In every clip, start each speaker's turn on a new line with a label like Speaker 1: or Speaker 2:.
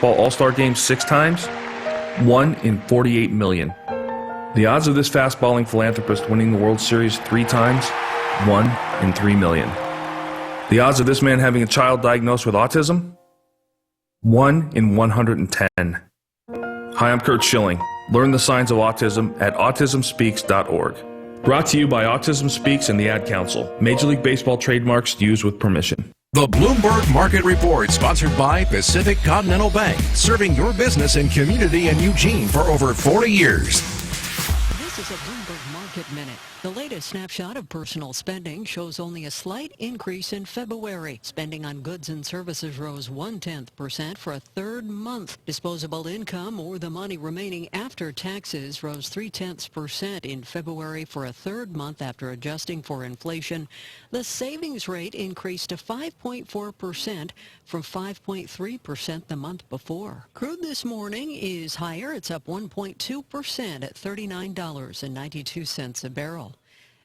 Speaker 1: baseball All-Star game 6 times? 1 in 48 million. The odds of this fast-balling philanthropist winning the World Series 3 times? 1 in 3 million. The odds of this man having a child diagnosed with autism? 1 in 110. Hi, I'm Kurt Schilling. Learn the signs of autism at autismspeaks.org. Brought to you by Autism Speaks and the Ad Council. Major League Baseball trademarks used with permission.
Speaker 2: The Bloomberg Market Report, sponsored by Pacific Continental Bank, serving your business and community in Eugene for over 40 years.
Speaker 3: This is a Bloomberg Market Minute. The latest snapshot of personal spending shows only a slight increase in February. Spending on goods and services rose 0.1% for a third month. Disposable income, or the money remaining after taxes, rose 0.3% in February for a third month after adjusting for inflation. The savings rate increased to 5.4% from 5.3% the month before. Crude this morning is higher. It's up 1.2% at $39.92 a barrel.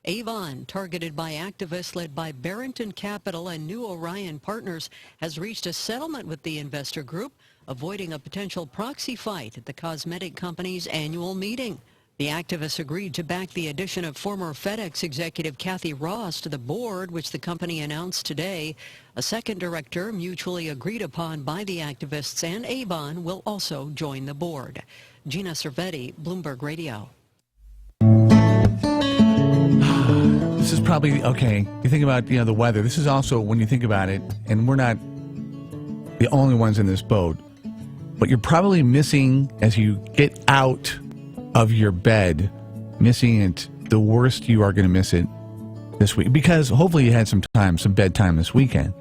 Speaker 3: Avon, targeted by activists led by Barrington Capital and New Orion Partners, has reached a settlement with the investor group, avoiding a potential proxy fight at the cosmetic company's annual meeting. The activists agreed to back the addition of former FedEx executive Kathy Ross to the board, which the company announced today. A second director, mutually agreed upon by the activists and Avon, will also join the board. Gina Cervetti, Bloomberg Radio.
Speaker 4: This is probably, okay, you think about, the weather. This is also, when you think about it, and we're not the only ones in this boat, but you're probably missing, as you get out of your bed, missing it the worst you are going to miss it this week. Because hopefully you had some bedtime this weekend.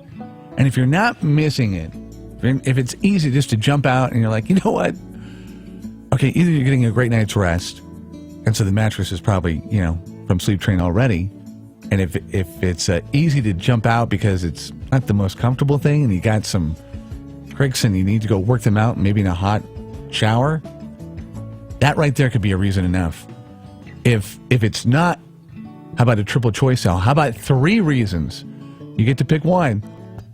Speaker 4: And if you're not missing it, if it's easy just to jump out and you're like, you know what? Okay, either you're getting a great night's rest, and so the mattress is probably, from Sleep Train already. And if it's easy to jump out because it's not the most comfortable thing and you got some cricks and you need to go work them out, maybe in a hot shower, that right there could be a reason enough. If it's not, how about a triple choice cell? How about 3 reasons? You get to pick one.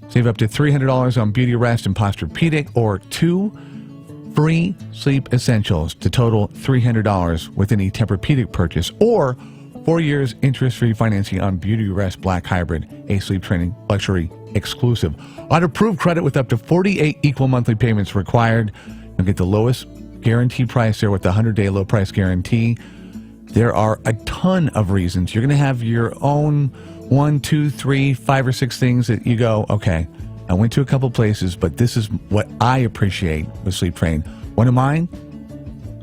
Speaker 4: Save up to $300 on Beauty Rest and Posturepedic, or 2 free sleep essentials to total $300 with any Tempur-Pedic purchase, or 4 years interest-free financing on Beauty Rest Black Hybrid, a Sleep Training luxury exclusive. On approved credit with up to 48 equal monthly payments required. You'll get the lowest guaranteed price there with the 100-day low price guarantee. There are a ton of reasons. You're going to have your own 1, 2, 3, 5 or 6 things that you go, okay, I went to a couple places, but this is what I appreciate with Sleep Train. One of mine,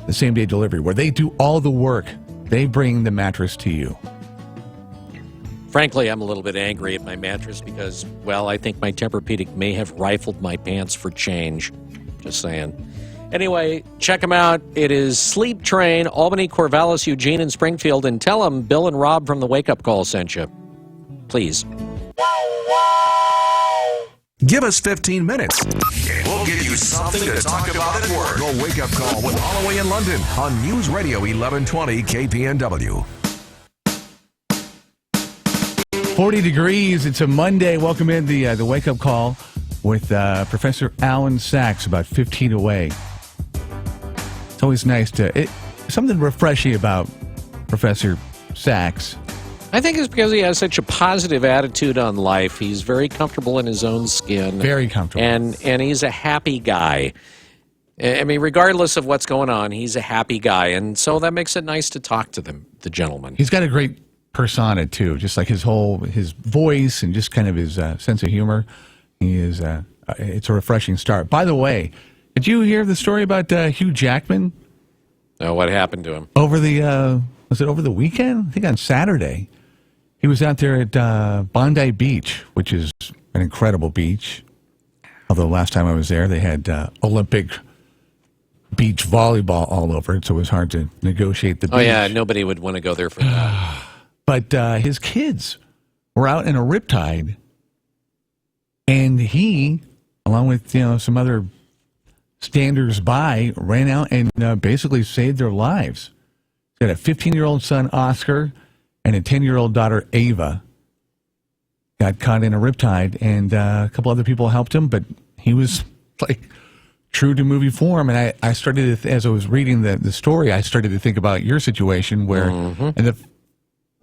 Speaker 4: the same-day delivery, where they do all the work. They bring the mattress to you.
Speaker 5: Frankly, I'm a little bit angry at my mattress because, I think my Tempur-Pedic may have rifled my pants for change. Just saying. Anyway, check them out. It is Sleep Train, Albany, Corvallis, Eugene, and Springfield. And tell them Bill and Rob from the Wake Up Call sent you. Please.
Speaker 2: Give us 15 minutes, and we'll give you something to talk about at work. The Wake Up Call with Holloway in London on News Radio 1120 KPNW.
Speaker 4: 40 degrees. It's a Monday. Welcome in the Wake Up Call with Professor Alan Sachs, about 15 away. It's always nice something refreshing about Professor Sachs.
Speaker 5: I think it's because he has such a positive attitude on life. He's very comfortable in his own skin.
Speaker 4: Very comfortable.
Speaker 5: And he's a happy guy. I mean, regardless of what's going on, he's a happy guy. And so that makes it nice to talk to the gentleman.
Speaker 4: He's got a great persona, too. Just like his voice and just kind of his sense of humor. It's a refreshing start. By the way, did you hear the story about Hugh Jackman?
Speaker 5: No, what happened to him?
Speaker 4: Was it over the weekend? I think on Saturday. He was out there at Bondi Beach, which is an incredible beach. Although last time I was there, they had Olympic beach volleyball all over it, so it was hard to negotiate the beach.
Speaker 5: Oh, yeah, nobody would want to go there for that.
Speaker 4: But his kids were out in a riptide, and he, along with some other standers-by, ran out and basically saved their lives. He had a 15-year-old son, Oscar, and a 10-year-old daughter, Ava, got caught in a riptide, and a couple other people helped him, but he was like true to movie form. And I started to, as I was reading the story, I started to think about your situation where, and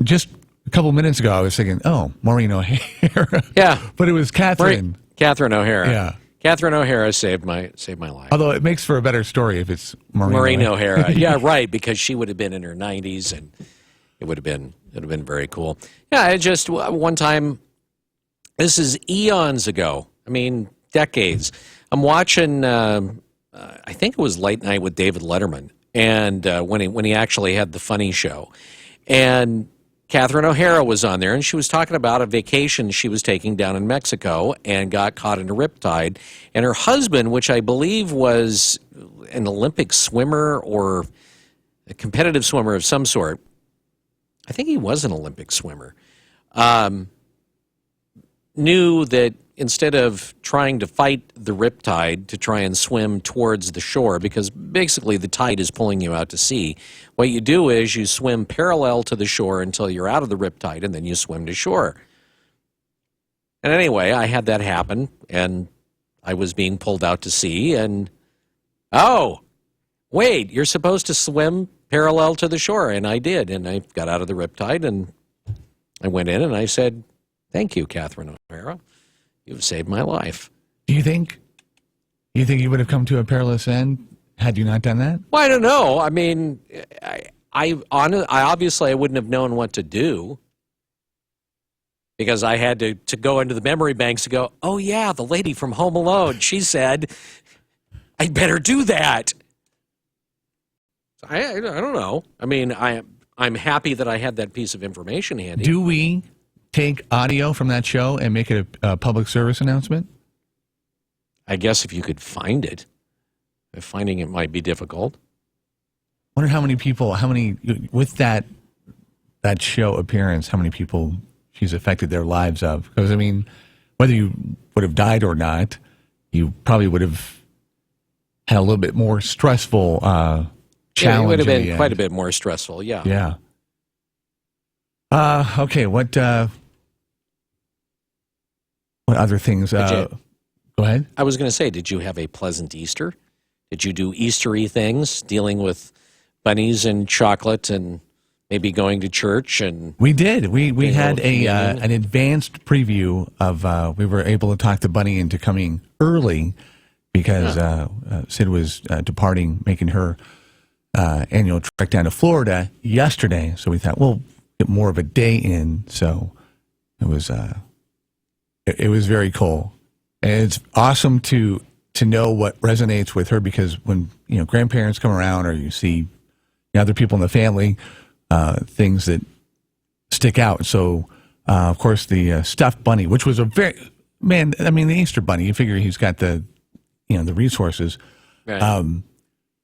Speaker 4: just a couple minutes ago, I was thinking, oh, Maureen O'Hara.
Speaker 5: Yeah.
Speaker 4: But it was Catherine.
Speaker 5: Catherine O'Hara.
Speaker 4: Yeah.
Speaker 5: Catherine O'Hara saved my life.
Speaker 4: Although it makes for a better story if it's
Speaker 5: Maureen O'Hara. Yeah, right, because she would have been in her 90s, and it would have been very cool. Yeah, I just one time, this is eons ago. I mean, decades. I'm watching. I think it was Late Night with David Letterman, and when he actually had the funny show, and Catherine O'Hara was on there, and she was talking about a vacation she was taking down in Mexico and got caught in a riptide. And her husband, which I believe was an Olympic swimmer or a competitive swimmer of some sort, I think he was an Olympic swimmer, knew that instead of trying to fight the riptide to try and swim towards the shore, because basically the tide is pulling you out to sea, what you do is you swim parallel to the shore until you're out of the riptide, and then you swim to shore. And anyway, I had that happen, and I was being pulled out to sea, and, oh, wait, you're supposed to swim parallel to the shore, and I did, and I got out of the riptide, and I went in, and I said, thank you, Catherine O'Hara. You've saved my life.
Speaker 4: Do you think you would have come to a perilous end had you not done that?
Speaker 5: Well, I don't know. I mean, I obviously I wouldn't have known what to do because I had to go into the memory banks to go, oh, yeah, the lady from Home Alone, she said, I'd better do that. I don't know. I mean, I'm happy that I had that piece of information handy.
Speaker 4: Do we take audio from that show and make it a public service announcement?
Speaker 5: I guess if you could find it. Finding it might be difficult.
Speaker 4: I wonder how many with that show appearance, how many people she's affected their lives of. Because, I mean, whether you would have died or not, you probably would have had a little bit more stressful challenge.
Speaker 5: Yeah, it would have been quite a bit more stressful, yeah.
Speaker 4: Yeah. Okay, what other things? Go ahead.
Speaker 5: I was going to say, did you have a pleasant Easter? Did you do Eastery things, dealing with bunnies and chocolate and maybe going to church? And
Speaker 4: we did. We had an advanced preview of. We were able to talk the bunny into coming early because Sid was departing, making her annual trek down to Florida yesterday. So we thought, we'll get more of a day in. So it was very cool. And it's awesome to know what resonates with her, because when grandparents come around or you see other people in the family, things that stick out. So of course the stuffed bunny, which was the Easter bunny, you figure he's got the resources.
Speaker 5: Right.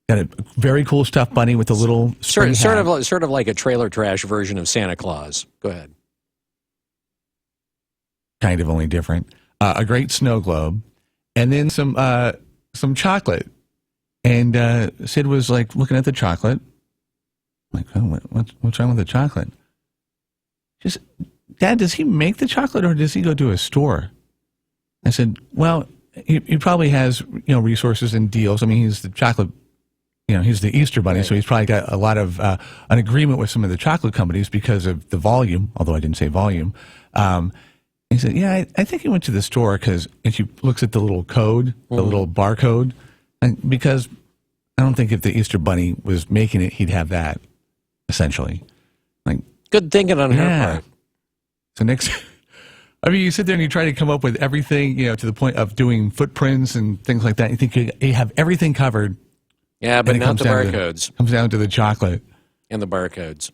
Speaker 4: Got a very cool stuffed bunny with a little spring
Speaker 5: sort
Speaker 4: hat.
Speaker 5: of like a trailer trash version of Santa Claus. Go ahead.
Speaker 4: Kind of, only different. A great snow globe, and then some chocolate. And Sid was like looking at the chocolate. I'm like, oh, what's wrong with the chocolate? Just, Dad, does he make the chocolate or does he go to a store? I said, well, he probably has resources and deals. I mean, he's the chocolate. He's the Easter bunny, right. So he's probably got a lot of an agreement with some of the chocolate companies because of the volume, although I didn't say volume. He said, yeah, I think he went to the store and she looks at the little code, the little barcode, and because I don't think if the Easter bunny was making it, he'd have that, essentially. Like,
Speaker 5: good thinking on her part.
Speaker 4: So next, I mean, you sit there and you try to come up with everything, to the point of doing footprints and things like that. You think you have everything covered.
Speaker 5: Yeah, but not the barcodes.
Speaker 4: Comes down to the chocolate.
Speaker 5: And the barcodes.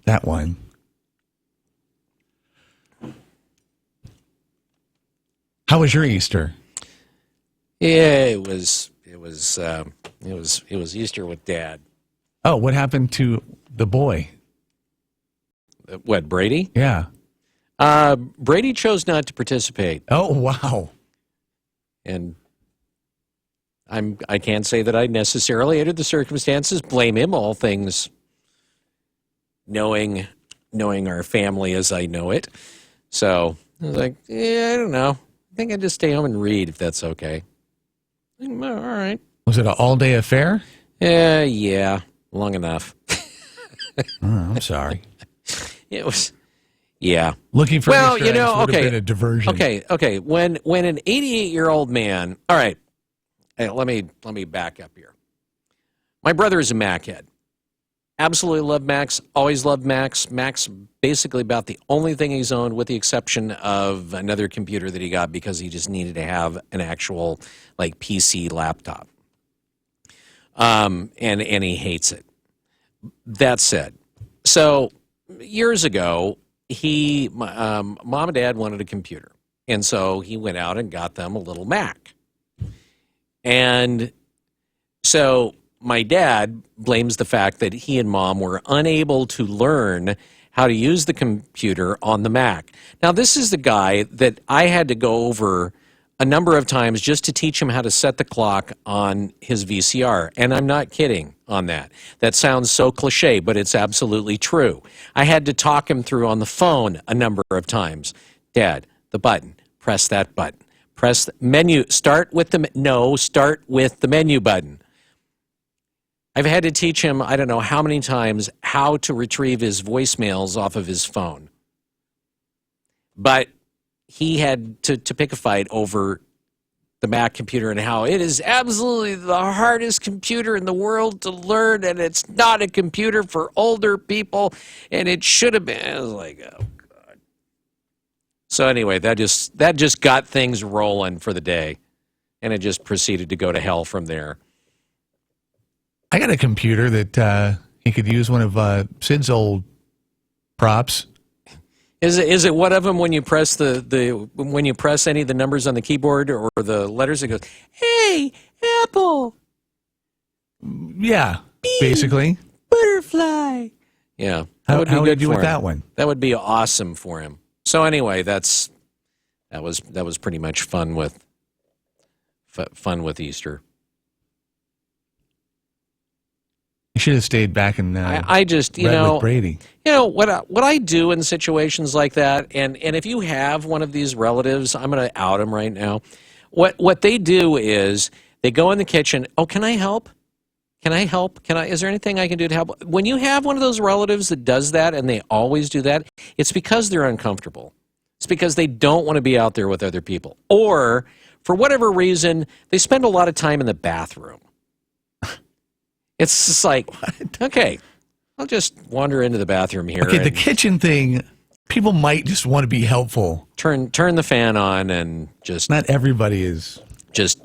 Speaker 4: That one. How was your Easter?
Speaker 5: Yeah, it was Easter with Dad.
Speaker 4: Oh, what happened to the boy?
Speaker 5: What, Brady?
Speaker 4: Yeah.
Speaker 5: Brady chose not to participate.
Speaker 4: Oh, wow.
Speaker 5: And I can't say that I necessarily, under the circumstances, blame him. All things knowing our family as I know it. So I was like, yeah, I don't know. I think I'd just stay home and read if that's okay. All right.
Speaker 4: Was it an all-day affair?
Speaker 5: Yeah, long enough.
Speaker 4: I'm sorry.
Speaker 5: It was, yeah.
Speaker 4: Looking for
Speaker 5: Well,
Speaker 4: Easter
Speaker 5: you know,
Speaker 4: eggs would have
Speaker 5: okay.
Speaker 4: been a diversion.
Speaker 5: Okay. When an 88-year-old man, all right, hey, let me back up here. My brother is a Mac head. Absolutely love Macs. Always loved Macs. Macs basically about the only thing he's owned, with the exception of another computer that he got because he just needed to have an actual like PC laptop. And he hates it. That said, so years ago, mom and dad wanted a computer, and so he went out and got them a little Mac. And so my dad blames the fact that he and mom were unable to learn how to use the computer on the Mac. Now, this is the guy that I had to go over a number of times just to teach him how to set the clock on his VCR. And I'm not kidding on that. That sounds so cliche, but it's absolutely true. I had to talk him through on the phone a number of times. Dad, the button, press that button. Press the menu, start with the menu button. I've had to teach him, I don't know how many times, how to retrieve his voicemails off of his phone. But he had to pick a fight over the Mac computer and how it is absolutely the hardest computer in the world to learn, and it's not a computer for older people, and it should have been. I was like, oh, God. So anyway, that just got things rolling for the day, and it just proceeded to go to hell from there.
Speaker 4: I got a computer that he could use one of Sid's old props.
Speaker 5: Is it one of them when you press when you press any of the numbers on the keyboard or the letters, it goes, "Hey, Apple."
Speaker 4: Yeah, basically.
Speaker 5: Butterfly. Yeah, that would be
Speaker 4: how
Speaker 5: good
Speaker 4: would you do
Speaker 5: for
Speaker 4: with
Speaker 5: him.
Speaker 4: that one?
Speaker 5: That would be awesome for him. So anyway, that was pretty much fun with Easter.
Speaker 4: You should have stayed back in
Speaker 5: I just,
Speaker 4: with Brady.
Speaker 5: What I do in situations like that, and if you have one of these relatives, I'm going to out them right now. What they do is they go in the kitchen. Oh, can I help? Can I help? Is there anything I can do to help? When you have one of those relatives that does that, and they always do that, it's because they're uncomfortable. It's because they don't want to be out there with other people, or for whatever reason, they spend a lot of time in the bathroom. It's just like, okay, I'll just wander into the bathroom here.
Speaker 4: Okay, the kitchen thing, people might just want to be helpful.
Speaker 5: Turn the fan on and just...
Speaker 4: Not everybody is...
Speaker 5: Just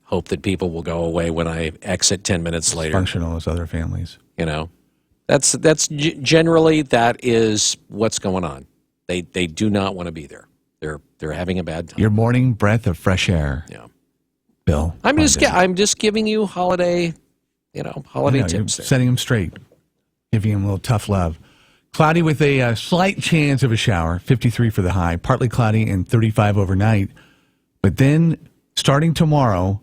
Speaker 5: hope that people will go away when I exit 10 minutes later.
Speaker 4: Functional as other families.
Speaker 5: That's generally, that is what's going on. They do not want to be there. They're having a bad time.
Speaker 4: Your morning breath of fresh air.
Speaker 5: Yeah.
Speaker 4: Bill.
Speaker 5: I'm just giving you holiday tips.
Speaker 4: You're setting them straight, giving them a little tough love. Cloudy with a slight chance of a shower, 53 for the high, partly cloudy and 35 overnight. But then starting tomorrow,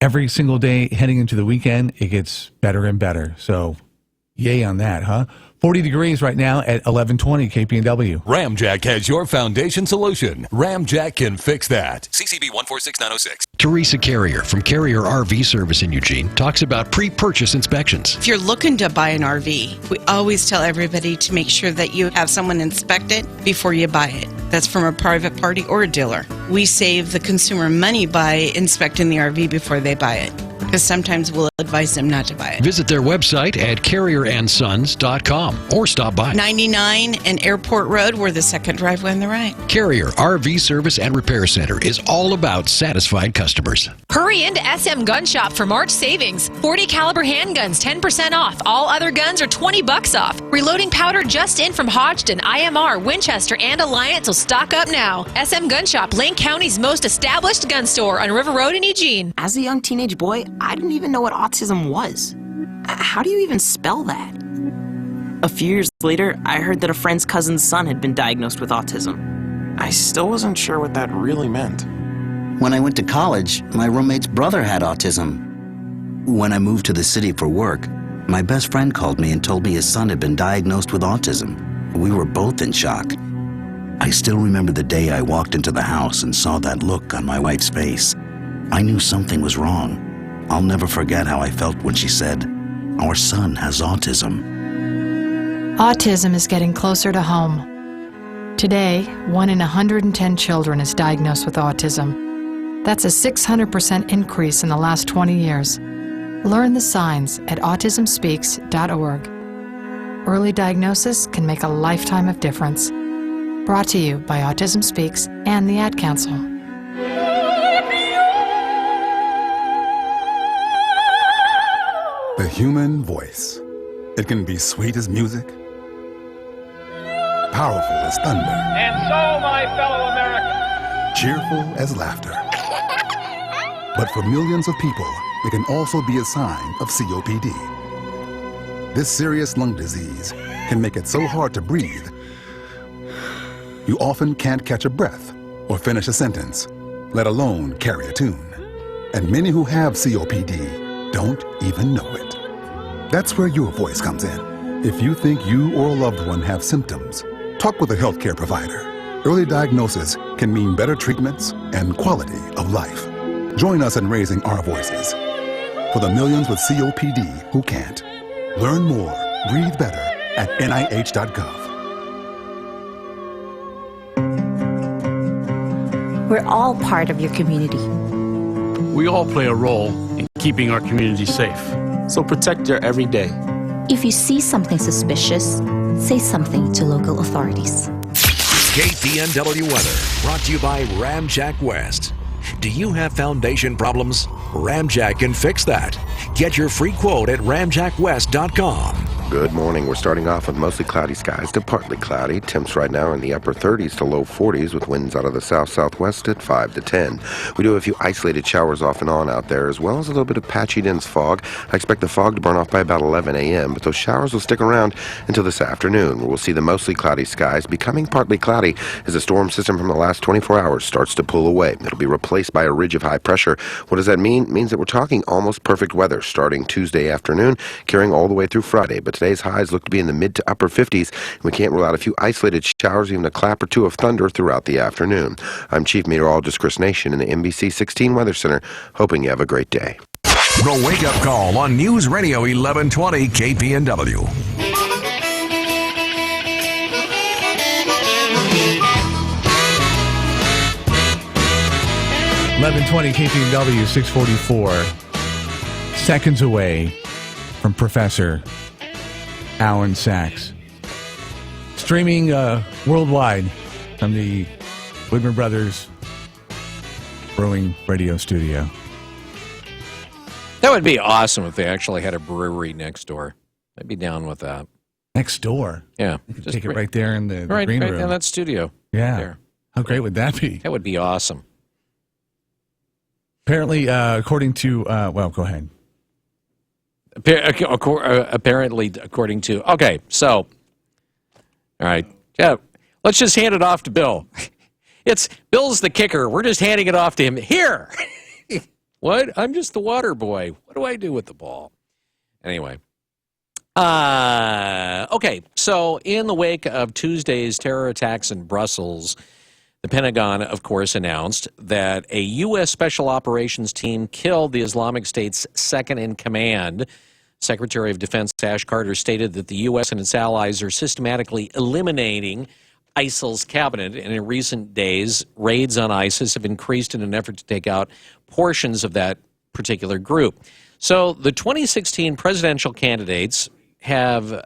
Speaker 4: every single day heading into the weekend, it gets better and better. So yay on that, huh? 40 degrees right now at 1120 KPNW.
Speaker 2: Ramjack has your foundation solution. Ramjack can fix that. CCB 146906.
Speaker 6: Teresa Carrier from Carrier RV Service in Eugene talks about pre-purchase inspections.
Speaker 7: If you're looking to buy an RV, we always tell everybody to make sure that you have someone inspect it before you buy it. That's from a private party or a dealer. We save the consumer money by inspecting the RV before they buy it, because sometimes we'll advise them not to buy it.
Speaker 6: Visit their website at carrierandsons.com or stop by.
Speaker 7: 99 and Airport Road, we're the second driveway on the right.
Speaker 6: Carrier RV Service and Repair Center is all about satisfied customers.
Speaker 8: Hurry into SM Gun Shop for March savings. 40 caliber handguns, 10% off. All other guns are $20 off. Reloading powder just in from Hodgdon, IMR, Winchester, and Alliance, so stock up now. SM Gun Shop, Lane County's most established gun store on River Road in Eugene.
Speaker 9: As a young teenage boy, I didn't even know what autism was. How do you even spell that? A few years later, I heard that a friend's cousin's son had been diagnosed with autism. I still wasn't sure what that really meant.
Speaker 10: When I went to college, my roommate's brother had autism. When I moved to the city for work, my best friend called me and told me his son had been diagnosed with autism. We were both in shock. I still remember the day I walked into the house and saw that look on my wife's face. I knew something was wrong. I'll never forget how I felt when she said, "Our son has autism."
Speaker 11: Autism is getting closer to home. Today, 1 in 110 children is diagnosed with autism. That's a 600% increase in the last 20 years. Learn the signs at autismspeaks.org. Early diagnosis can make a lifetime of difference. Brought to you by Autism Speaks and the Ad Council.
Speaker 12: The human voice. It can be sweet as music, powerful as thunder,
Speaker 13: and so, my fellow Americans,
Speaker 12: cheerful as laughter. But for millions of people, it can also be a sign of COPD. This serious lung disease can make it so hard to breathe, you often can't catch a breath or finish a sentence, let alone carry a tune. And many who have COPD don't even know it. That's where your voice comes in. If you think you or a loved one have symptoms, talk with a healthcare provider. Early diagnosis can mean better treatments and quality of life. Join us in raising our voices for the millions with COPD who can't. Learn more, breathe better at NIH.gov.
Speaker 14: We're all part of your community.
Speaker 15: We all play a role in keeping our community safe. So protect your every day.
Speaker 14: If you see something suspicious, say something to local authorities.
Speaker 2: KPNW weather brought to you by Ramjack West. Do you have foundation problems? Ramjack can fix that. Get your free quote at ramjackwest.com.
Speaker 16: Good morning. We're starting off with mostly cloudy skies to partly cloudy. Temps right now are in the upper 30s to low 40s with winds out of the south-southwest at 5 to 10. We do have a few isolated showers off and on out there, as well as a little bit of patchy dense fog. I expect the fog to burn off by about 11 a.m., but those showers will stick around until this afternoon, where we'll see the mostly cloudy skies becoming partly cloudy as the storm system from the last 24 hours starts to pull away. It'll be replaced by a ridge of high pressure. What does that mean? It means that we're talking almost perfect weather starting Tuesday afternoon, carrying all the way through Friday. But today's highs look to be in the mid to upper 50s, and we can't rule out a few isolated showers, even a clap or two of thunder throughout the afternoon. I'm Chief Meteorologist Chris Nation in the NBC 16 Weather Center, hoping you have a great day.
Speaker 2: The Wake Up Call on News Radio 1120 KPNW.
Speaker 4: (1120) KPNW, 644. Seconds away from Professor Alan Sachs. Streaming worldwide from the Widmer Brothers Brewing Radio Studio.
Speaker 5: That would be awesome if they actually had a brewery next door. I'd be down with that.
Speaker 4: Next door?
Speaker 5: Yeah.
Speaker 4: You could take it right there in the green room.
Speaker 5: Right in that studio.
Speaker 4: Yeah.
Speaker 5: There.
Speaker 4: How great would that be?
Speaker 5: That would be awesome.
Speaker 4: Apparently, according to, well, go ahead.
Speaker 5: Apparently, according to, okay, so, all right, yeah, let's just hand it off to Bill. Bill's the kicker. We're just handing it off to him. Here. What? I'm just the water boy. What do I do with the ball? Anyway. Okay, so in the wake of Tuesday's terror attacks in Brussels, the Pentagon, of course, announced that a U.S. Special Operations team killed the Islamic State's second-in-command. Secretary of Defense Ash Carter stated that the U.S. and its allies are systematically eliminating ISIL's cabinet, and in recent days, raids on ISIS have increased in an effort to take out portions of that particular group. So the 2016 presidential candidates have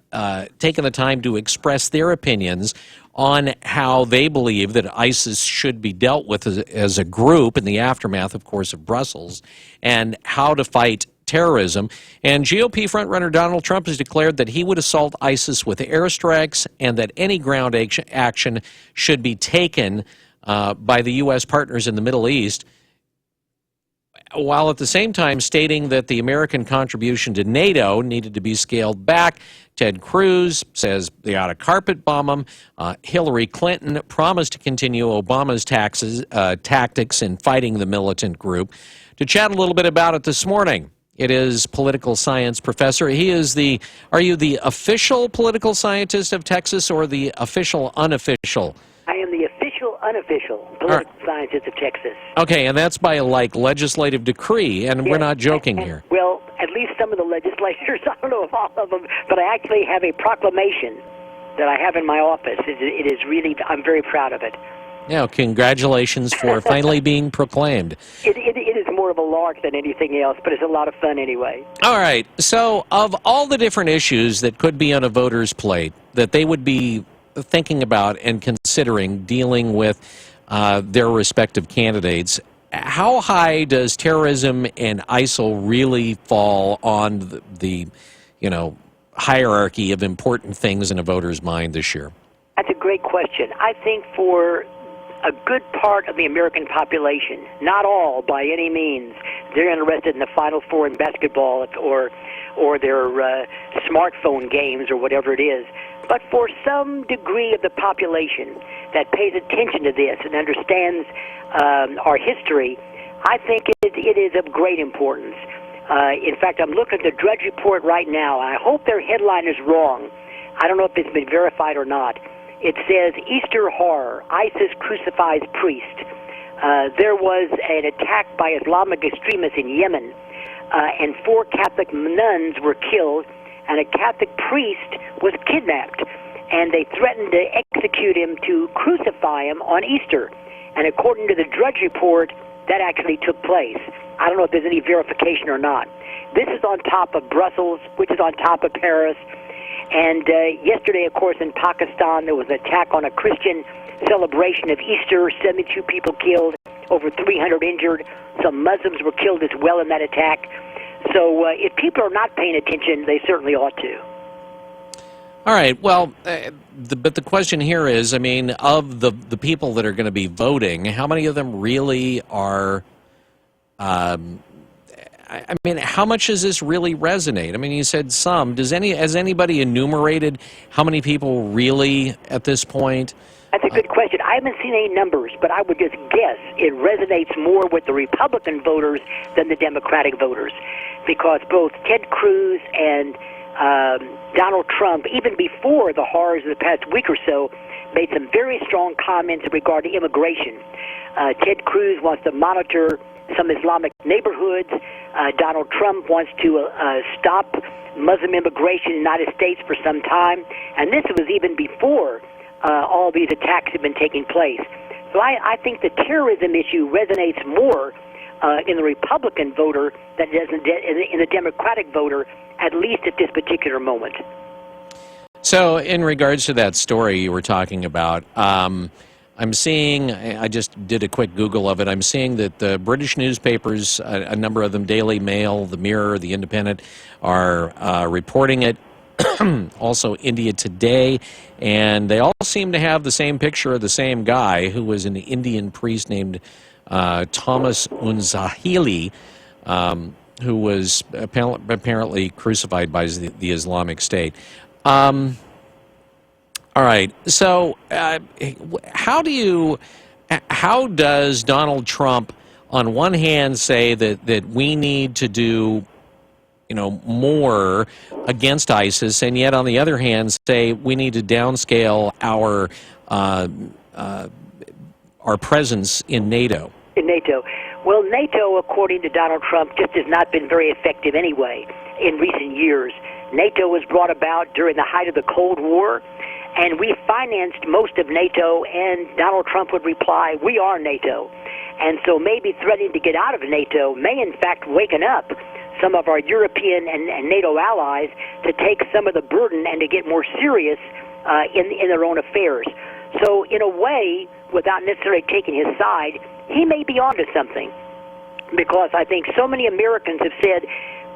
Speaker 5: taken the time to express their opinions on how they believe that ISIS should be dealt with as a group in the aftermath, of course, of Brussels, and how to fight terrorism. And GOP frontrunner Donald Trump has declared that he would assault ISIS with airstrikes and that any ground action should be taken by the U.S. partners in the Middle East, while at the same time stating that the American contribution to NATO needed to be scaled back. Ted Cruz says they ought to carpet bomb them. Hillary Clinton promised to continue Obama's tactics in fighting the militant group. To chat a little bit about it this morning, it is political science professor. He is are you the official political scientist of Texas or the official unofficial?
Speaker 17: I am the official unofficial political scientists of Texas.
Speaker 5: Okay, and that's by like legislative decree, and we're not joking here.
Speaker 17: Well, at least some of the legislators, I don't know if all of them, but I actually have a proclamation that I have in my office. It is really, I'm very proud of it.
Speaker 5: Yeah, congratulations for finally being proclaimed.
Speaker 17: It is more of a lark than anything else, but it's a lot of fun anyway.
Speaker 5: All right, so of all the different issues that could be on a voter's plate that they would be thinking about and considering dealing with their respective candidates, how high does terrorism and ISIL really fall on the hierarchy of important things in a voter's mind this year?
Speaker 17: That's a great question. I think for a good part of the American population, not all by any means, they're interested in the Final Four in basketball or their smartphone games or whatever it is. But for some degree of the population that pays attention to this and understands our history, I think it is of great importance. In fact, I'm looking at the Drudge Report right now, and I hope their headline is wrong. I don't know if it's been verified or not. It says, Easter horror, ISIS crucifies priest. There was an attack by Islamic extremists in Yemen, and 4 Catholic nuns were killed, and a Catholic priest was kidnapped, and they threatened to execute him, to crucify him on Easter. And according to the Drudge Report, that actually took place. I don't know if there's any verification or not. This is on top of Brussels, which is on top of Paris. And yesterday, of course, in Pakistan, there was an attack on a Christian celebration of Easter. 72 people killed, over 300 injured. Some Muslims were killed as well in that attack. So if people are not paying attention, they certainly ought to.
Speaker 5: All right. Well, but the question here is, I mean, of the people that are going to be voting, how many of them really are... I mean, how much does this really resonate? I mean, you said some. Has anybody enumerated how many people really at this point?
Speaker 17: That's a good question. I haven't seen any numbers, but I would just guess it resonates more with the Republican voters than the Democratic voters, because both Ted Cruz and Donald Trump, even before the horrors of the past week or so, made some very strong comments regarding immigration. Ted Cruz wants to monitor some Islamic neighborhoods. Donald Trump wants to stop Muslim immigration in the United States for some time. And this was even before all these attacks have been taking place. So I think the terrorism issue resonates more in the Republican voter than it does in the Democratic voter, at least at this particular moment.
Speaker 5: So in regards to that story you were talking about, I'm seeing, I just did a quick Google of it, I'm seeing that the British newspapers, a number of them, Daily Mail, The Mirror, The Independent, are reporting it. Also India Today, and they all seem to have the same picture of the same guy who was an Indian priest named Thomas Unzahili, who was apparently crucified by the Islamic State. All right. So, how does Donald Trump, on one hand, say that we need to do, more against ISIS, and yet on the other hand, say we need to downscale our presence in NATO?
Speaker 17: In NATO. Well, NATO, according to Donald Trump, just has not been very effective anyway in recent years. NATO was brought about during the height of the Cold War, and we financed most of NATO, and Donald Trump would reply, we are NATO. And so maybe threatening to get out of NATO may in fact waken up some of our European and NATO allies to take some of the burden and to get more serious in their own affairs. So in a way, without necessarily taking his side, he may be onto something, because I think so many Americans have said,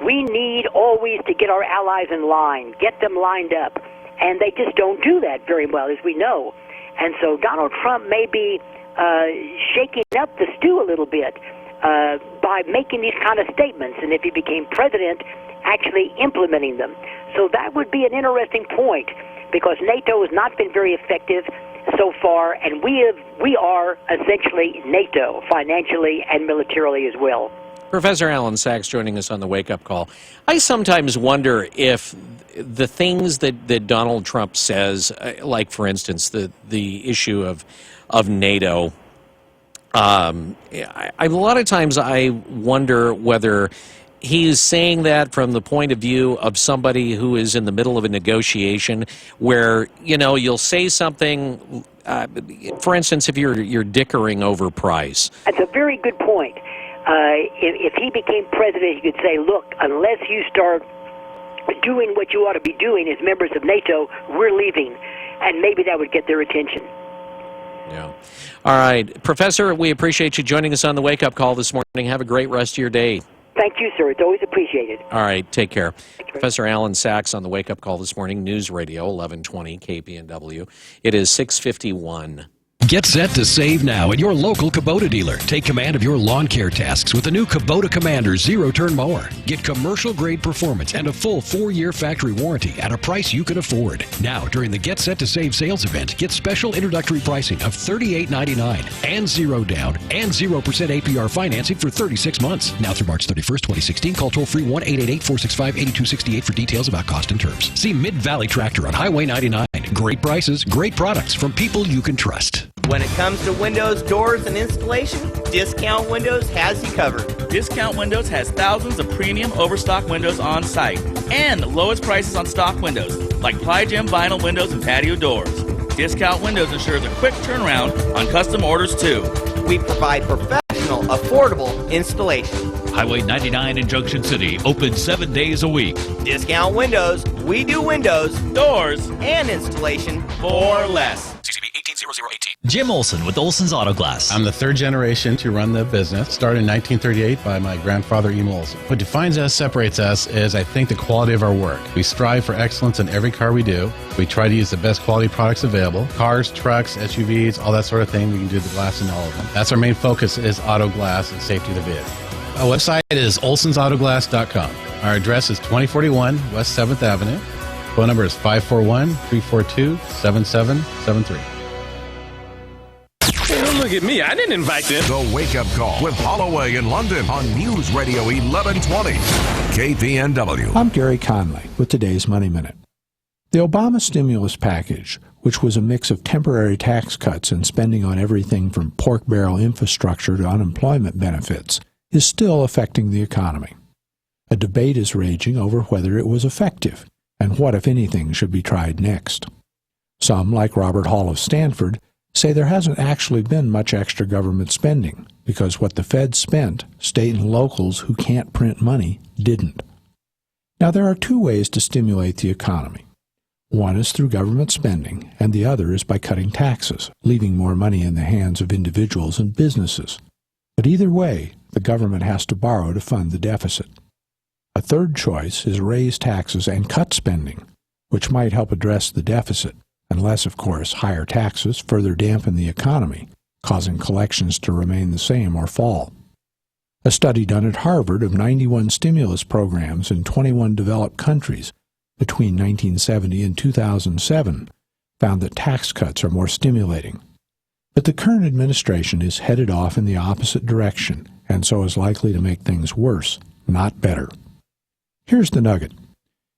Speaker 17: we need always to get our allies in line, get them lined up. And they just don't do that very well, as we know. And so Donald Trump may be shaking up the stew a little bit by making these kind of statements, and if he became president, actually implementing them. So that would be an interesting point, because NATO has not been very effective so far, and we are essentially NATO, financially and militarily as well.
Speaker 5: Professor Alan Sachs joining us on the Wake Up Call. I sometimes wonder if the things that Donald Trump says, like, for instance, the issue of of NATO. A lot of times I wonder whether he's saying that from the point of view of somebody who is in the middle of a negotiation where, you'll say something, for instance, if you're dickering over price.
Speaker 17: That's a very good point. If he became president, he could say, look, unless you start doing what you ought to be doing as members of NATO, we're leaving. And maybe that would get their attention.
Speaker 5: Yeah. All right. Professor, we appreciate you joining us on the Wake Up Call this morning. Have a great rest of your day.
Speaker 17: Thank you, sir. It's always appreciated.
Speaker 5: All right. Take care. Professor Alan Sachs on the Wake Up Call this morning. News Radio 1120 KPNW. It is 6:51.
Speaker 6: Get set to save now at your local Kubota dealer. Take command of your lawn care tasks with the new Kubota Commander zero-turn mower. Get commercial-grade performance and a full 4-year factory warranty at a price you can afford. Now, during the Get Set to Save sales event, get special introductory pricing of $38.99 and 0 down and 0% APR financing for 36 months. Now through March 31st, 2016. Call toll-free 1-888-465-8268 for details about cost and terms. See Mid-Valley Tractor on Highway 99. Great prices, great products from people you can trust.
Speaker 18: When it comes to windows, doors, and installation, Discount Windows has you covered.
Speaker 19: Discount Windows has thousands of premium overstock windows on site and the lowest prices on stock windows, like Ply Gem vinyl windows and patio doors. Discount Windows ensures a quick turnaround on custom orders, too.
Speaker 18: We provide professional, affordable installation.
Speaker 20: Highway 99 in Junction City, open 7 days a week.
Speaker 18: Discount Windows. We do windows,
Speaker 19: doors,
Speaker 18: and installation
Speaker 19: for less.
Speaker 20: CCB 180018.
Speaker 21: Jim Olson with Olson's Auto Glass.
Speaker 22: I'm the third generation to run the business. Started in 1938 by my grandfather, Emil Olson. What defines us, separates us, is I think the quality of our work. We strive for excellence in every car we do. We try to use the best quality products available. Cars, trucks, SUVs, all that sort of thing. We can do the glass in all of them. That's our main focus, is auto glass and safety of the vehicle. Our website is olsonsautoglass.com. Our address is 2041 West 7th Avenue. Phone number is 541-342-7773.
Speaker 23: Hey, don't look at me. I didn't invite them.
Speaker 2: The Wake Up Call with Holloway in London on News Radio 1120 KPNW.
Speaker 24: I'm Gary Conley with today's Money Minute. The Obama stimulus package, which was a mix of temporary tax cuts and spending on everything from pork barrel infrastructure to unemployment benefits, is still affecting the economy. A debate is raging over whether it was effective and what, if anything, should be tried next. Some, like Robert Hall of Stanford, say there hasn't actually been much extra government spending because what the Fed spent, state and locals who can't print money didn't. Now, there are two ways to stimulate the economy. One is through government spending, and the other is by cutting taxes, leaving more money in the hands of individuals and businesses. But either way, the government has to borrow to fund the deficit. A third choice is raise taxes and cut spending, which might help address the deficit, unless, of course, higher taxes further dampen the economy, causing collections to remain the same or fall. A study done at Harvard of 91 stimulus programs in 21 developed countries between 1970 and 2007 found that tax cuts are more stimulating. But the current administration is headed off in the opposite direction, and so is likely to make things worse, not better. Here's the nugget.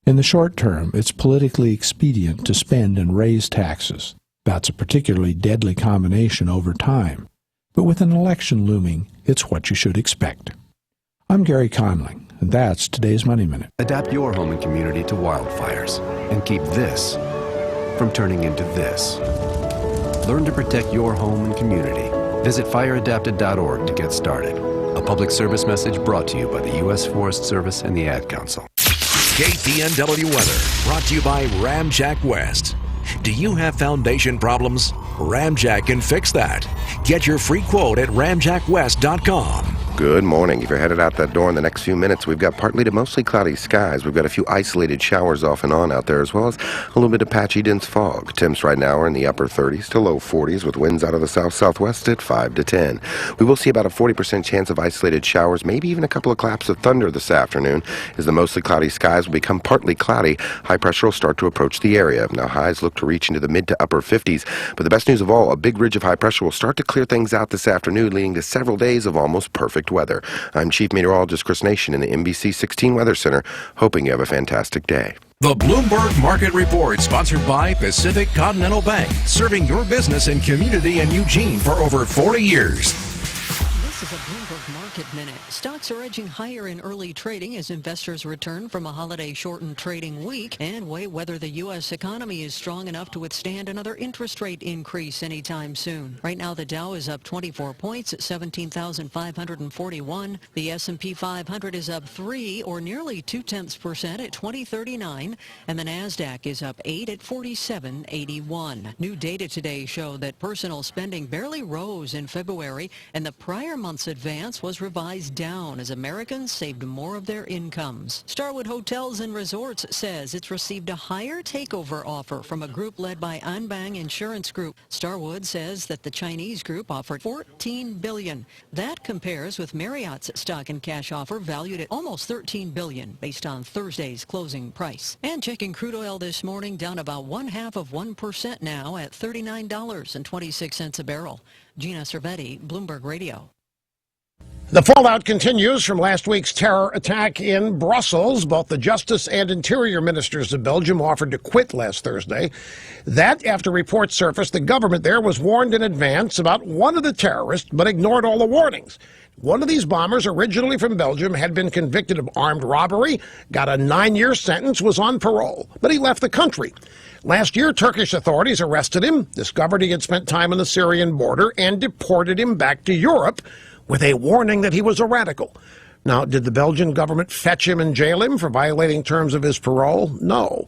Speaker 24: In the short term, it's politically expedient to spend and raise taxes. That's a particularly deadly combination over time. But with an election looming, it's what you should expect. I'm Gary Conley, and that's today's Money Minute.
Speaker 25: Adapt your home and community to wildfires and keep this from turning into this. Learn to protect your home and community. Visit fireadapted.org to get started. A public service message brought to you by the U.S. Forest Service and the Ad Council.
Speaker 2: KPNW weather brought to you by Ramjack West. Do you have foundation problems? Ramjack can fix that. Get your free quote at ramjackwest.com.
Speaker 16: Good morning. If you're headed out that door in the next few minutes, we've got partly to mostly cloudy skies. We've got a few isolated showers off and on out there, as well as a little bit of patchy dense fog. Temps right now are in the upper 30s to low 40s, with winds out of the south-southwest at 5 to 10. We will see about a 40% chance of isolated showers, maybe even a couple of claps of thunder this afternoon, as the mostly cloudy skies will become partly cloudy. High pressure will start to approach the area. Now, highs look to reach into the mid to upper 50s, but the best news of all, a big ridge of high pressure will start to clear things out this afternoon, leading to several days of almost perfect weather. I'm Chief Meteorologist Chris Nation in the NBC 16 Weather Center, hoping you have a fantastic day.
Speaker 2: The Bloomberg Market Report, sponsored by Pacific Continental Bank, serving your business and community in Eugene for over 40 years.
Speaker 1: This is a Bloomberg Market Minute. Stocks are edging higher in early trading as investors return from a holiday-shortened trading week and weigh whether the U.S. economy is strong enough to withstand another interest rate increase anytime soon. Right now, the Dow is up 24 points at 17,541. The S&P 500 is up 3, or nearly 0.2% at 2039, and the Nasdaq is up 8 at 4781. New data today show that personal spending barely rose in February, and the prior month's advance was revised down as Americans saved more of their incomes. Starwood Hotels and Resorts says it's received a higher takeover offer from a group led by Anbang Insurance Group. Starwood says that the Chinese group offered $14 billion. That compares with Marriott's stock and cash offer valued at almost $13 billion based on Thursday's closing price. And checking crude oil this morning, down about 0.5% now at $39.26 a barrel. Gina Cervetti, Bloomberg Radio.
Speaker 3: The fallout continues from last week's terror attack in Brussels. Both the Justice and Interior Ministers of Belgium offered to quit last Thursday. That after reports surfaced, the government there was warned in advance about one of the terrorists, but ignored all the warnings. One of these bombers, originally from Belgium, had been convicted of armed robbery, got a 9-year sentence, was on parole, but he left the country. Last year, Turkish authorities arrested him, discovered he had spent time on the Syrian border, and deported him back to Europe, with a warning that he was a radical. Now, did the Belgian government fetch him and jail him for violating terms of his parole? No.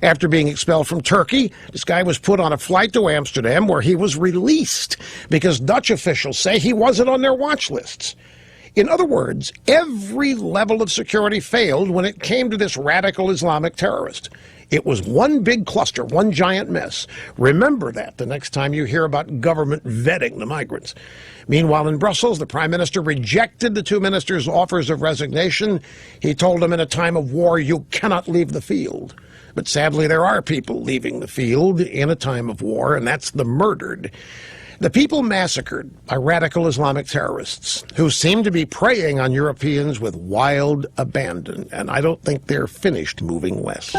Speaker 3: After being expelled from Turkey, this guy was put on a flight to Amsterdam where he was released because Dutch officials say he wasn't on their watch lists. In other words, every level of security failed when it came to this radical Islamic terrorist. It was one big cluster, one giant mess. Remember that the next time you hear about government vetting the migrants. Meanwhile, in Brussels, the prime minister rejected the two ministers' offers of resignation. He told them in a time of war, you cannot leave the field. But sadly, there are people leaving the field in a time of war, and that's the murdered. The people massacred by radical Islamic terrorists who seem to be preying on Europeans with wild abandon, and I don't think they're finished moving west.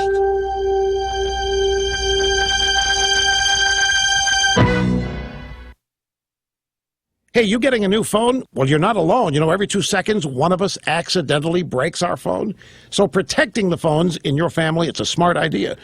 Speaker 3: Hey, you getting a new phone? Well, you're not alone. You know, every 2 seconds, one of us accidentally breaks our phone. So protecting the phones in your family, it's a smart idea.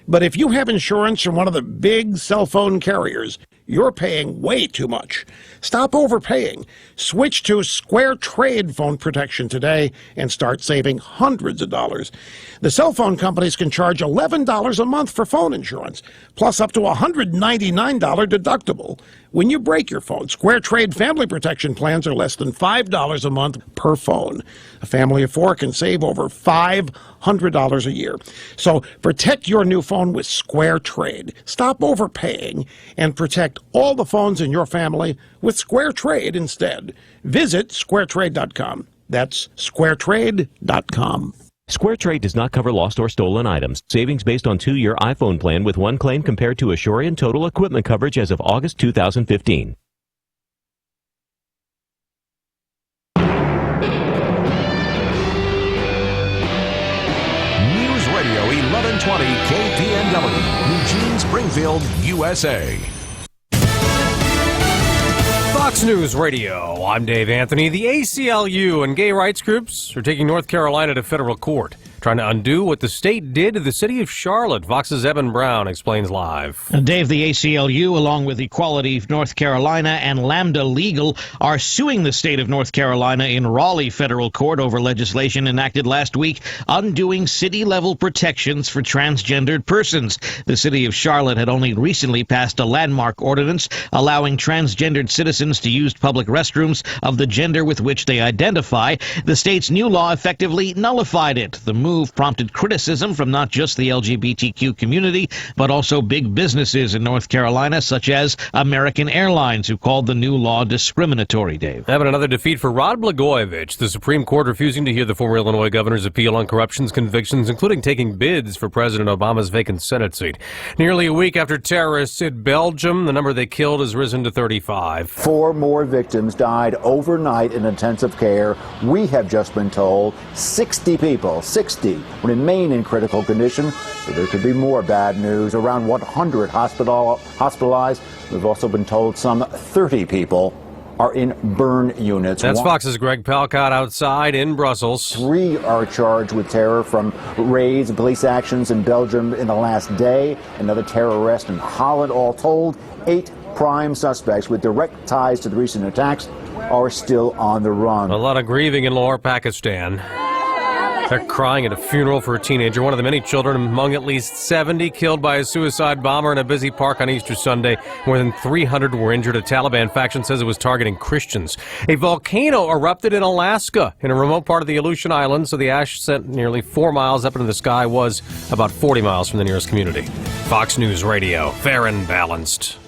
Speaker 3: But if you have insurance from one of the big cell phone carriers, you're paying way too much. Stop overpaying. Switch to Square Trade phone protection today and start saving hundreds of dollars. The cell phone companies can charge $11 a month for phone insurance, plus up to $199 deductible. When you break your phone, Square Trade family protection plans are less than $5 a month per phone. A family of 4 can save over $500 a year. So protect your new phone with Square Trade. Stop overpaying and protect all the phones in your family with Square Trade instead. Visit squaretrade.com. That's squaretrade.com.
Speaker 7: SquareTrade does not cover lost or stolen items. Savings based on 2-year iPhone plan with 1 claim compared to Assurian total equipment coverage as of August 2015.
Speaker 2: News Radio 1120 KPNW, Eugene, Springfield, USA.
Speaker 8: Fox News Radio, I'm Dave Anthony. The ACLU and gay rights groups are taking North Carolina to federal court, trying to undo what the state did to the city of Charlotte. Vox's Evan Brown explains live.
Speaker 9: And Dave, the ACLU, along with Equality North Carolina and Lambda Legal, are suing the state of North Carolina in Raleigh federal court over legislation enacted last week undoing city-level protections for transgendered persons. The city of Charlotte had only recently passed a landmark ordinance allowing transgendered citizens to use public restrooms of the gender with which they identify. The state's new law effectively nullified it. The move prompted criticism from not just the LGBTQ community, but also big businesses in North Carolina, such as American Airlines, who called the new law discriminatory, Dave.
Speaker 8: Having another defeat for Rod Blagojevich, the Supreme Court refusing to hear the former Illinois governor's appeal on corruption convictions, including taking bids for President Obama's vacant Senate seat. Nearly a week after terrorists hit Belgium, the number they killed has risen to 35.
Speaker 26: 4 more victims died overnight in intensive care. We have just been told 60 people 50 remain in critical condition, so there could be more bad news. Around 100 hospitalized. We've also been told some 30 people are in burn units.
Speaker 8: That's Fox's Greg Palcott outside in Brussels.
Speaker 26: 3 are charged with terror from raids and police actions in Belgium in the last day. Another terror arrest in Holland. All told, 8 prime suspects with direct ties to the recent attacks are still on the run.
Speaker 8: A lot of grieving in Lahore, Pakistan. They're crying at a funeral for a teenager, one of the many children among at least 70 killed by a suicide bomber in a busy park on Easter Sunday. More than 300 were injured. A Taliban faction says it was targeting Christians. A volcano erupted in Alaska, in a remote part of the Aleutian Islands, so the ash sent nearly 4 miles up into the sky was about 40 miles from the nearest community. Fox News Radio, fair and balanced.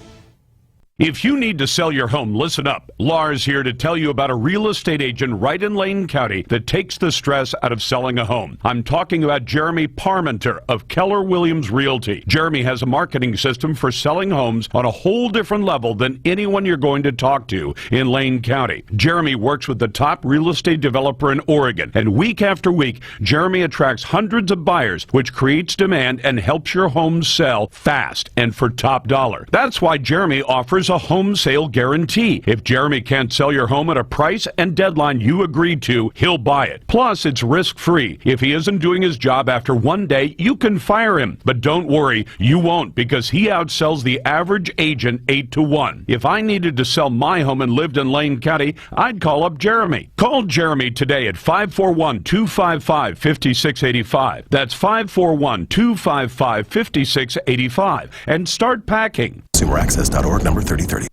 Speaker 10: If you need to sell your home, listen up. Lars here to tell you about a real estate agent right in Lane County that takes the stress out of selling a home. I'm talking about Jeremy Parmenter of Keller Williams Realty. Jeremy has a marketing system for selling homes on a whole different level than anyone you're going to talk to in Lane County. Jeremy works with the top real estate developer in Oregon, and week after week, Jeremy attracts hundreds of buyers, which creates demand and helps your home sell fast and for top dollar. That's why Jeremy offers a home sale guarantee. If Jeremy can't sell your home at a price and deadline you agreed to, he'll buy it. Plus, it's risk-free. If he isn't doing his job after one day, you can fire him. But don't worry, you won't, because he outsells the average agent 8-1. If I needed to sell my home and lived in Lane County, I'd call up Jeremy. Call Jeremy today at 541-255-5685. That's 541-255-5685. And start packing.
Speaker 11: ConsumerAccess.org, number 3030.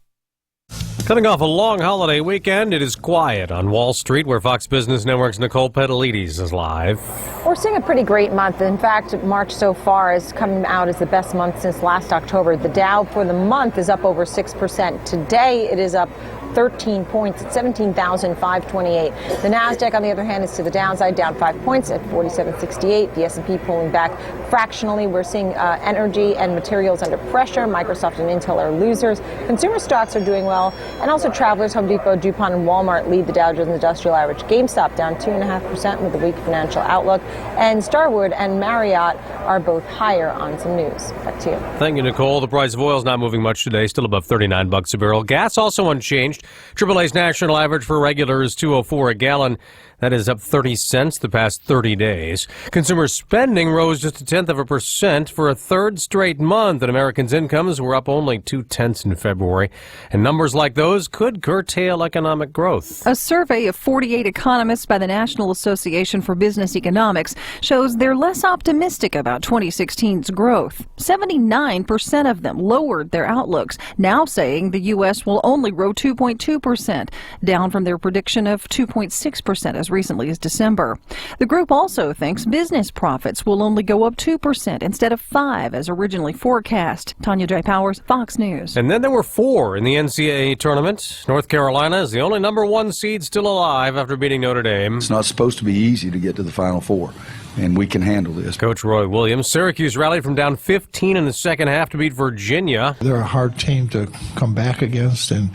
Speaker 8: Coming off a long holiday weekend, it is quiet on Wall Street, where Fox Business Network's Nicole Petalides is live.
Speaker 12: We're seeing a pretty great month. In fact, March so far has come out as the best month since last October. The Dow for the month is up over 6%. Today, it is up 13 points at 17,528. The Nasdaq, on the other hand, is to the downside, down 5 points at 4768. The S&P pulling back fractionally. We're seeing energy and materials under pressure. Microsoft and Intel are losers. Consumer stocks are doing well, and also travelers, Home Depot, DuPont, and Walmart lead the Dow Jones Industrial Average. GameStop down 2.5% with a weak financial outlook, and Starwood and Marriott are both higher on some news. Back to you.
Speaker 8: Thank you, Nicole. The price of oil is not moving much today, still above $39 a barrel. Gas also unchanged. AAA's national average for regular is $2.04 a gallon. That is up 30 cents the past 30 days. Consumer spending rose just 0.1% for a third straight month, and Americans' incomes were up only 0.2 in February. And numbers like those could curtail economic growth.
Speaker 13: A survey of 48 economists by the National Association for Business Economics shows they're less optimistic about 2016's growth. 79% of them lowered their outlooks, now saying the U.S. will only grow 2.2%, down from their prediction of 2.6% as recently as December. The group also thinks business profits will only go up 2% instead of 5% as originally forecast. Tanya J. Powers, Fox News.
Speaker 8: And then there were 4 in the NCAA tournament. North Carolina is the only number 1 seed still alive after beating Notre Dame.
Speaker 14: It's not supposed to be easy to get to the Final Four, and we can handle this.
Speaker 8: Coach Roy Williams. Syracuse rallied from down 15 in the second half to beat Virginia.
Speaker 15: They're a hard team to come back against, and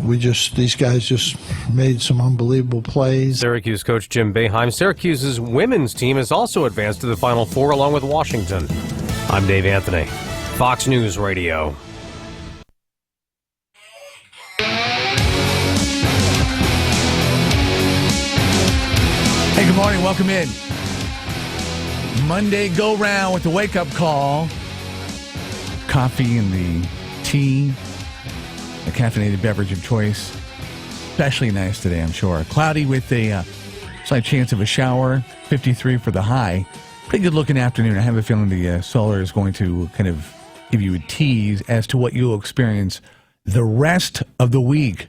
Speaker 15: these guys just made some unbelievable plays.
Speaker 8: Syracuse coach Jim Boeheim. Syracuse's women's team has also advanced to the Final Four along with Washington. I'm Dave Anthony, Fox News Radio.
Speaker 4: Hey, good morning. Welcome in. Monday go round with the wake-up call. Coffee and the tea, a caffeinated beverage of choice. Especially nice today, I'm sure. Cloudy with a slight chance of a shower. 53 for the high. Pretty good looking afternoon. I have a feeling the solar is going to kind of give you a tease as to what you'll experience the rest of the week.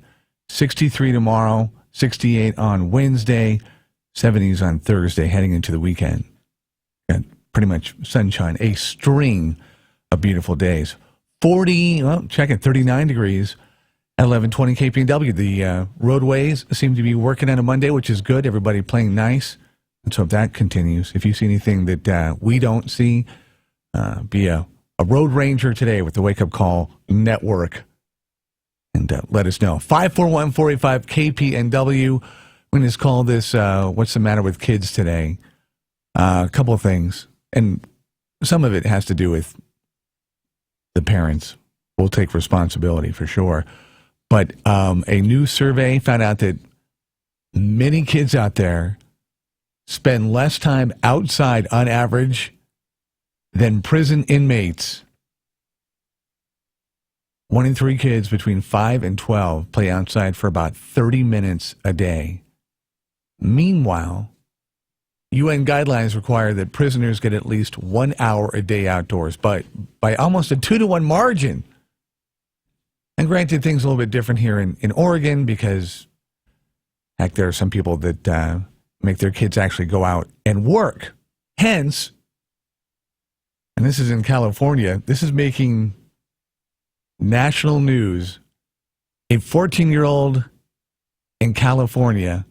Speaker 4: 63 tomorrow, 68 on Wednesday, 70s on Thursday, heading into the weekend. And pretty much sunshine, a string of beautiful days. 39 degrees at 11:20 KPNW. The roadways seem to be working on a Monday, which is good. Everybody playing nice. And so if that continues, if you see anything that we don't see, be a road ranger today with the Wake Up Call Network. And let us know. 541-485 KPNW. We're going to call this What's the Matter with Kids today. A couple of things, and some of it has to do with the parents. Will take responsibility for sure. But a new survey found out that many kids out there spend less time outside on average than prison inmates. 1 in 3 kids between 5 and 12 play outside for about 30 minutes a day. Meanwhile, UN guidelines require that prisoners get at least 1 hour a day outdoors, but by almost a 2-to-1 margin. And granted, things are a little bit different here in Oregon because, heck, there are some people that make their kids actually go out and work. Hence, and this is in California, this is making national news. A 14-year-old in California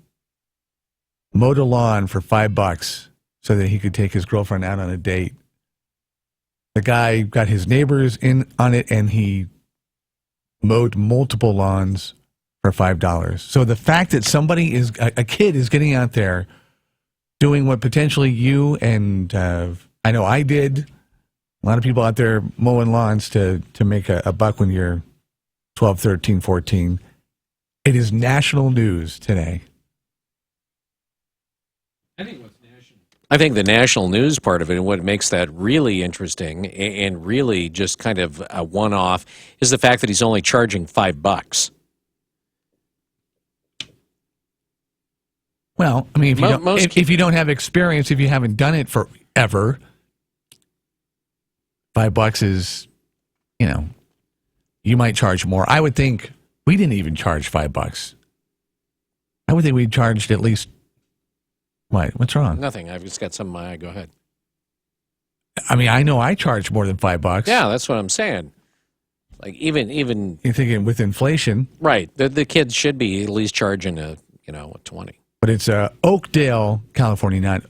Speaker 4: mowed a lawn for $5 so that he could take his girlfriend out on a date. The guy got his neighbors in on it, and he mowed multiple lawns for $5. So the fact that somebody a kid is getting out there doing what potentially you and I know I did, a lot of people out there mowing lawns to make a buck when you're 12, 13, 14. It is national news today.
Speaker 5: I think the national news part of it and what makes that really interesting and really just kind of a one-off is the fact that he's only charging $5.
Speaker 4: Well, I mean, if you don't have experience, if you haven't done it forever, $5 is, you might charge more. I would think we didn't even charge $5. I would think we charged at least. What's wrong?
Speaker 5: Nothing. I've just got some in my eye. Go ahead.
Speaker 4: I mean, I know I charge more than $5.
Speaker 5: Yeah, that's what I'm saying. Like even
Speaker 4: you're thinking with inflation,
Speaker 5: right? The kids should be at least charging a 20.
Speaker 4: But it's Oakdale, California, not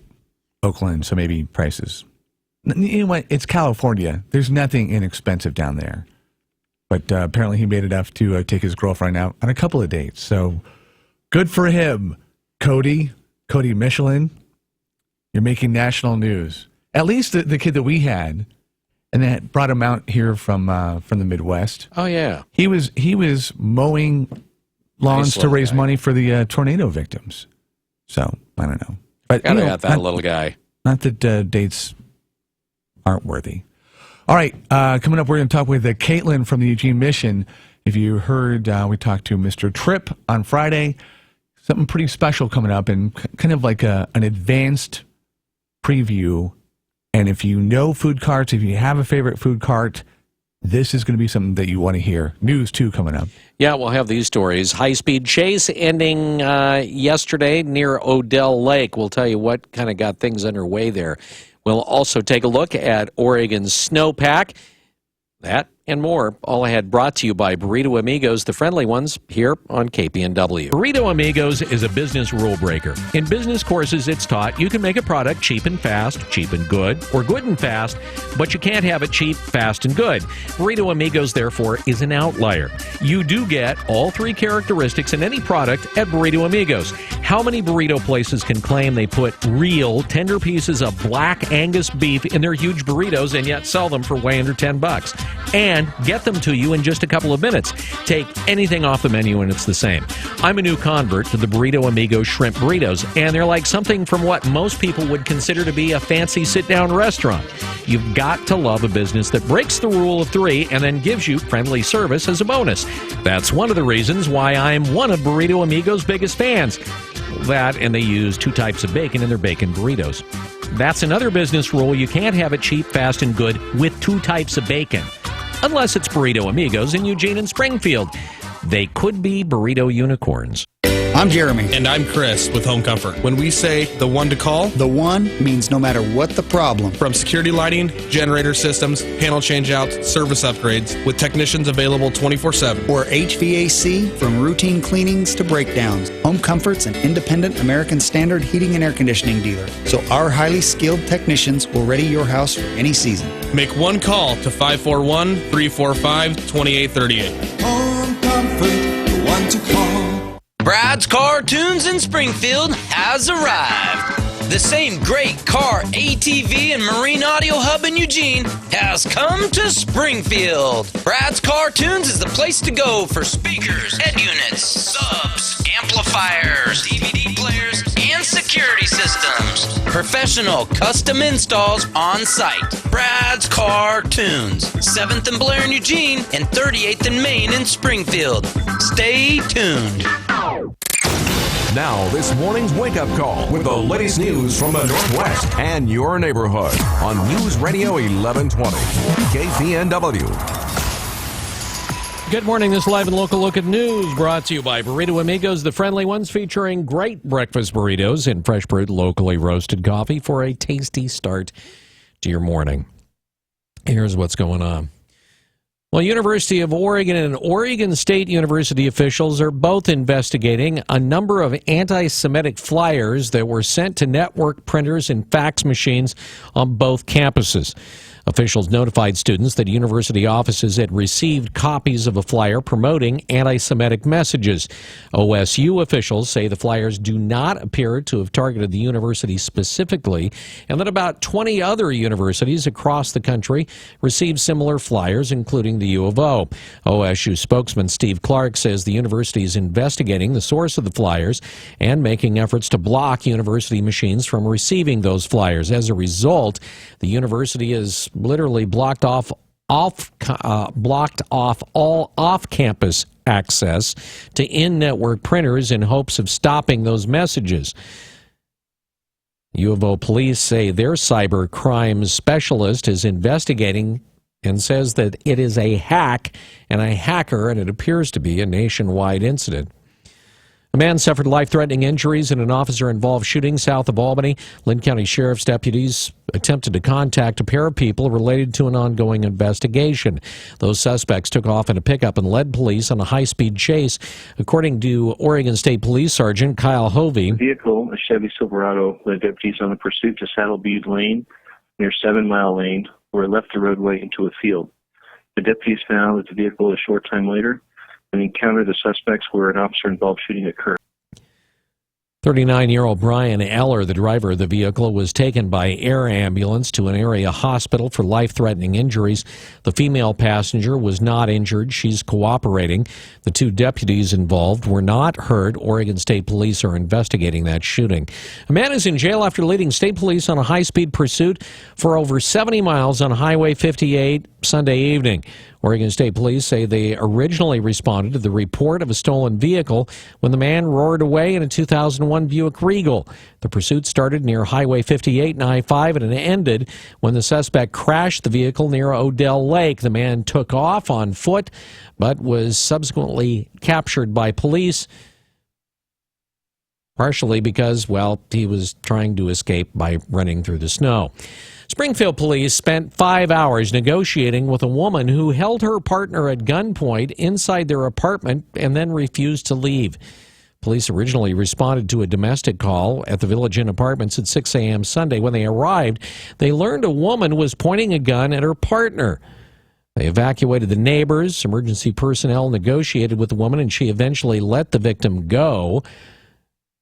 Speaker 4: Oakland. So maybe prices. You know what? It's California. There's nothing inexpensive down there. But apparently he made enough to take his girlfriend out on a couple of dates. So good for him, Cody Michelin. You're making national news. At least the kid that we had, and that brought him out here from the Midwest.
Speaker 5: Oh yeah,
Speaker 4: he was mowing lawns to raise money for the tornado victims. So I don't know, but
Speaker 5: got that little guy.
Speaker 4: Not that dates aren't worthy. All right, coming up, we're going to talk with Caitlin from the Eugene Mission. If you heard, we talked to Mr. Tripp on Friday. Something pretty special coming up, and kind of like an advanced preview. And if you know food carts, if you have a favorite food cart, this is going to be something that you want to hear. News, too, coming up.
Speaker 5: Yeah, we'll have these stories. High-speed chase ending yesterday near Odell Lake. We'll tell you what kind of got things underway there. We'll also take a look at Oregon's snowpack. That and more, all ahead, brought to you by Burrito Amigos, the friendly ones, here on KPNW. Burrito Amigos is a business rule breaker. In business courses, it's taught you can make a product cheap and fast, cheap and good, or good and fast, but you can't have it cheap, fast, and good. Burrito Amigos, therefore, is an outlier. You do get all 3 characteristics in any product at Burrito Amigos. How many burrito places can claim they put real, tender pieces of black Angus beef in their huge burritos and yet sell them for way under $10? And get them to you in just a couple of minutes. Take anything off the menu and it's the same. I'm a new convert to the Burrito Amigo shrimp burritos, and they're like something from what most people would consider to be a fancy sit-down restaurant. You've got to love a business that breaks the rule of 3 and then gives you friendly service as a bonus. That's one of the reasons why I'm one of Burrito Amigo's biggest fans. That, and they use 2 types of bacon in their bacon burritos. That's another business rule. You can't have it cheap, fast, and good with 2 types of bacon. Unless it's Burrito Amigos in Eugene and Springfield. They could be burrito unicorns.
Speaker 6: I'm Jeremy.
Speaker 23: And I'm Chris with Home Comfort. When we say the one to call,
Speaker 6: the one means no matter what the problem.
Speaker 23: From security lighting, generator systems, panel changeouts, service upgrades, with technicians available 24/7.
Speaker 6: Or HVAC, from routine cleanings to breakdowns. Home Comfort's an independent American Standard heating and air conditioning dealer. So our highly skilled technicians will ready your house for any season.
Speaker 23: Make one call to 541-345-2838.
Speaker 17: Home Comfort, the one to call.
Speaker 18: Brad's Cartoons in Springfield has arrived. The same great car, ATV, and marine audio hub in Eugene has come to Springfield. Brad's Car Tunes is the place to go for speakers, head units, subs, amplifiers, DVD players, and security systems. Professional custom installs on site. Brad's Car Tunes, 7th and Blair in Eugene and 38th and Main in Springfield. Stay tuned.
Speaker 2: Now, this morning's wake-up call with the latest news from the Northwest and your neighborhood on News Radio 1120, KPNW.
Speaker 5: Good morning. This live and local look at news brought to you by Burrito Amigos, the friendly ones featuring great breakfast burritos and fresh brewed locally roasted coffee for a tasty start to your morning. Here's what's going on. Well, University of Oregon and Oregon State University officials are both investigating a number of anti-Semitic flyers that were sent to network printers and fax machines on both campuses. Officials notified students that university offices had received copies of a flyer promoting anti-Semitic messages. OSU officials say the flyers do not appear to have targeted the university specifically, and that about 20 other universities across the country received similar flyers, including the U of O. OSU spokesman Steve Clark says the university is investigating the source of the flyers and making efforts to block university machines from receiving those flyers. As a result, the university is literally blocked off all off-campus access to in-network printers in hopes of stopping those messages. U of O police say their cyber crimes specialist is investigating and says that it is a hack and a hacker, and it appears to be a nationwide incident. A man suffered life-threatening injuries in an officer-involved shooting south of Albany. Lynn County Sheriff's deputies attempted to contact a pair of people related to an ongoing investigation. Those suspects took off in a pickup and led police on a high-speed chase. According to Oregon State Police Sergeant Kyle Hovey,
Speaker 19: the vehicle, a Chevy Silverado, led deputies on a pursuit to Saddle Butte Lane near 7 Mile Lane, where it left the roadway into a field. The deputies found that the vehicle a short time later and encountered the suspects where an officer-involved shooting occurred.
Speaker 5: 39-year-old Brian Eller, the driver of the vehicle, was taken by air ambulance to an area hospital for life-threatening injuries. The female passenger was not injured. She's cooperating. The two deputies involved were not hurt. Oregon State Police are investigating that shooting. A man is in jail after leading state police on a high-speed pursuit for over 70 miles on Highway 58 Sunday evening. Oregon State Police say they originally responded to the report of a stolen vehicle when the man roared away in a 2001 Buick Regal. The pursuit started near Highway 58 and I-5 and it ended when the suspect crashed the vehicle near Odell Lake. The man took off on foot but was subsequently captured by police, partially because, well, he was trying to escape by running through the snow. Springfield police spent 5 hours negotiating with a woman who held her partner at gunpoint inside their apartment and then refused to leave. Police originally responded to a domestic call at the Village Inn Apartments at 6 a.m. Sunday. When they arrived, they learned a woman was pointing a gun at her partner. They evacuated the neighbors. Emergency personnel negotiated with the woman, and she eventually let the victim go.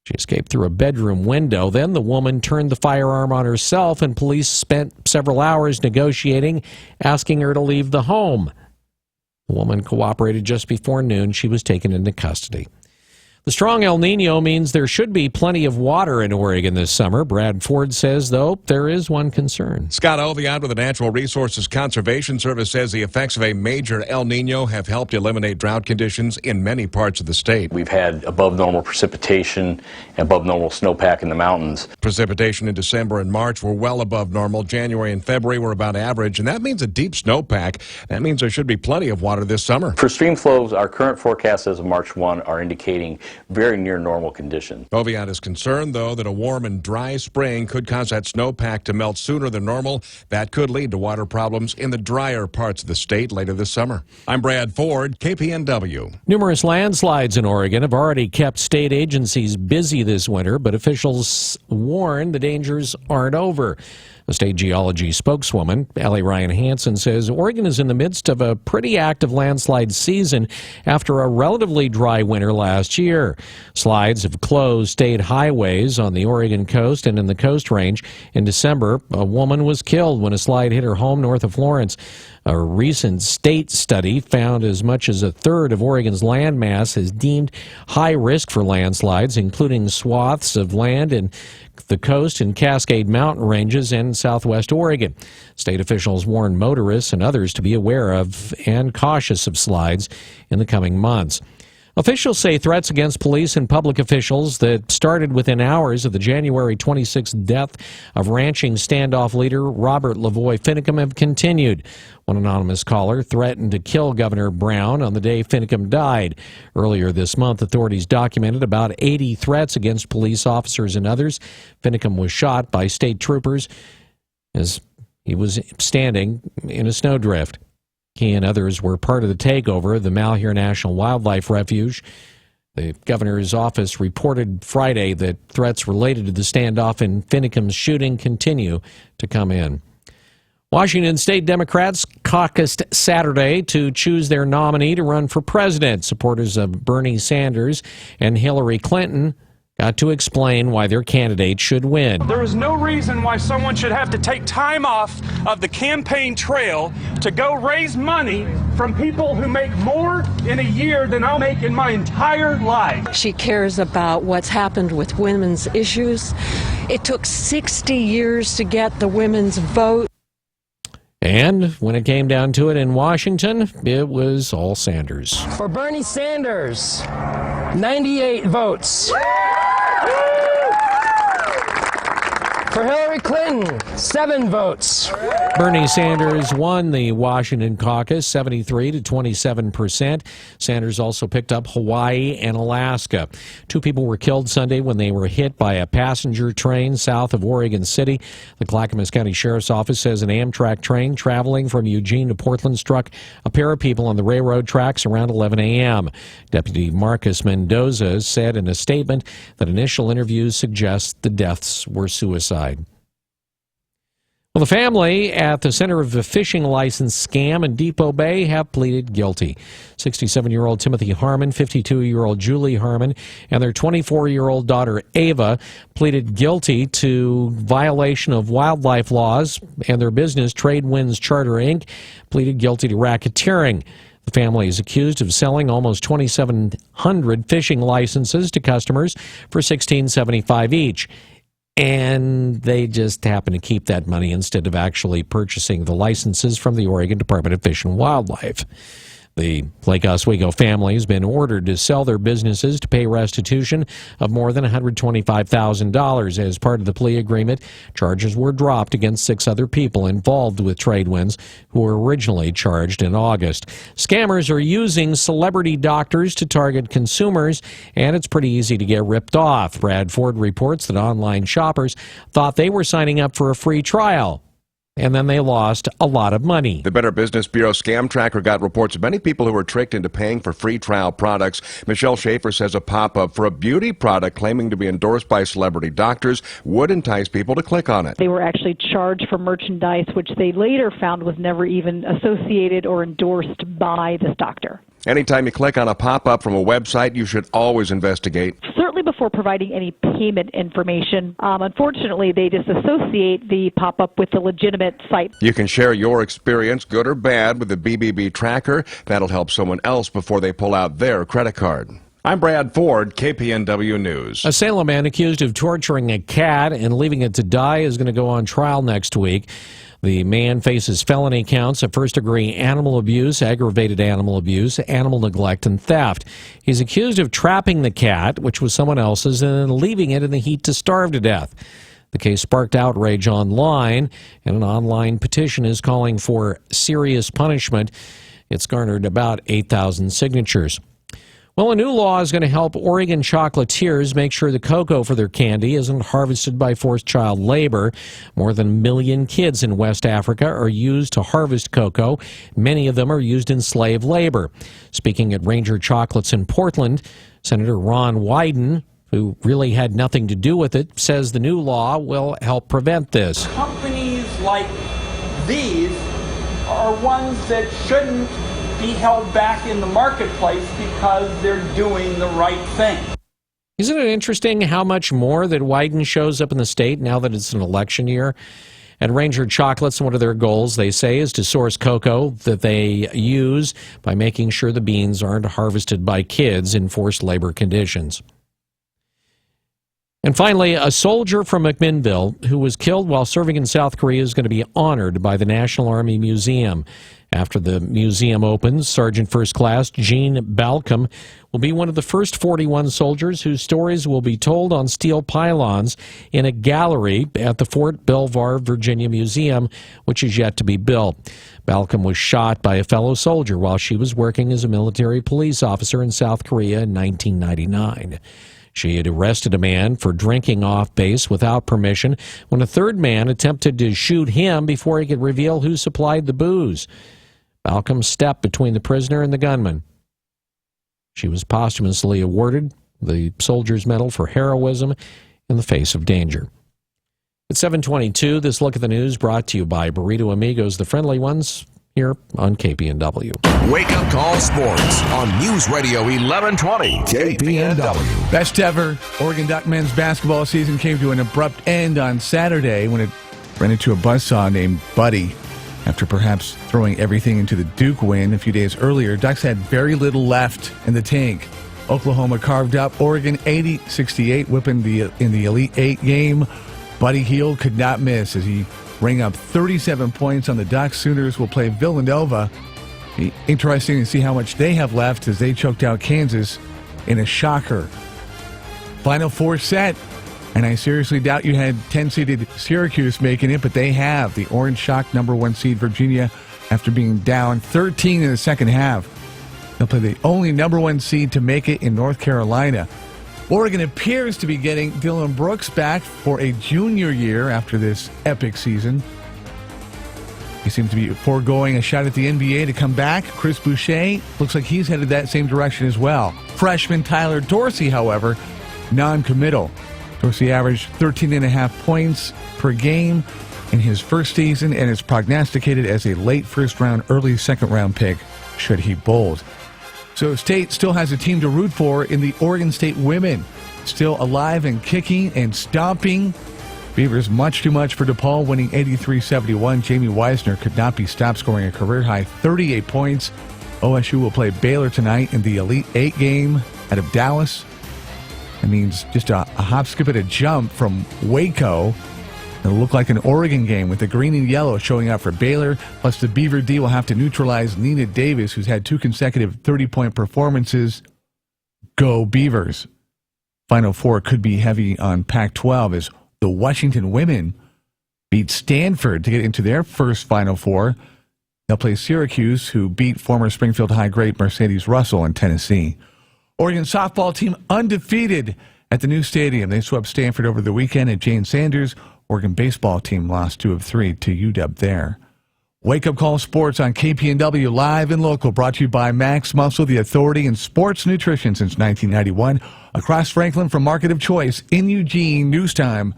Speaker 5: She escaped through a bedroom window. Then the woman turned the firearm on herself, and police spent several hours negotiating, asking her to leave the home. The woman cooperated just before noon. She was taken into custody. The strong El Nino means there should be plenty of water in Oregon this summer. Brad Ford says, though, there is one concern.
Speaker 20: Scott Oviatt with the Natural Resources Conservation Service says the effects of a major El Nino have helped eliminate drought conditions in many parts of the state.
Speaker 21: We've had above normal precipitation and above normal snowpack in the mountains.
Speaker 20: Precipitation in December and March were well above normal. January and February were about average, and that means a deep snowpack. That means there should be plenty of water this summer.
Speaker 21: For stream flows, our current forecasts as of March 1 are indicating very near normal conditions.
Speaker 20: Oviatt is concerned, though, that a warm and dry spring could cause that snowpack to melt sooner than normal. That could lead to water problems in the drier parts of the state later this summer. I'm Brad Ford, KPNW.
Speaker 5: Numerous landslides in Oregon have already kept state agencies busy this winter, but officials warn the dangers aren't over. The state geology spokeswoman, Ellie Ryan Hansen, says Oregon is in the midst of a pretty active landslide season after a relatively dry winter last year. Slides have closed state highways on the Oregon coast and in the Coast Range. In December, a woman was killed when a slide hit her home north of Florence. A recent state study found as much as a third of Oregon's landmass is deemed high risk for landslides, including swaths of land in the coast and Cascade Mountain ranges in southwest Oregon. State officials warn motorists and others to be aware of and cautious of slides in the coming months. Officials say threats against police and public officials that started within hours of the January 26th death of ranching standoff leader Robert Lavoy Finicum have continued. One anonymous caller threatened to kill Governor Brown on the day Finicum died. Earlier this month, authorities documented about 80 threats against police officers and others. Finicum was shot by state troopers as he was standing in a snowdrift. He and others were part of the takeover of the Malheur National Wildlife Refuge. The governor's office reported Friday that threats related to the standoff and Finicum's shooting continue to come in. Washington State Democrats caucused Saturday to choose their nominee to run for president. Supporters of Bernie Sanders and Hillary Clinton got to explain why their candidate should win.
Speaker 1: There is no reason why someone should have to take time off of the campaign trail to go raise money from people who make more in a year than I'll make in my entire life.
Speaker 3: She cares about what's happened with women's issues. It took 60 years to get the women's vote.
Speaker 5: And when it came down to it in Washington, it was all Sanders.
Speaker 16: For Bernie Sanders, 98 votes. For Hillary Clinton, 7 votes.
Speaker 5: Bernie Sanders won the Washington caucus 73 to 27%. Sanders also picked up Hawaii and Alaska. 2 people were killed Sunday when they were hit by a passenger train south of Oregon City. The Clackamas County Sheriff's Office says an Amtrak train traveling from Eugene to Portland struck a pair of people on the railroad tracks around 11 a.m. Deputy Marcus Mendoza said in a statement that initial interviews suggest the deaths were suicide. Well, the family at the center of the fishing license scam in Depot Bay have pleaded guilty. 67-year-old Timothy Harmon, 52-year-old Julie Harmon, and their 24-year-old daughter Ava pleaded guilty to violation of wildlife laws, and their business, Trade Winds Charter, Inc., pleaded guilty to racketeering. The family is accused of selling almost 2,700 fishing licenses to customers for $1,675 each. And they just happen to keep that money instead of actually purchasing the licenses from the Oregon Department of Fish and Wildlife. The Lake Oswego family has been ordered to sell their businesses to pay restitution of more than $125,000. As part of the plea agreement, charges were dropped against 6 other people involved with Trade Winds who were originally charged in August. Scammers are using celebrity doctors to target consumers, and it's pretty easy to get ripped off. Brad Ford reports that online shoppers thought they were signing up for a free trial, and then they lost a lot of money.
Speaker 22: The Better Business Bureau Scam Tracker got reports of many people who were tricked into paying for free trial products. Michelle Schaefer says a pop-up for a beauty product claiming to be endorsed by celebrity doctors would entice people to click on it.
Speaker 24: They were actually charged for merchandise, which they later found was never even associated or endorsed by this doctor.
Speaker 22: Anytime you click on a pop-up from a website, you should always investigate.
Speaker 24: Certainly before providing any payment information. Unfortunately, they disassociate the pop-up with the legitimate site.
Speaker 22: You can share your experience, good or bad, with the BBB tracker. That'll help someone else before they pull out their credit card. I'm Brad Ford, KPNW News.
Speaker 5: A Salem man accused of torturing a cat and leaving it to die is going to go on trial next week. The man faces felony counts of first-degree animal abuse, aggravated animal abuse, animal neglect, and theft. He's accused of trapping the cat, which was someone else's, and then leaving it in the heat to starve to death. The case sparked outrage online, and an online petition is calling for serious punishment. It's garnered about 8,000 signatures. Well, a new law is going to help Oregon chocolatiers make sure the cocoa for their candy isn't harvested by forced child labor. More than 1 million kids in West Africa are used to harvest cocoa. Many of them are used in slave labor. Speaking at Ranger Chocolates in Portland, Senator Ron Wyden, who really had nothing to do with it, says the new law will help prevent this.
Speaker 25: Companies
Speaker 7: like these are ones that shouldn't be held back in the marketplace because they're doing the right thing.
Speaker 5: Isn't it interesting how much more that Wyden shows up in the state now that it's an election year? At Ranger Chocolates, one of their goals, they say, is to source cocoa that they use by making sure the beans aren't harvested by kids in forced labor conditions. And finally, a soldier from McMinnville who was killed while serving in South Korea is going to be honored by the National Army Museum. After the museum opens, Sergeant First Class Gene Balcom will be one of the first 41 soldiers whose stories will be told on steel pylons in a gallery at the Fort Belvoir, Virginia Museum, which is yet to be built. Balcom was shot by a fellow soldier while she was working as a military police officer in South Korea in 1999. She had arrested a man for drinking off base without permission when a third man attempted to shoot him before he could reveal who supplied the booze. Balcom stepped between the prisoner and the gunman. She was posthumously awarded the Soldier's Medal for heroism in the face of danger. At 7:22, this look at the news brought to you by Burrito Amigos, the friendly ones, here on KPNW.
Speaker 2: Wake Up Call Sports on News Radio 1120 KPNW.
Speaker 4: Best ever Oregon Duck men's basketball season came to an abrupt end on Saturday when it ran into a buzzsaw named Buddy. After perhaps throwing everything into the Duke win a few days earlier, Ducks had very little left in the tank. Oklahoma carved up Oregon 80-68, whipping in the Elite Eight game. Buddy Hield could not miss as he rang up 37 points on the Ducks. Sooners will play Villanova. Be interesting to see how much they have left as they choked out Kansas in a shocker. Final four set. And I seriously doubt you had 10-seeded Syracuse making it, but they have. The Orange shocked number 1 seed Virginia after being down 13 in the second half. They'll play the only number 1 seed to make it in North Carolina. Oregon appears to be getting Dylan Brooks back for a junior year after this epic season. He seems to be foregoing a shot at the NBA to come back. Chris Boucher looks like he's headed that same direction as well. Freshman Tyler Dorsey, however, non-committal. Dorsey averaged 13.5 points per game in his first season and is prognosticated as a late first-round, early second-round pick should he bold. So State still has a team to root for in the Oregon State women. Still alive and kicking and stomping. Beavers much too much for DePaul, winning 83-71. Jamie Wisner could not be stopped, scoring a career-high 38 points. OSU will play Baylor tonight in the Elite Eight game out of Dallas. That means just a hop, skip, and a jump from Waco. It'll look like an Oregon game with the green and yellow showing up for Baylor. Plus, the Beaver D will have to neutralize Nina Davis, who's had 2 consecutive 30-point performances. Go Beavers. Final four could be heavy on Pac-12 as the Washington women beat Stanford to get into their first Final Four. They'll play Syracuse, who beat former Springfield High great Mercedes Russell in Tennessee. Oregon softball team undefeated at the new stadium. They swept Stanford over the weekend at Jane Sanders. Oregon baseball team lost 2 of 3 to UW there. Wake Up Call Sports on KPNW, live and local, brought to you by Max Muscle, the authority in sports nutrition since 1991. Across Franklin from Market of Choice in Eugene, news time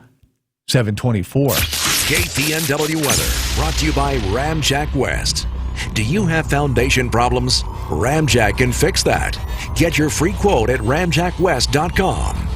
Speaker 4: 7:24.
Speaker 2: KPNW weather brought to you by Ramjack West. Do you have foundation problems? Ramjack can fix that. Get your free quote at ramjackwest.com.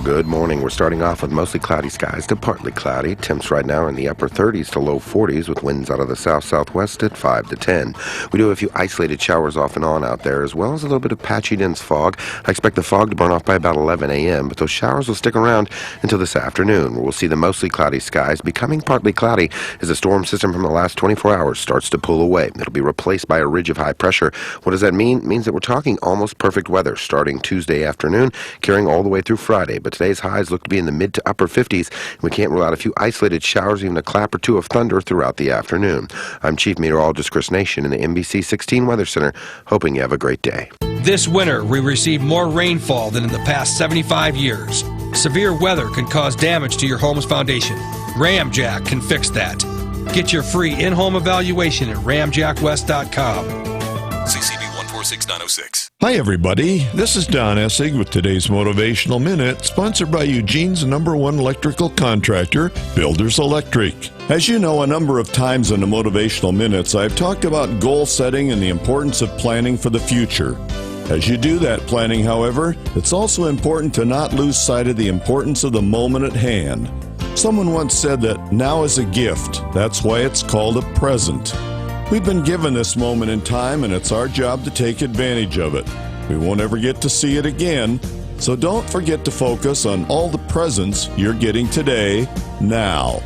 Speaker 9: Good morning. We're starting off with mostly cloudy skies to partly cloudy. Temps right now are in the upper 30s to low 40s with winds out of the south-southwest at 5 to 10. We do have a few isolated showers off and on out there, as well as a little bit of patchy dense fog. I expect the fog to burn off by about 11 a.m., but those showers will stick around until this afternoon, where we'll see the mostly cloudy skies becoming partly cloudy as the storm system from the last 24 hours starts to pull away. It'll be replaced by a ridge of high pressure. What does that mean? It means that we're talking almost perfect weather starting Tuesday afternoon, carrying all the way through Friday. But today's highs look to be in the mid to upper 50s. We can't rule out a few isolated showers, even a clap or two of thunder throughout the afternoon. I'm Chief Meteorologist Chris Nation in the NBC 16 Weather Center, hoping you have a great day.
Speaker 10: This winter, we received more rainfall than in the past 75 years. Severe weather can cause damage to your home's foundation. Ramjack can fix that. Get your free in-home evaluation at ramjackwest.com.
Speaker 11: CCB 146906.
Speaker 25: Hi, everybody. This is Don Essig with today's Motivational Minute, sponsored by Eugene's #1 electrical contractor, Builders Electric. As you know, a number of times in the Motivational Minutes, I've talked about goal setting and the importance of planning for the future. As you do that planning, however, it's also important to not lose sight of the importance of the moment at hand. Someone once said that now is a gift. That's why it's called a present. We've been given this moment in time, and it's our job to take advantage of it. We won't ever get to see it again, so don't forget to focus on all the presents you're getting today, now.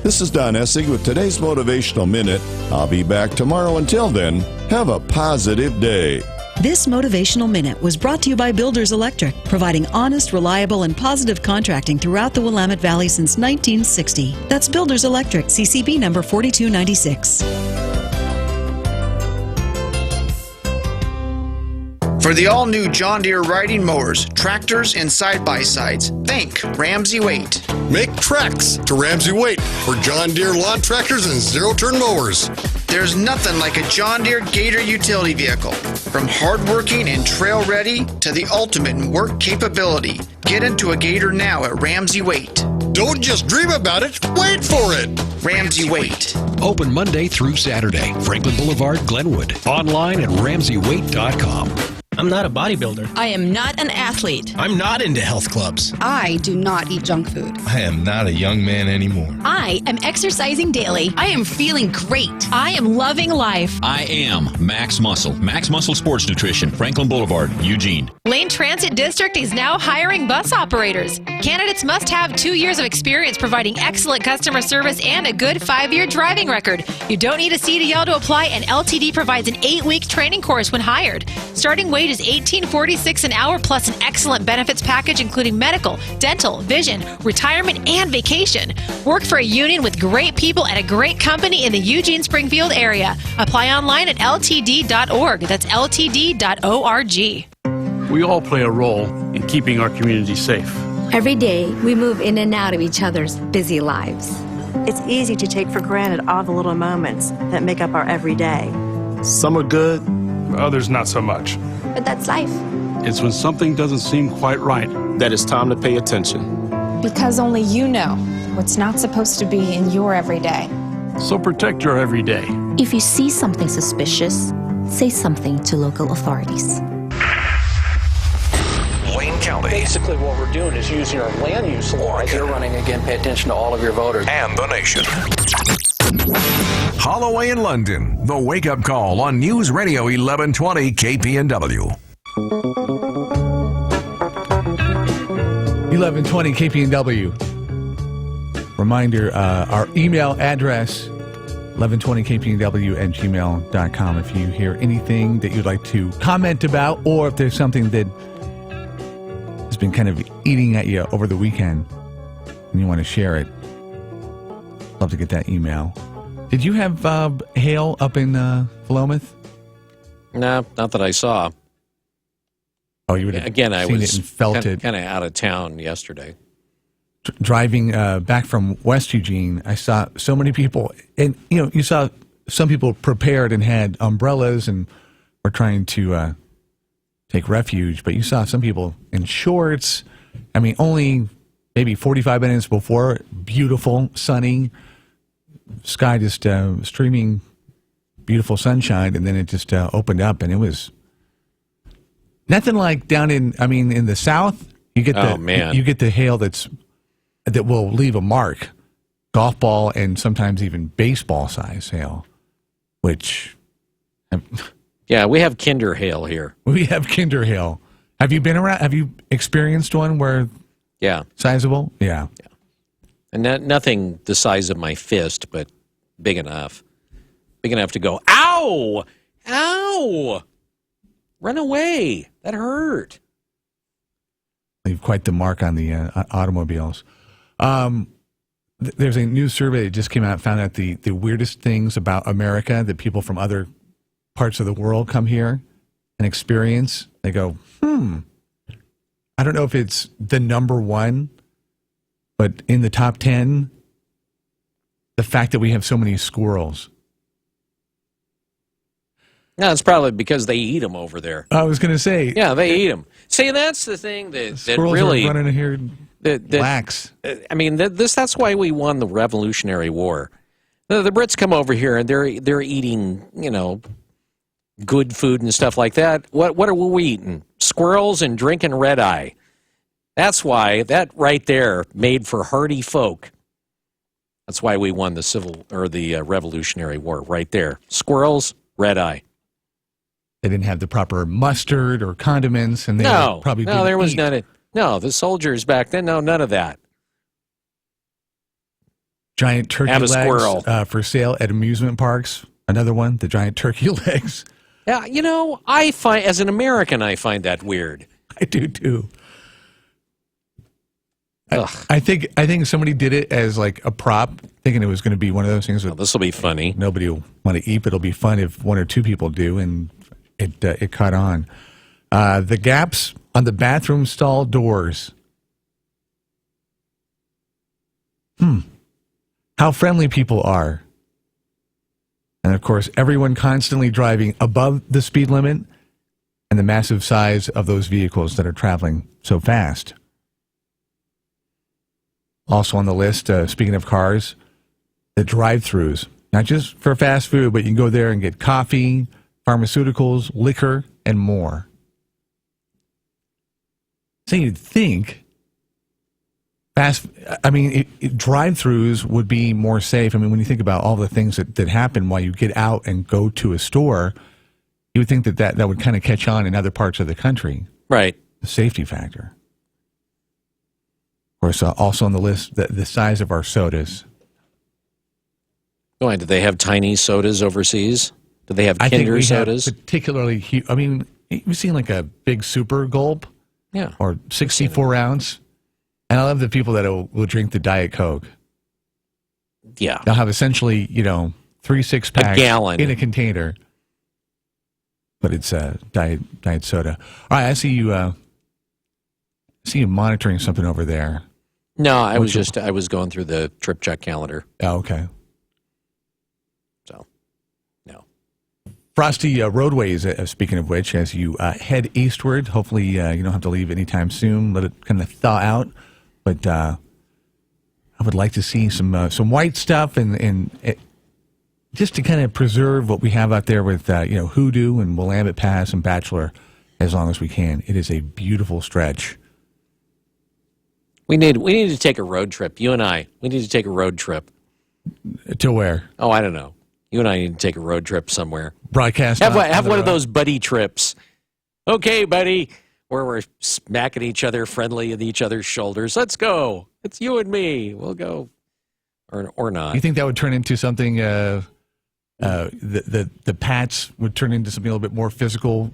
Speaker 25: This is Don Essig with today's Motivational Minute. I'll be back tomorrow. Until then, have a positive day.
Speaker 8: This Motivational Minute was brought to you by Builders Electric, providing honest, reliable, and positive contracting throughout the Willamette Valley since 1960. That's Builders Electric, CCB number 4296.
Speaker 6: For the all-new John Deere riding mowers, tractors, and side-by-sides, think Ramsey Waite.
Speaker 12: Make tracks to Ramsey Waite for John Deere lawn tractors and zero-turn mowers.
Speaker 6: There's nothing like a John Deere Gator utility vehicle. From hardworking and trail-ready to the ultimate in work capability, get into a Gator now at Ramsey Waite.
Speaker 12: Don't just dream about it, wait for it.
Speaker 6: Ramsey Waite.
Speaker 2: Open Monday through Saturday. Franklin Boulevard, Glenwood. Online at RamseyWaite.com.
Speaker 13: I'm not a bodybuilder.
Speaker 14: I am not an athlete.
Speaker 13: I'm not into health clubs.
Speaker 14: I do not eat junk food.
Speaker 13: I am not a young man anymore.
Speaker 14: I am exercising daily. I am feeling great. I am loving life.
Speaker 15: I am Max Muscle. Max Muscle Sports Nutrition, Franklin Boulevard, Eugene.
Speaker 26: Lane Transit District is now hiring bus operators. Candidates must have 2 years of experience providing excellent customer service and a good 5-year driving record. You don't need a CDL to apply, and LTD provides an 8-week training course when hired. Starting wage is $18.46 an hour plus an excellent benefits package including medical, dental, vision, retirement, and vacation. Work for a union with great people at a great company in the Eugene-Springfield area. Apply online at ltd.org. That's ltd.org.
Speaker 27: We all play a role in keeping our community safe.
Speaker 28: Every day, we move in and out of each other's busy lives.
Speaker 29: It's easy to take for granted all the little moments that make up our everyday.
Speaker 27: Some are good, others not so much.
Speaker 28: But that's life.
Speaker 27: It's when something doesn't seem quite right that it's time to pay attention.
Speaker 30: Because only you know what's not supposed to be in your everyday.
Speaker 27: So protect your everyday.
Speaker 31: If you see something suspicious, say something to local authorities.
Speaker 2: Wayne County.
Speaker 5: Basically, what we're doing is using our land use law. As you're running again, pay attention to all of your voters.
Speaker 2: And the nation. Holloway in London. The Wake Up Call on News Radio 1120 KPNW.
Speaker 4: 1120 KPNW. Reminder, our email address, 1120kpnw@gmail.com. If you hear anything that you'd like to comment about, or if there's something that has been kind of eating at you over the weekend and you want to share it, love to get that email. Did you have hail up in Philomath?
Speaker 5: No, not that I saw.
Speaker 4: Oh, you would have
Speaker 5: again, I
Speaker 4: seen
Speaker 5: was
Speaker 4: it and felt it.
Speaker 5: Kind of out of town yesterday.
Speaker 4: Driving back from West Eugene, I saw so many people, and you saw some people prepared and had umbrellas and were trying to take refuge, but you saw some people in shorts. I mean, only maybe 45 minutes before, beautiful, sunny, sky just streaming beautiful sunshine, and then it just opened up, and it was nothing like down in the south. You get you get the hail that will leave a mark, golf ball and sometimes even baseball size hail, which
Speaker 5: yeah, we have kinder hail here.
Speaker 4: We have kinder hail. Have you been around? Have you experienced one where sizable? Yeah.
Speaker 5: And nothing the size of my fist, but big enough to go, ow, ow, run away. That hurt.
Speaker 4: Leave quite the mark on the automobiles. There's a new survey that just came out, found out the weirdest things about America that people from other parts of the world come here and experience. They go, I don't know if it's the number one, but in the top 10, the fact that we have so many squirrels.
Speaker 5: No, it's probably because they eat them over there.
Speaker 4: I was going to say.
Speaker 5: Yeah, they eat them. See, that's the thing that
Speaker 4: squirrels
Speaker 5: really
Speaker 4: are running in here lax.
Speaker 5: I mean, that's why we won the Revolutionary War. The Brits come over here and they're eating, good food and stuff like that. What are we eating? Squirrels and drinking red eye. That's why that right there made for hardy folk. That's why we won the Revolutionary War right there. Squirrels, red eye.
Speaker 4: They didn't have the proper mustard or condiments, and they probably didn't
Speaker 5: there was
Speaker 4: eat.
Speaker 5: none of. No, the soldiers back then, none of that.
Speaker 4: Giant turkey
Speaker 5: Have a
Speaker 4: legs
Speaker 5: squirrel.
Speaker 4: For sale at amusement parks. Another one, the giant turkey legs.
Speaker 5: Yeah, I find as an American, I find that weird.
Speaker 4: I do too. I think somebody did it as like a prop, thinking it was going to be one of those things.
Speaker 5: This will be funny.
Speaker 4: Nobody will want to eat, but it'll be fun if one or two people do, and it caught on. The gaps on the bathroom stall doors. How friendly people are. And of course, everyone constantly driving above the speed limit and the massive size of those vehicles that are traveling so fast. Also on the list, speaking of cars, the drive-thrus. Not just for fast food, but you can go there and get coffee, pharmaceuticals, liquor, and more. So you'd think drive-thrus would be more safe. I mean, when you think about all the things that happen while you get out and go to a store, you would think that would kind of catch on in other parts of the country.
Speaker 5: Right.
Speaker 4: The safety factor. Of course, also on the list, the size of our sodas.
Speaker 5: Why, do they have tiny sodas overseas? Do they have Kinder sodas?
Speaker 4: Particularly huge. I mean, you've seen like a big super gulp.
Speaker 5: Yeah.
Speaker 4: Or 64 ounce. And I love the people that will drink the Diet Coke.
Speaker 5: Yeah.
Speaker 4: They'll have essentially, 3 6-packs in a container. But it's diet soda. All right, I see you monitoring something over there.
Speaker 5: No, I was going through the trip check calendar.
Speaker 4: Oh, okay.
Speaker 5: So, no.
Speaker 4: Frosty roadways, speaking of which, as you head eastward, hopefully you don't have to leave anytime soon. Let it kind of thaw out. But I would like to see some white stuff and just to kind of preserve what we have out there with Hoodoo and Willamette Pass and Bachelor as long as we can. It is a beautiful stretch.
Speaker 5: We need to take a road trip. You and I. We need to take a road trip.
Speaker 4: To where?
Speaker 5: Oh, I don't know. You and I need to take a road trip somewhere.
Speaker 4: Broadcast.
Speaker 5: Have one of those buddy trips. Okay, buddy. Where we're smacking each other friendly in each other's shoulders. Let's go. It's you and me. We'll go. Or not.
Speaker 4: You think that would turn into something, the Pats would turn into something a little bit more physical,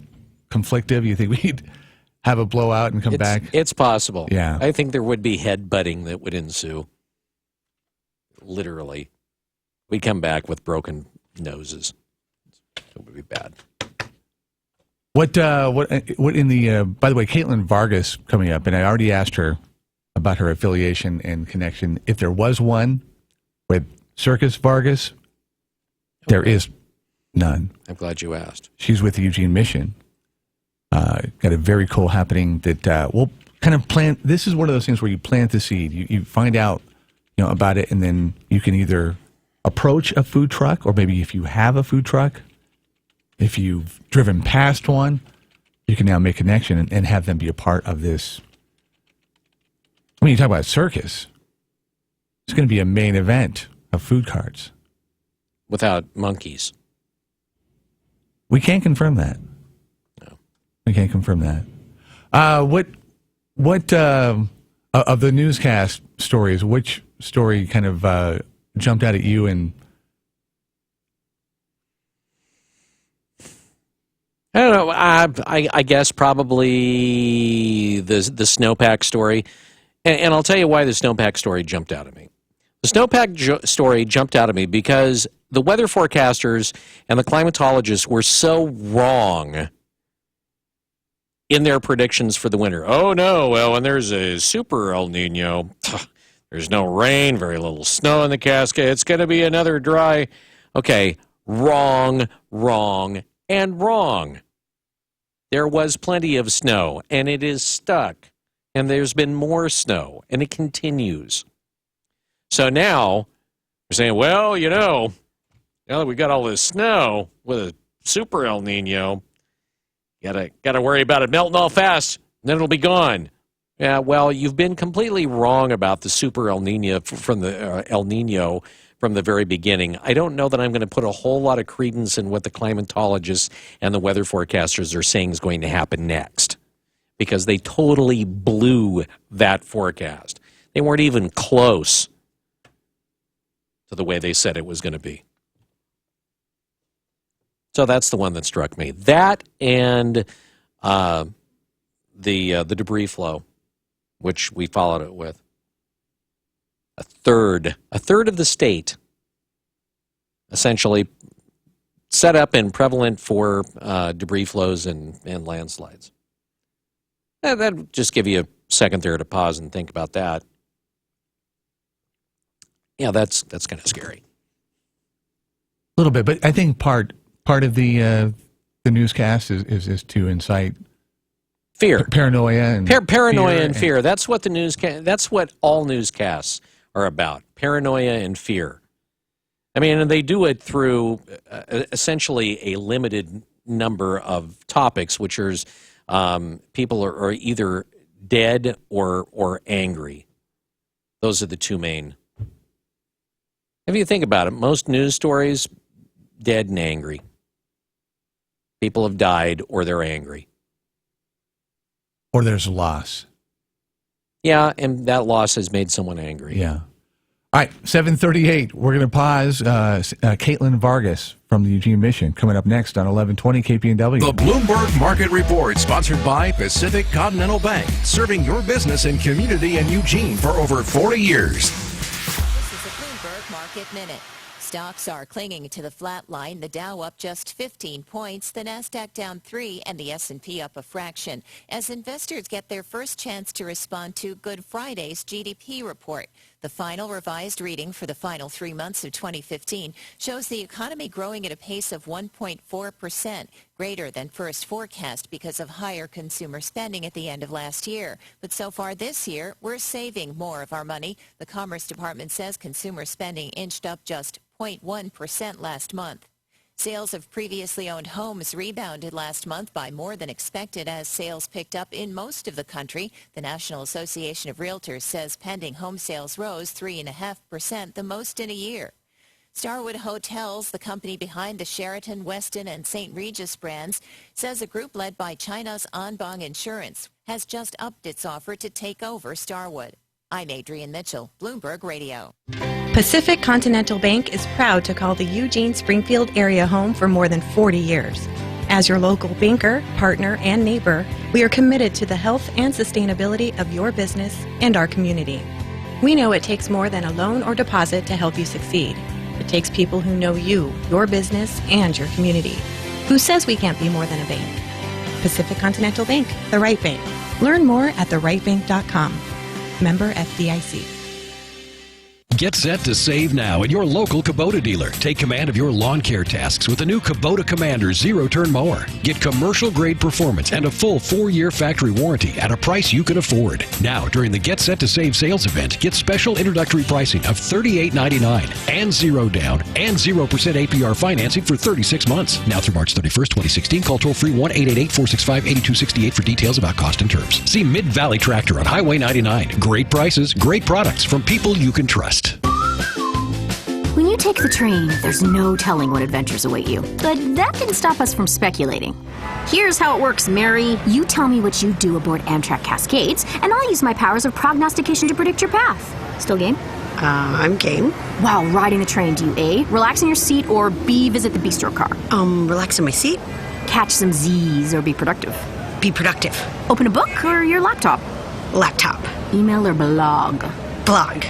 Speaker 4: conflictive? You think we'd have a blowout and come back?
Speaker 5: It's possible.
Speaker 4: Yeah.
Speaker 5: I think there would be head-butting that would ensue. Literally. We'd come back with broken noses. It would be bad.
Speaker 4: What in the, by the way, Caitlin Vargas coming up, and I already asked her about her affiliation and connection. If there was one with Circus Vargas, there is none.
Speaker 5: I'm glad you asked.
Speaker 4: She's with the Eugene Mission. Got a very cool happening that we'll kind of plant. This is one of those things where you plant the seed. You find out about it, and then you can either approach a food truck, or maybe if you have a food truck, if you've driven past one, you can now make a connection and have them be a part of this. When you talk about circus, it's going to be a main event of food carts.
Speaker 5: Without monkeys.
Speaker 4: We can't confirm that.
Speaker 5: No.
Speaker 4: We can't confirm that. What of the newscast stories, which story kind of jumped out at you? And
Speaker 5: I don't know. I guess probably the snowpack story. And I'll tell you why the snowpack story jumped out at me. The snowpack story jumped out at me because the weather forecasters and the climatologists were so wrong in their predictions for the winter. Oh, no, well, when there's a super El Nino, there's no rain, very little snow in the Cascade. It's going to be another dry. Okay, wrong, and wrong. There was plenty of snow, and it is stuck. And there's been more snow, and it continues. So now, They're saying, well, now that we got all this snow with a super El Nino, gotta worry about it melting all fast, and then it'll be gone. Yeah, well, you've been completely wrong about the super El Nino from the very beginning. I don't know that I'm going to put a whole lot of credence in what the climatologists and the weather forecasters are saying is going to happen next, because they totally blew that forecast. They weren't even close to the way they said it was going to be. So that's the one that struck me. That and the debris flow, which we followed it with. A third of the state essentially set up and prevalent for debris flows and landslides. That'll just give you a second there to pause and think about that. Yeah, that's kind of scary.
Speaker 4: A little bit, but I think part of the newscast is to incite
Speaker 5: fear,
Speaker 4: paranoia, and
Speaker 5: paranoia and fear. That's what that's what all newscasts are about: paranoia and fear. I mean, and they do it through essentially a limited number of topics, which is people are either dead or angry. Those are the two main. If you think about it, most news stories, dead and angry. People have died or they're angry.
Speaker 4: Or there's a loss.
Speaker 5: Yeah, and that loss has made someone angry.
Speaker 4: Yeah. All right, 7:38. We're going to pause. Caitlin Vargas from the Eugene Mission coming up next on 1120 KPNW.
Speaker 2: The Bloomberg Market Report, sponsored by Pacific Continental Bank, serving your business and community in Eugene for over 40 years.
Speaker 1: This is a Bloomberg Market Minute. Stocks are clinging to the flat line. The Dow up just 15 points, the Nasdaq down 3, and the S&P up a fraction, as investors get their first chance to respond to Good Friday's GDP report. The final revised reading for the final 3 months of 2015 shows the economy growing at a pace of 1.4%, greater than first forecast because of higher consumer spending at the end of last year. But so far this year, we're saving more of our money. The Commerce Department says consumer spending inched up just 0.1% last month. Sales of previously owned homes rebounded last month by more than expected as sales picked up in most of the country. The National Association of Realtors says pending home sales rose 3.5%, the most in a year. Starwood Hotels, the company behind the Sheraton, Westin, and St. Regis brands, says a group led by China's Anbang Insurance has just upped its offer to take over Starwood. I'm Adrienne Mitchell, Bloomberg Radio.
Speaker 30: Pacific Continental Bank is proud to call the Eugene-Springfield area home for more than 40 years. As your local banker, partner, and neighbor, we are committed to the health and sustainability of your business and our community. We know it takes more than a loan or deposit to help you succeed. It takes people who know you, your business, and your community. Who says we can't be more than a bank? Pacific Continental Bank, the right bank. Learn more at therightbank.com. Member FDIC.
Speaker 3: Get set to save now at your local Kubota dealer. Take command of your lawn care tasks with the new Kubota Commander zero-turn mower. Get commercial-grade performance and a full 4-year factory warranty at a price you can afford. Now, during the Get Set to Save sales event, get special introductory pricing of $38.99 and 0 down and 0% APR financing for 36 months. Now through March 31st, 2016. Call toll-free 1-888-465-8268 for details about cost and terms. See Mid-Valley Tractor on Highway 99. Great prices, great products from people you can trust.
Speaker 31: When you take the train, there's no telling what adventures await you. But that didn't stop us from speculating. Here's how it works, Mary. You tell me what you do aboard Amtrak Cascades, and I'll use my powers of prognostication to predict your path. Still game?
Speaker 16: I'm game.
Speaker 31: While riding the train, do you A, relax in your seat, or B, visit the bistro car?
Speaker 16: Relax in my seat.
Speaker 31: Catch some Z's, or be productive?
Speaker 16: Be productive.
Speaker 31: Open a book or your laptop?
Speaker 16: Laptop.
Speaker 31: Email or blog?
Speaker 16: Blog.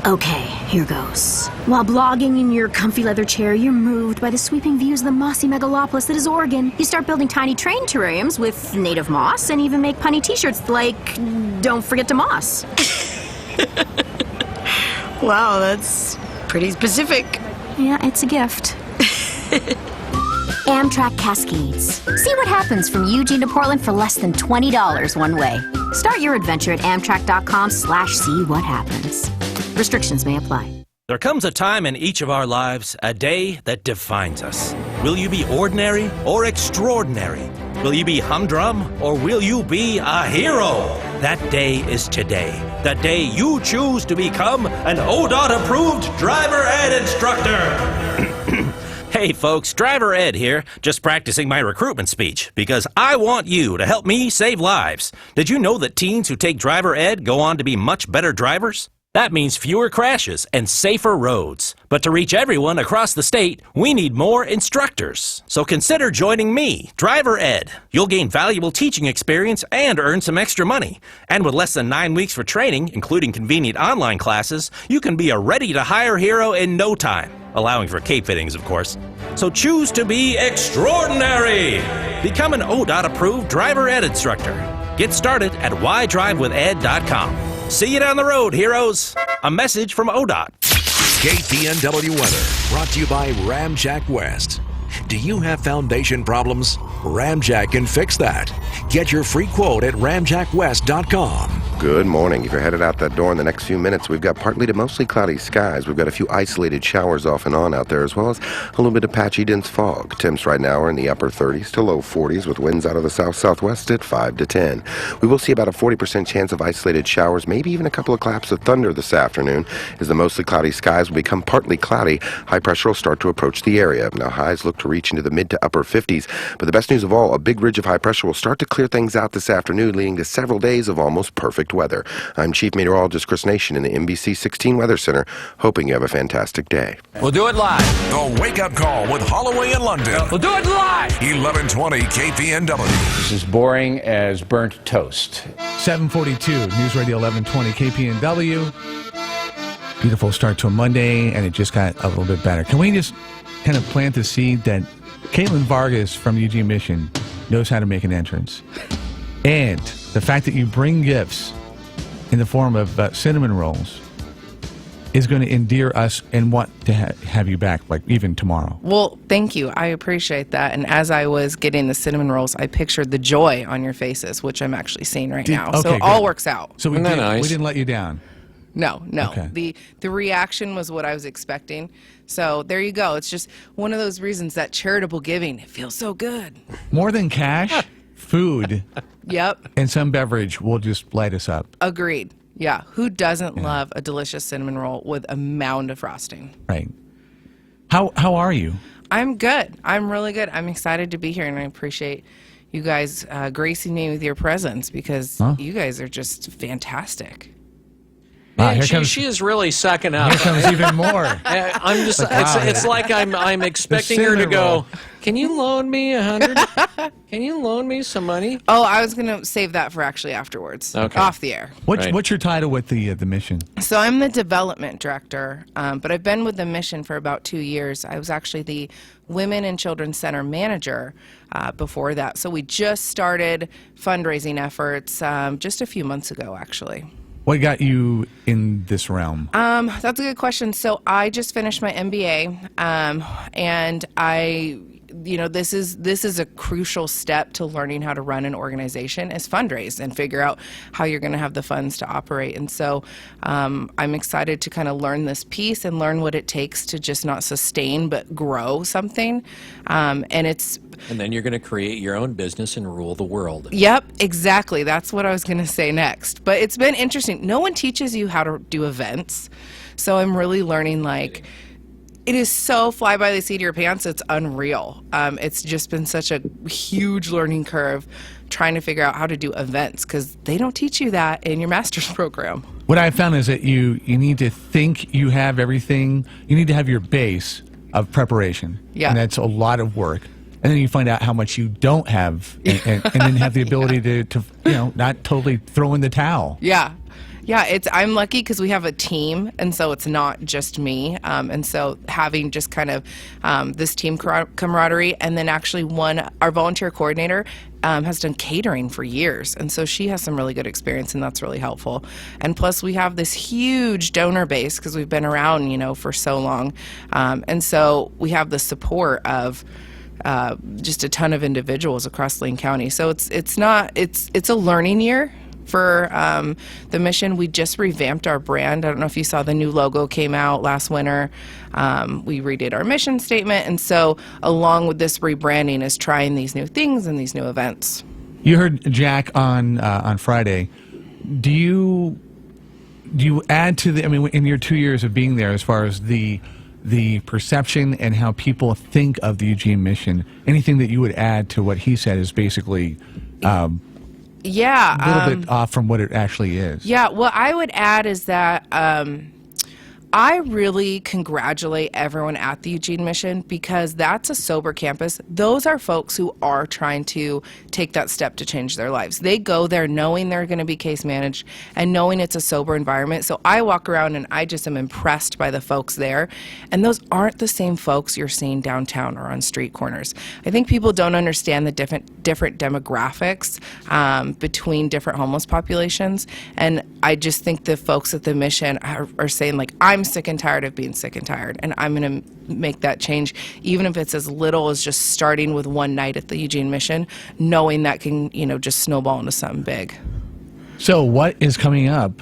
Speaker 31: Okay, here goes. While blogging in your comfy leather chair, you're moved by the sweeping views of the mossy megalopolis that is Oregon. You start building tiny train terrariums with native moss and even make punny t-shirts like, don't forget to moss.
Speaker 16: Wow, that's pretty specific.
Speaker 31: Yeah, it's a gift. Amtrak Cascades. See what happens from Eugene to Portland for less than $20 one way. Start your adventure at amtrak.com/see what happens. Restrictions may apply.
Speaker 7: There comes a time in each of our lives, a day that defines us. Will you be ordinary or extraordinary? Will you be humdrum or will you be a hero? That day is today. The day you choose to become an ODOT-approved driver ed instructor. Hey folks, Driver Ed here, just practicing my recruitment speech because I want you to help me save lives. Did you know that teens who take Driver Ed go on to be much better drivers? That means fewer crashes and safer roads. But to reach everyone across the state, we need more instructors. So consider joining me, Driver Ed. You'll gain valuable teaching experience and earn some extra money. And with less than 9 weeks for training, including convenient online classes, you can be a ready-to-hire hero in no time. Allowing for cape fittings, of course. So choose to be extraordinary. Become an ODOT-approved Driver Ed instructor. Get started at whydrivewithed.com. See you down the road, heroes. A message from ODOT.
Speaker 2: KPNW weather brought to you by Ramjack West. Do you have foundation problems? Ramjack can fix that. Get your free quote at ramjackwest.com.
Speaker 9: Good morning. If you're headed out that door in the next few minutes, we've got partly to mostly cloudy skies. We've got a few isolated showers off and on out there, as well as a little bit of patchy dense fog. Temps right now are in the upper 30s to low 40s with winds out of the south-southwest at 5 to 10. We will see about a 40% chance of isolated showers, maybe even a couple of claps of thunder this afternoon, as the mostly cloudy skies will become partly cloudy. High pressure will start to approach the area. Now, highs look to reach into the mid to upper 50s, but the best news of all, a big ridge of high pressure will start to clear things out this afternoon, leading to several days of almost perfect weather. I'm Chief Meteorologist Chris Nation in the NBC 16 Weather Center, hoping you have a fantastic day.
Speaker 10: We'll do it live.
Speaker 2: The Wake Up Call with Holloway in London.
Speaker 10: We'll do it live.
Speaker 2: 1120 KPNW.
Speaker 17: This is boring as burnt toast.
Speaker 4: 742, News Radio 1120 KPNW. Beautiful start to a Monday, and it just got a little bit better. Can we just kind of plant the seed that Caitlin Vargas from Eugene Mission knows how to make an entrance? And the fact that you bring gifts in the form of cinnamon rolls is going to endear us and want to have you back, like even tomorrow.
Speaker 18: Well, thank you. I appreciate that. And as I was getting the cinnamon rolls, I pictured the joy on your faces, which I'm actually seeing right now.
Speaker 4: Okay,
Speaker 18: so it all works out.
Speaker 4: So we didn't let you down.
Speaker 18: No.
Speaker 4: Okay.
Speaker 18: The reaction was what I was expecting. So there you go. It's just one of those reasons that charitable giving, it feels so good.
Speaker 4: More than cash, food.
Speaker 18: Yep.
Speaker 4: And some beverage will just light us up.
Speaker 18: Agreed. Yeah. Who doesn't love a delicious cinnamon roll with a mound of frosting?
Speaker 4: Right. How are you?
Speaker 18: I'm good. I'm really good. I'm excited to be here, and I appreciate you guys gracing me with your presence because you guys are just fantastic.
Speaker 5: Man, she is really sucking up.
Speaker 4: Here comes even more.
Speaker 5: I'm just. It's like I'm expecting her to go. Can you loan me $100? Can you loan me some money?
Speaker 18: Oh, I was gonna save that for actually afterwards, off the air.
Speaker 4: What's your title with the mission?
Speaker 18: So I'm the development director, but I've been with the mission for about 2 years. I was actually the Women and Children's Center manager before that. So we just started fundraising efforts just a few months ago, actually.
Speaker 4: What got you in this realm?
Speaker 18: That's a good question. So I just finished my MBA, and this is a crucial step to learning how to run an organization is fundraise and figure out how you're going to have the funds to operate. And so I'm excited to kind of learn this piece and learn what it takes to just not sustain but grow something.
Speaker 5: And then you're going to create your own business and rule the world.
Speaker 18: Yep, exactly. That's what I was going to say next. But it's been interesting. No one teaches you how to do events. So I'm really learning, it is so fly by the seat of your pants, it's unreal. It's just been such a huge learning curve trying to figure out how to do events because they don't teach you that in your master's program.
Speaker 4: What I found is that you need to think you have everything. You need to have your base of preparation. Yeah. And that's a lot of work. And then you find out how much you don't have and then have the ability to not totally throw in the towel.
Speaker 18: Yeah. Yeah, I'm lucky because we have a team, and so it's not just me. And so having just kind of this team camaraderie, and then actually our volunteer coordinator has done catering for years, and so she has some really good experience, and that's really helpful. And plus, we have this huge donor base because we've been around, for so long, and so we have the support of just a ton of individuals across Lane County. So it's a learning year for the mission. We just revamped our brand. I don't know if you saw the new logo came out last winter. We redid our mission statement, and so along with this rebranding is trying these new things and these new events.
Speaker 4: You heard Jack on Friday. Do you add to the? I mean, in your 2 years of being there, as far as the perception and how people think of the Eugene mission, anything that you would add to what he said is basically a little bit off from what it actually is.
Speaker 18: Yeah, what I would add is that I really congratulate everyone at the Eugene mission because that's a sober campus. Those are folks who are trying to take that step to change their lives. They go there knowing they're going to be case managed and knowing it's a sober environment. So I walk around and I just am impressed by the folks there. And those aren't the same folks you're seeing downtown or on street corners. I think people don't understand the different demographics between different homeless populations. And I just think the folks at the mission are saying, like, I'm sick and tired of being sick and tired, and I'm going to make that change, even if it's as little as just starting with one night at the Eugene mission, knowing that can, just snowball into something big.
Speaker 4: So what is coming up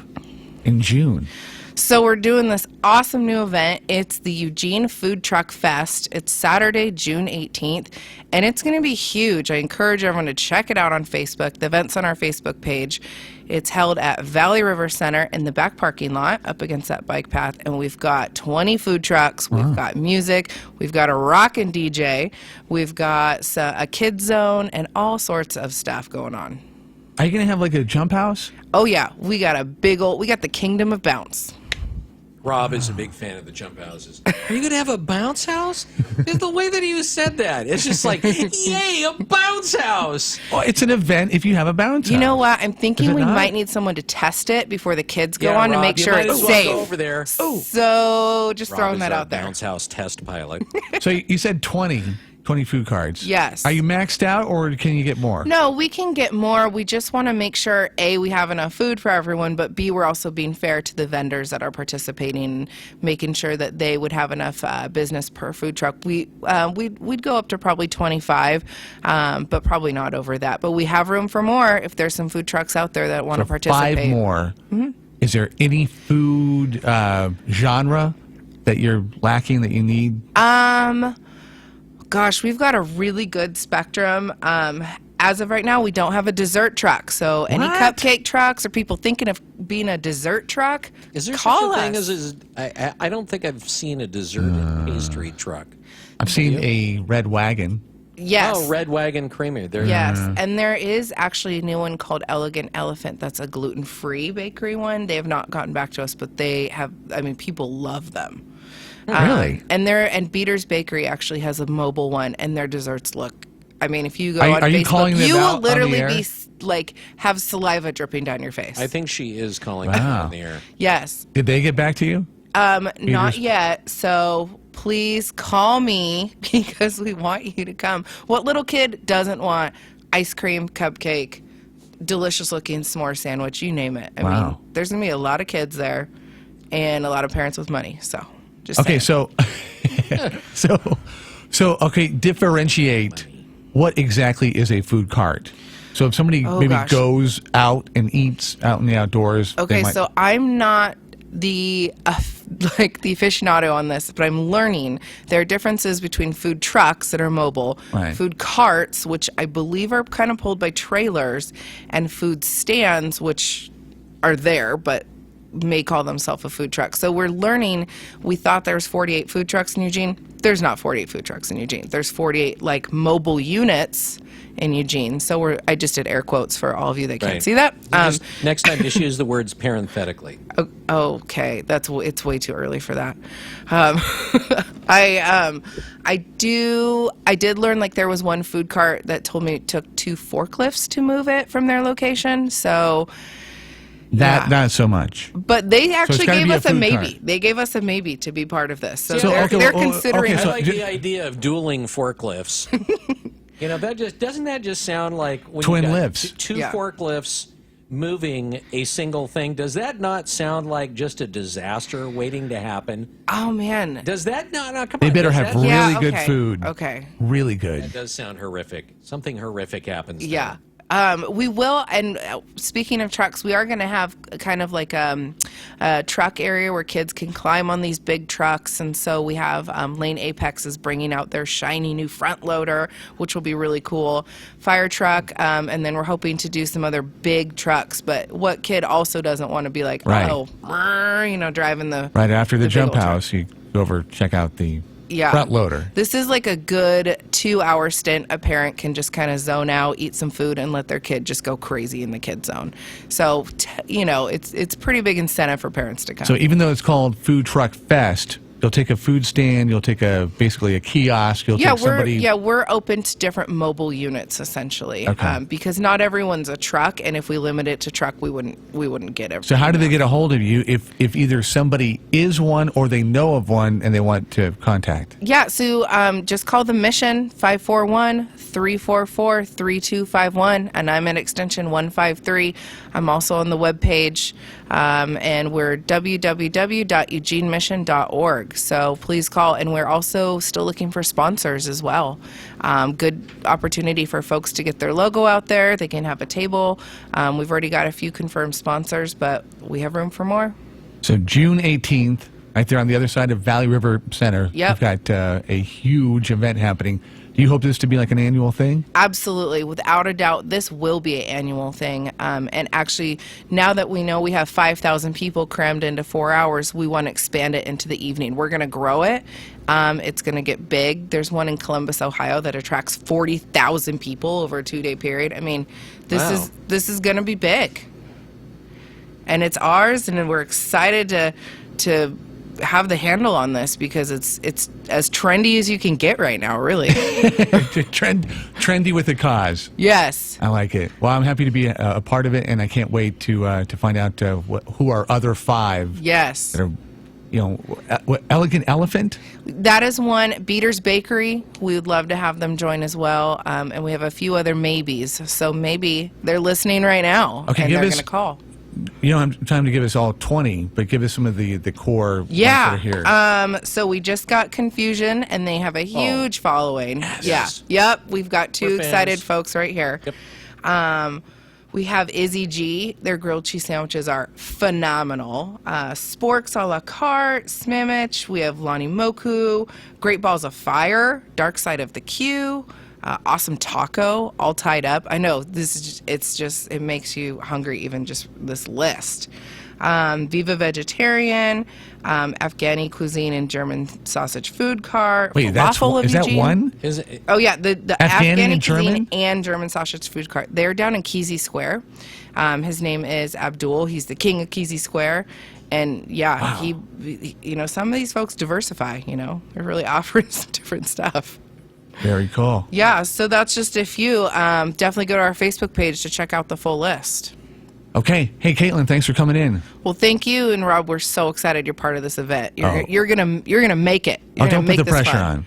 Speaker 4: in June?
Speaker 18: So we're doing this awesome new event. It's the Eugene Food Truck Fest. It's Saturday, June 18th, and it's going to be huge. I encourage everyone to check it out on Facebook. The event's on our Facebook page. It's held at Valley River Center in the back parking lot up against that bike path, and we've got 20 food trucks. We've got music. We've got a rockin' DJ. We've got a kids zone and all sorts of stuff going on.
Speaker 4: Are you going to have like a jump house?
Speaker 18: Oh, yeah. We got the Kingdom of Bounce.
Speaker 5: Rob is a big fan of the jump houses. Are you going to have a bounce house? It's the way that you said that. It's just like, yay, a bounce house.
Speaker 4: Oh, it's an event if you have a bounce house.
Speaker 18: You know what? I'm thinking we might need someone to test it before the kids go on
Speaker 5: Rob,
Speaker 18: to make sure it's safe.
Speaker 5: Go over there.
Speaker 18: So just
Speaker 5: Rob
Speaker 18: throwing that out there.
Speaker 5: Bounce house test pilot.
Speaker 4: So you said 20 food cards.
Speaker 18: Yes.
Speaker 4: Are you maxed out, or can you get more?
Speaker 18: No, we can get more. We just want to make sure, A, we have enough food for everyone, but B, we're also being fair to the vendors that are participating, making sure that they would have enough business per food truck. We'd go up to probably 25, but probably not over that. But we have room for more if there's some food trucks out there that want to participate.
Speaker 4: 5 more.
Speaker 18: Mm-hmm.
Speaker 4: Is there any food genre that you're lacking that you need?
Speaker 18: Gosh, we've got a really good spectrum. As of right now, we don't have a dessert truck. So any cupcake trucks or people thinking of being a dessert truck,
Speaker 5: is there
Speaker 18: call
Speaker 5: such a thing
Speaker 18: us.
Speaker 5: as I don't think I've seen a dessert and pastry truck.
Speaker 4: I've seen a Red Wagon.
Speaker 18: Yes.
Speaker 5: Oh, Red Wagon Creamery.
Speaker 18: Yes, and there is actually a new one called Elegant Elephant. That's a gluten-free bakery one. They have not gotten back to us, but they have. I mean, people love them.
Speaker 4: Really?
Speaker 18: And Beater's Bakery actually has a mobile one, and their desserts look. I mean, if you go on Facebook, you will literally be like have saliva dripping down your face.
Speaker 5: I think she is calling them on the air.
Speaker 18: Yes.
Speaker 4: Did they get back to you?
Speaker 18: Not yet. So please call me because we want you to come. What little kid doesn't want ice cream, cupcake, delicious looking s'more sandwich? You name it. I mean, there's gonna be a lot of kids there, and a lot of parents with money. So.
Speaker 4: Okay, so differentiate what exactly is a food cart. So if somebody goes out and eats out in the outdoors.
Speaker 18: Okay, so I'm not the aficionado on this, but I'm learning there are differences between food trucks that are mobile, food carts, which I believe are kind of pulled by trailers, and food stands, which are there, but may call themselves a food truck. So we're learning. We thought there was 48 food trucks in Eugene. There's not 48 food trucks in Eugene. There's 48 mobile units in Eugene. So I just did air quotes for all of you that can't see that.
Speaker 5: Next time, just use the words parenthetically.
Speaker 18: Okay, it's way too early for that. I did learn there was one food cart that told me it took 2 forklifts to move it from their location. So.
Speaker 4: Not so much.
Speaker 18: But they actually gave us a maybe. Cart. They gave us a maybe to be part of this. So they're considering.
Speaker 5: I like the idea of dueling forklifts. Doesn't that just sound like when
Speaker 4: twin
Speaker 5: you got
Speaker 4: lifts?
Speaker 5: 2 forklifts moving a single thing. Does that not sound like just a disaster waiting to happen?
Speaker 18: Oh man,
Speaker 5: does that not? Come
Speaker 4: they
Speaker 5: on,
Speaker 4: better have really good food.
Speaker 18: Okay,
Speaker 4: really good.
Speaker 5: That does sound horrific. Something horrific happens.
Speaker 18: Yeah. We will, and speaking of trucks, we are going to have kind of like a truck area where kids can climb on these big trucks, and so we have Lane Apex is bringing out their shiny new front loader, which will be really cool. Fire truck, and then we're hoping to do some other big trucks, but what kid also doesn't want to be like, driving the...
Speaker 4: Right after the jump
Speaker 18: big old
Speaker 4: house, you go over, check out the front loader.
Speaker 18: This is like a good 2-hour stint. A parent can just kind of zone out, eat some food, and let their kid just go crazy in the kid zone. So, it's pretty big incentive for parents to come.
Speaker 4: So even though it's called Food Truck Fest, you'll take a food stand, you'll take basically a kiosk, you'll take somebody...
Speaker 18: we're open to different mobile units, essentially, because not everyone's a truck, and if we limit it to truck, we wouldn't get it.
Speaker 4: So how do they get a hold of you if either somebody is one or they know of one and they want to contact?
Speaker 18: Yeah, so just call the Mission, 541-344-3251, and I'm at extension 153. I'm also on the webpage, and we're www.eugenemission.org. So please call, and we're also still looking for sponsors as well. Good opportunity for folks to get their logo out there. They can have a table. We've already got a few confirmed sponsors, but we have room for more.
Speaker 4: So June 18th, right there on the other side of Valley River Center, we've got a huge event happening. Do you hope this to be like an annual thing?
Speaker 18: Absolutely. Without a doubt, this will be an annual thing. And actually, now that we know we have 5,000 people crammed into 4 hours, we want to expand it into the evening. We're going to grow it. It's going to get big. There's one in Columbus, Ohio that attracts 40,000 people over a 2-day period. I mean, this is going to be big. And it's ours, and we're excited to have the handle on this because it's as trendy as you can get right now, really.
Speaker 4: Trendy with a cause.
Speaker 18: Yes.
Speaker 4: I like it. Well, I'm happy to be a part of it, and I can't wait to find out who our other 5.
Speaker 18: Yes.
Speaker 4: That are, Elegant Elephant?
Speaker 18: That is one. Beater's Bakery. We would love to have them join as well. And we have a few other maybes. So maybe they're listening right now, and they're going to call.
Speaker 4: You don't have time to give us all 20, but give us some of the core ones that are here.
Speaker 18: So we just got Confusion, and they have a huge following.
Speaker 4: Yes.
Speaker 18: Yeah. Yep. We've got 2 excited folks right here. Yep. We have Izzy G. Their grilled cheese sandwiches are phenomenal. Sporks a la carte, Smimich. We have Lonnie Moku, Great Balls of Fire, Dark Side of the Q. Awesome Taco, all tied up. I know this is it makes you hungry even just this list. Viva Vegetarian, Afghani cuisine and German sausage food cart.
Speaker 4: Wait, is that one?
Speaker 18: Is it? Oh yeah, the Afghani cuisine and German sausage food cart. They're down in Kesey Square. His name is Abdul. He's the king of Kesey Square. And he some of these folks diversify. They're really offering some different stuff.
Speaker 4: Very cool.
Speaker 18: Yeah, so that's just a few. Definitely go to our Facebook page to check out the full list.
Speaker 4: Okay. Hey, Caitlin, thanks for coming in.
Speaker 18: Well, thank you, and Rob, we're so excited you're part of this event. You're gonna make it.
Speaker 4: Don't put the pressure on.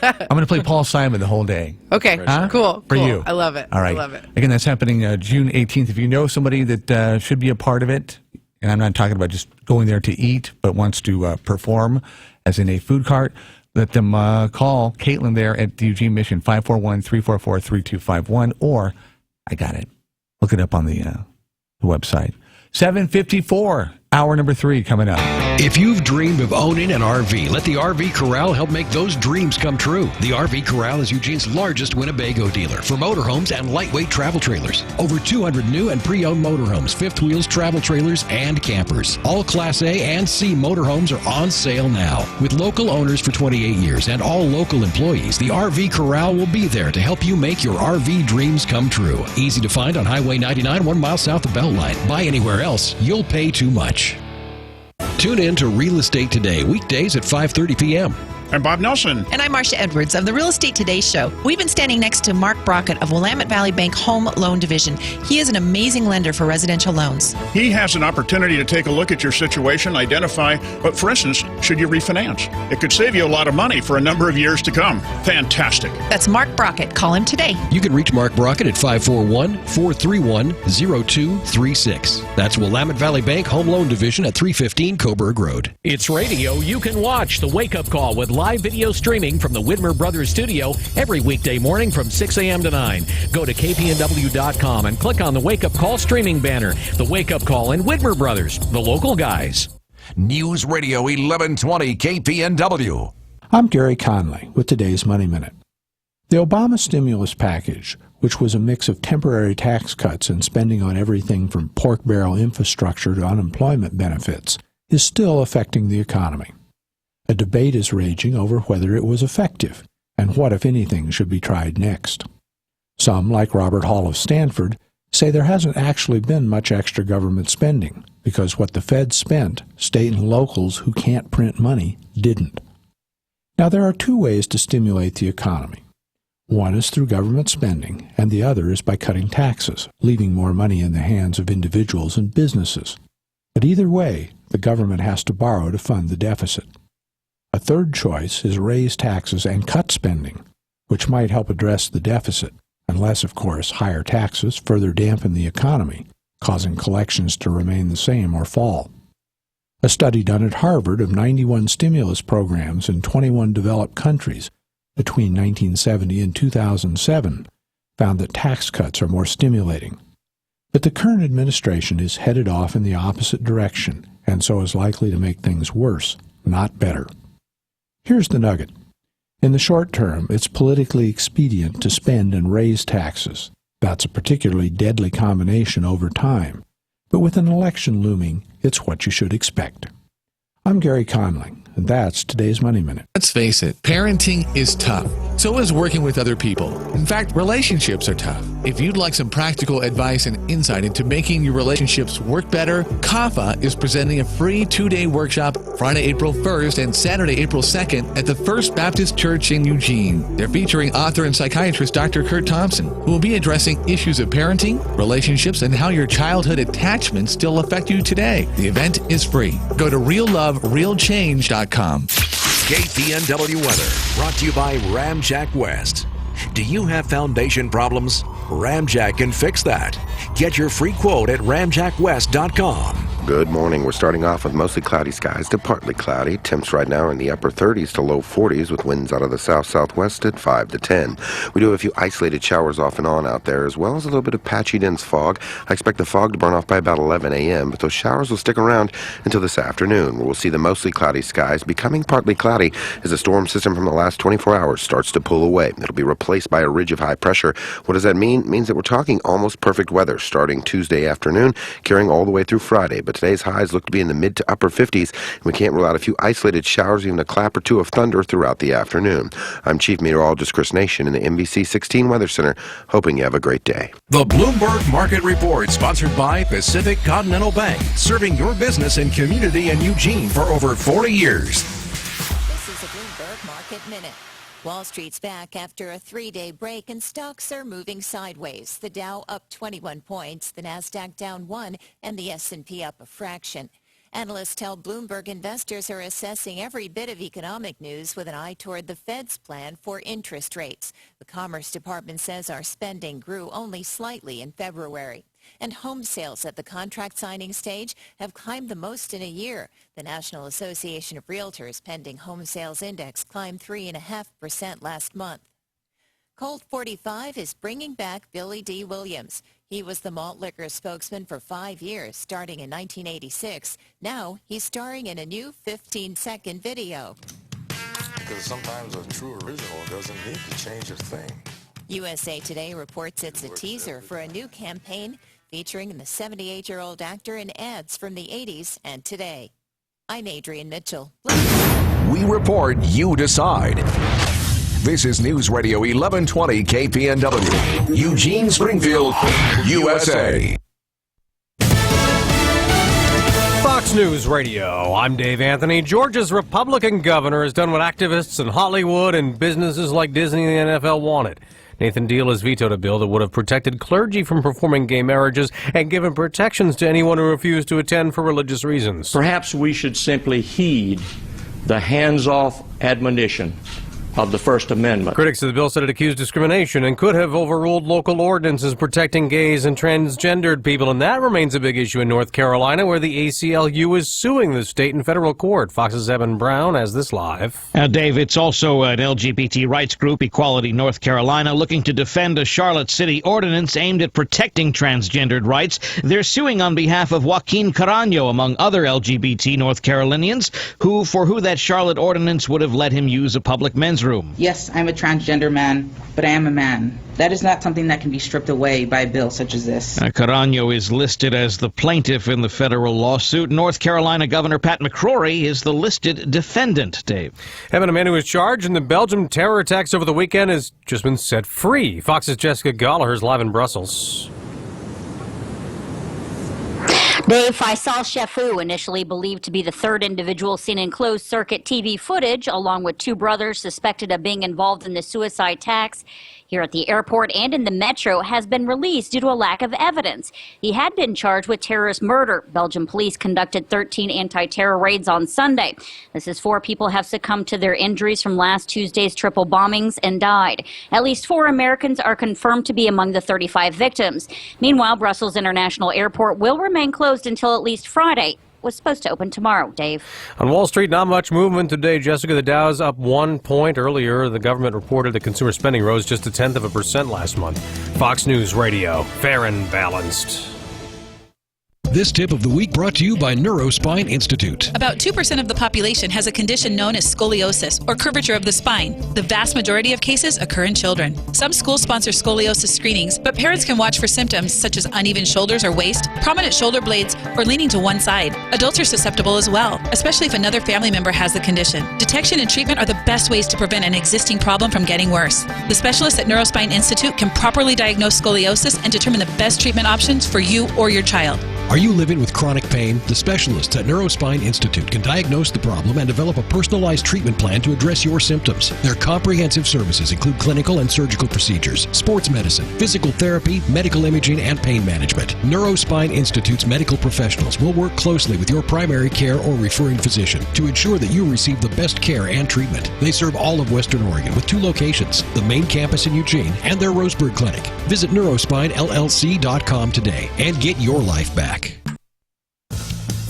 Speaker 4: I'm going to play Paul Simon the whole day.
Speaker 18: Okay, cool.
Speaker 4: For you.
Speaker 18: I love it.
Speaker 4: All right.
Speaker 18: I love it.
Speaker 4: Again, that's happening June 18th. If you know somebody that should be a part of it, and I'm not talking about just going there to eat, but wants to perform as in a food cart, let them call Caitlin there at the Eugene Mission, 541-344-3251, or I got it. Look it up on the website. 7:54, hour number 3 coming up.
Speaker 3: If you've dreamed of owning an RV, let the RV Corral help make those dreams come true. The RV Corral is Eugene's largest Winnebago dealer for motorhomes and lightweight travel trailers. Over 200 new and pre-owned motorhomes, fifth wheels, travel trailers, and campers. All Class A and C motorhomes are on sale now. With local owners for 28 years and all local employees, the RV Corral will be there to help you make your RV dreams come true. Easy to find on Highway 99, 1 mile south of Beltline. Buy anywhere else, you'll pay too much. Tune in to Real Estate Today, weekdays at 5:30 p.m.
Speaker 8: I'm Bob Nelson.
Speaker 10: And I'm Marcia Edwards of the Real Estate Today Show. We've been standing next to Mark Brockett of Willamette Valley Bank Home Loan Division. He is an amazing lender for residential loans.
Speaker 8: He has an opportunity to take a look at your situation, identify, but for instance, should you refinance? It could save you a lot of money for a number of years to come. Fantastic.
Speaker 10: That's Mark Brockett. Call him today.
Speaker 3: You can reach Mark Brockett at 541-431-0236. That's Willamette Valley Bank Home Loan Division at 315 Coburg Road.
Speaker 5: It's radio you can watch. The Wake Up Call with
Speaker 3: live video streaming from the Widmer Brothers studio every weekday morning from 6 a.m. to 9. Go to KPNW.com and click on the Wake Up Call streaming banner. The Wake Up Call and Widmer Brothers, the local guys.
Speaker 2: News Radio 1120 KPNW.
Speaker 6: I'm Gary Conley with today's Money Minute. The Obama stimulus package, which was a mix of temporary tax cuts and spending on everything from pork barrel infrastructure to unemployment benefits, is still affecting the economy. A debate is raging over whether it was effective and what, if anything, should be tried next. Some, like Robert Hall of Stanford, say there hasn't actually been much extra government spending because what the Fed spent, state and locals who can't print money didn't. Now, there are two ways to stimulate the economy. One is through government spending, and the other is by cutting taxes, leaving more money in the hands of individuals and businesses. But either way, the government has to borrow to fund the deficit. A third choice is raise taxes and cut spending, which might help address the deficit, unless, of course, higher taxes further dampen the economy, causing collections to remain the same or fall. A study done at Harvard of 91 stimulus programs in 21 developed countries between 1970 and 2007 found that tax cuts are more stimulating. But the current administration is headed off in the opposite direction, and so is likely to make things worse, not better. Here's the nugget. In the short term, it's politically expedient to spend and raise taxes. That's a particularly deadly combination over time. But with an election looming, it's what you should expect. I'm Gary Conley, and that's today's Money Minute.
Speaker 11: Let's face it, parenting is tough. So is working with other people. In fact, relationships are tough. If you'd like some practical advice and insight into making your relationships work better, CAFA is presenting a free 2-day workshop Friday, April 1st and Saturday, April 2nd at the First Baptist Church in Eugene. They're featuring author and psychiatrist Dr. Kurt Thompson, who will be addressing issues of parenting, relationships, and how your childhood attachments still affect you today. The event is free. Go to realloverealchange.com.
Speaker 2: KPNW weather brought to you by Ramjack West. Do you have foundation problems? Ramjack can fix that. Get your free quote at ramjackwest.com.
Speaker 9: Good morning. We're starting off with mostly cloudy skies to partly cloudy. Temps right now are in the upper 30s to low 40s with winds out of the south-southwest at 5 to 10. We do have a few isolated showers off and on out there, as well as a little bit of patchy dense fog. I expect the fog to burn off by about 11 a.m., but those showers will stick around until this afternoon, where we'll see the mostly cloudy skies becoming partly cloudy as the storm system from the last 24 hours starts to pull away. It'll be replaced by a ridge of high pressure. What does that mean? It means that we're talking almost perfect weather starting Tuesday afternoon, carrying all the way through Friday. But today's highs look to be in the mid to upper 50s, and we can't rule out a few isolated showers, even a clap or two of thunder throughout the afternoon. I'm Chief Meteorologist Chris Nation in the NBC 16 Weather Center, hoping you have a great day.
Speaker 2: The Bloomberg Market Report, sponsored by Pacific Continental Bank, serving your business and community in Eugene for over 40 years.
Speaker 1: This is a Bloomberg Market Minute. Wall Street's back after a 3-day break, and stocks are moving sideways. The Dow up 21 points, the Nasdaq down 1, and the S&P up a fraction. Analysts tell Bloomberg investors are assessing every bit of economic news with an eye toward the Fed's plan for interest rates. The Commerce Department says our spending grew only slightly in February. And home sales at the contract signing stage have climbed the most in a year. The National Association of Realtors Pending Home Sales Index climbed 3.5% last month. Colt 45 is bringing back Billy D. Williams. He was the malt liquor spokesman for 5 years, starting in 1986. Now he's starring in a new 15-second video.
Speaker 12: Because sometimes a true original doesn't need to change a thing.
Speaker 1: USA Today reports it's a teaser for a new campaign featuring the 78-year-old actor in ads from the 80s and today. I'm Adrienne Mitchell.
Speaker 2: We report, you decide. This is News Radio 1120 KPNW, Eugene, Springfield, USA.
Speaker 13: Fox News Radio, I'm Dave Anthony. Georgia's Republican governor has done what activists in Hollywood and businesses like Disney and the NFL wanted. Nathan Deal has vetoed a bill that would have protected clergy from performing gay marriages and given protections to anyone who refused to attend for religious reasons.
Speaker 19: Perhaps we should simply heed the hands-off admonition
Speaker 14: of the First Amendment.
Speaker 13: Critics of the bill said it accused discrimination and could have overruled local ordinances protecting gays and transgendered people, and that remains a big issue in North Carolina, where the ACLU is suing the state in federal court. Fox's Evan Brown has this live.
Speaker 15: Dave, it's also an LGBT rights group, Equality North Carolina, looking to defend a Charlotte City ordinance aimed at protecting transgendered rights. They're suing on behalf of Joaquin Carano, among other LGBT North Carolinians, for who that Charlotte ordinance would have let him use a public men's room.
Speaker 19: Yes, I'm a transgender man, but I am a man. That is not something that can be stripped away by a bill such as this.
Speaker 15: Carano is listed as the plaintiff in the federal lawsuit. North Carolina Governor Pat McCrory is the listed defendant, Dave.
Speaker 13: Evan, a man who was charged in the Belgium terror attacks over the weekend has just been set free. Fox's Jessica Gallagher's live in Brussels.
Speaker 20: Dave, Faisal Shefu, initially believed to be the third individual seen in closed-circuit TV footage, along with two brothers suspected of being involved in the suicide attacks here at the airport and in the metro, has been released due to a lack of evidence. He had been charged with terrorist murder. Belgian police conducted 13 anti-terror raids on Sunday. This is 4 people have succumbed to their injuries from last Tuesday's triple bombings and died. At least 4 Americans are confirmed to be among the 35 victims. Meanwhile, Brussels International Airport will remain closed until at least Friday. Was supposed to open tomorrow, Dave.
Speaker 13: On Wall Street, not much movement today, Jessica. The Dow's up 1 point. Earlier, the government reported that consumer spending rose just 0.1% last month. Fox News Radio, fair and balanced.
Speaker 3: This tip of the week brought to you by Neurospine Institute.
Speaker 10: About 2% of the population has a condition known as scoliosis, or curvature of the spine. The vast majority of cases occur in children. Some schools sponsor scoliosis screenings, but parents can watch for symptoms such as uneven shoulders or waist, prominent shoulder blades, or leaning to one side. Adults are susceptible as well, especially if another family member has the condition. Detection and treatment are the best ways to prevent an existing problem from getting worse. The specialists at Neurospine Institute can properly diagnose scoliosis and determine the best treatment options for you or your child.
Speaker 3: Are you living with chronic pain? The specialists at Neurospine Institute can diagnose the problem and develop a personalized treatment plan to address your symptoms. Their comprehensive services include clinical and surgical procedures, sports medicine, physical therapy, medical imaging, and pain management. Neurospine Institute's medical professionals will work closely with your primary care or referring physician to ensure that you receive the best care and treatment. They serve all of Western Oregon with 2 locations, the main campus in Eugene and their Roseburg clinic. Visit neurospinellc.com today and get your life back.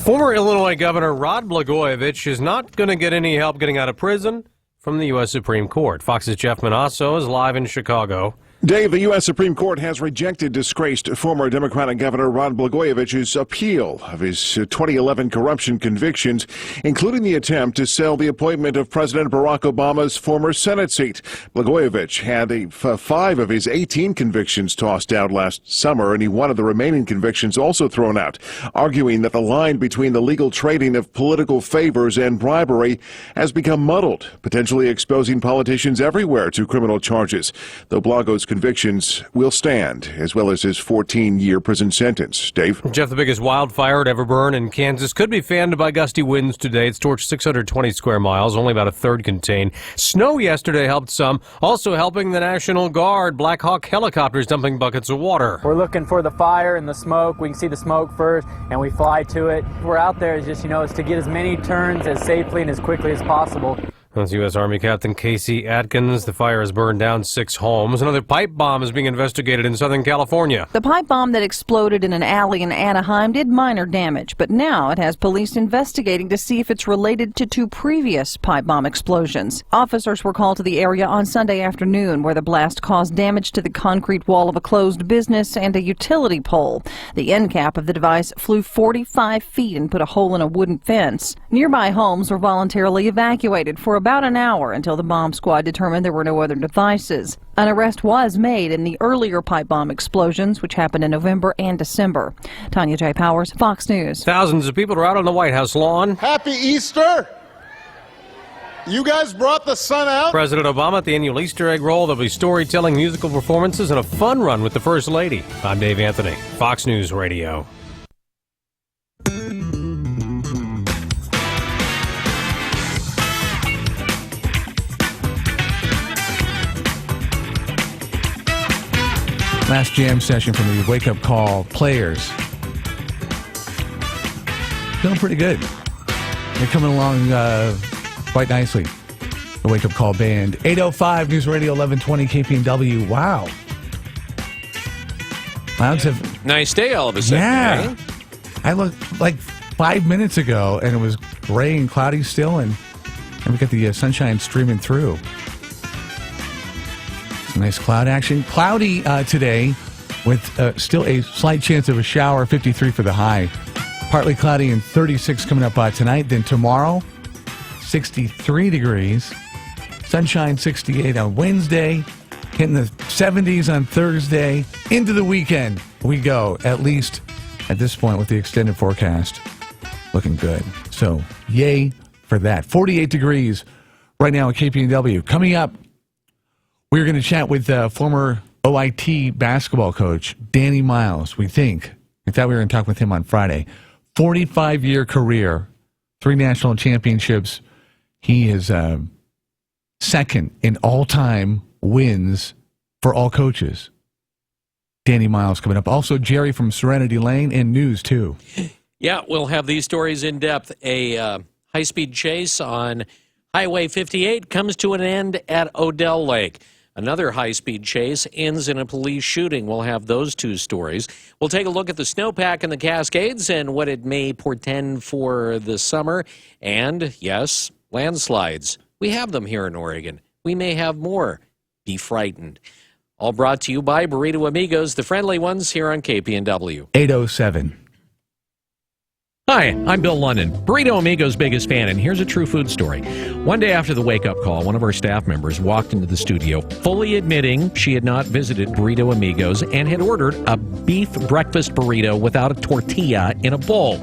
Speaker 13: Former Illinois Governor Rod Blagojevich is not going to get any help getting out of prison from the U.S. Supreme Court. Fox's Jeff Manasso is live in Chicago.
Speaker 21: Dave, the U.S. Supreme Court has rejected disgraced former Democratic Governor Rod Blagojevich's appeal of his 2011 corruption convictions, including the attempt to sell the appointment of President Barack Obama's former Senate seat. Blagojevich had 5 of his 18 convictions tossed out last summer, and he wanted the remaining convictions also thrown out, arguing that the line between the legal trading of political favors and bribery has become muddled, potentially exposing politicians everywhere to criminal charges. Though Blago's convictions will stand, as well as his 14-year prison sentence. Dave?
Speaker 13: Jeff, the biggest wildfire to ever burn in Kansas could be fanned by gusty winds today. It's torched 620 square miles, only about a third contained. Snow yesterday helped some, also helping the National Guard. Black Hawk helicopters dumping buckets of water.
Speaker 27: We're looking for the fire and the smoke. We can see the smoke first, and we fly to it. We're out there is just, is to get as many turns as safely and as quickly as possible.
Speaker 13: That's U.S. Army Captain Casey Atkins. The fire has burned down 6 homes. Another pipe bomb is being investigated in Southern California.
Speaker 28: The pipe bomb that exploded in an alley in Anaheim did minor damage, but now it has police investigating to see if it's related to 2 previous pipe bomb explosions. Officers were called to the area on Sunday afternoon, where the blast caused damage to the concrete wall of a closed business and a utility pole. The end cap of the device flew 45 feet and put a hole in a wooden fence. Nearby homes were voluntarily evacuated for about an hour until the bomb squad determined there were no other devices. An arrest was made in the earlier pipe bomb explosions, which happened in November and December. Tanya J. Powers, Fox News.
Speaker 13: Thousands of people are out on the White House lawn.
Speaker 22: Happy Easter! You guys brought the sun out?
Speaker 13: President Obama at the annual Easter egg roll. There'll be storytelling, musical performances, and a fun run with the First Lady. I'm Dave Anthony, Fox News Radio.
Speaker 4: Last jam session from the Wake Up Call players. Feeling pretty good. They're coming along quite nicely. The Wake Up Call Band. 8:05 News Radio 1120 KPNW. Wow. Clouds have...
Speaker 5: Nice day all of a sudden.
Speaker 4: Yeah.
Speaker 5: Eh?
Speaker 4: I looked like 5 minutes ago, and it was gray and cloudy still, and we got the sunshine streaming through. Some nice cloud action. Cloudy today with still a slight chance of a shower, 53 for the high. Partly cloudy and 36 coming up tonight. Then tomorrow, 63 degrees. Sunshine 68 on Wednesday. Hitting the 70s on Thursday. Into the weekend we go, at least at this point with the extended forecast. Looking good. So, yay for that. 48 degrees right now at KPNW. Coming up, we're going to chat with former OIT basketball coach Danny Miles, we think. We thought we were going to talk with him on Friday. 45-year career, 3 national championships. He is second in all-time wins for all coaches. Danny Miles coming up. Also, Jerry from Serenity Lane and news, too.
Speaker 5: Yeah, we'll have these stories in depth. A high-speed chase on Highway 58 comes to an end at Odell Lake. Another high-speed chase ends in a police shooting. We'll have those 2 stories. We'll take a look at the snowpack in the Cascades and what it may portend for the summer. And, yes, landslides. We have them here in Oregon. We may have more. Be frightened. All brought to you by Burrito Amigos, the friendly ones here on KPNW.
Speaker 4: 8:07.
Speaker 5: Hi, I'm Bill London, Burrito Amigo's biggest fan, and here's a true food story. One day after the wake-up call, one of our staff members walked into the studio, fully admitting she had not visited Burrito Amigos and had ordered a beef breakfast burrito without a tortilla in a bowl.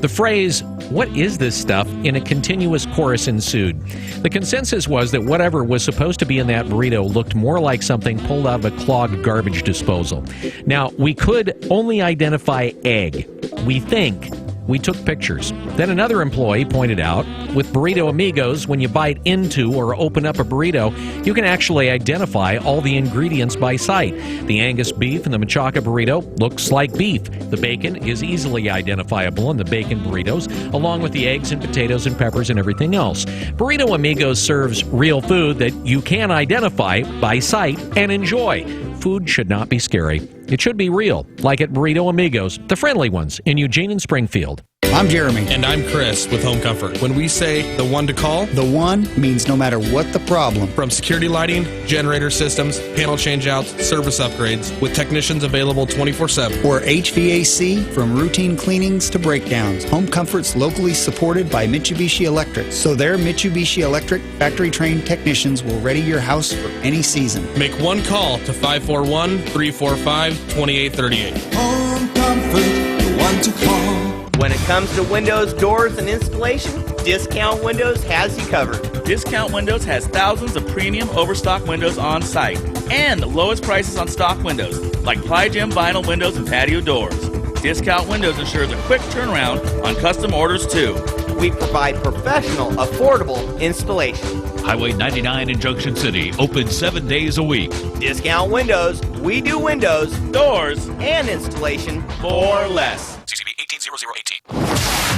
Speaker 5: The phrase, "What is this stuff?" in a continuous chorus ensued. The consensus was that whatever was supposed to be in that burrito looked more like something pulled out of a clogged garbage disposal. Now, we could only identify egg. We think. We took pictures. Then another employee pointed out, with Burrito Amigos, when you bite into or open up a burrito, you can actually identify all the ingredients by sight. The Angus beef in the Machaca burrito looks like beef. The bacon is easily identifiable in the bacon burritos, along with the eggs and potatoes and peppers and everything else. Burrito Amigos serves real food that you can identify by sight and enjoy. Food should not be scary. It should be real, like at Burrito Amigos, the friendly ones in Eugene and Springfield.
Speaker 7: I'm Jeremy.
Speaker 14: And I'm Chris with Home Comfort. When we say the one to call,
Speaker 7: the one means no matter what the problem.
Speaker 14: From security lighting, generator systems, panel changeouts, service upgrades, with technicians available 24/7.
Speaker 7: Or HVAC, from routine cleanings to breakdowns. Home Comfort's locally supported by Mitsubishi Electric. So their Mitsubishi Electric factory-trained technicians will ready your house for any season.
Speaker 14: Make one call to 541-345-2838.
Speaker 16: Home Comfort, the one to call.
Speaker 17: When it comes to windows, doors, and installation, Discount Windows has you covered.
Speaker 23: Discount Windows has thousands of premium overstock windows on site and the lowest prices on stock windows, like Ply Gem vinyl windows and patio doors. Discount Windows ensures a quick turnaround on custom orders, too.
Speaker 17: We provide professional, affordable installation.
Speaker 24: Highway 99 in Junction City, open 7 days a week.
Speaker 17: Discount Windows, we do windows, doors, and installation for less.
Speaker 24: CCB 180018.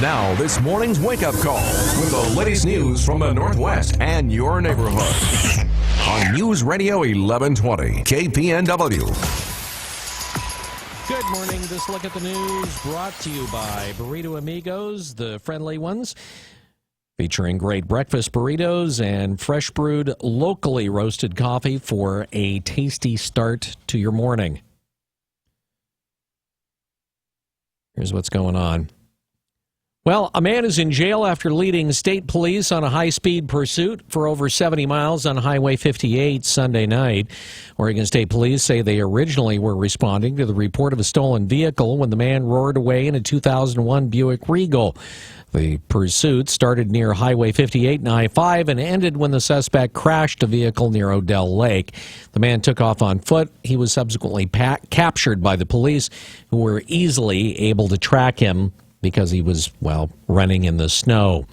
Speaker 2: Now, this morning's wake-up call with the latest news from the Northwest and your neighborhood. On News Radio 1120, KPNW.
Speaker 5: Good morning. This look at the news brought to you by Burrito Amigos, the friendly ones, featuring great breakfast burritos and fresh brewed, locally roasted coffee for a tasty start to your morning. Here's what's going on. Well, a man is in jail after leading state police on a high-speed pursuit for over 70 miles on Highway 58 Sunday night. Oregon State Police say they originally were responding to the report of a stolen vehicle when the man roared away in a 2001 Buick Regal. The pursuit started near Highway 58 and I-5 and ended when the suspect crashed a vehicle near Odell Lake. The man took off on foot. He was subsequently captured by the police, who were easily able to track him because he was, well, running in the snow.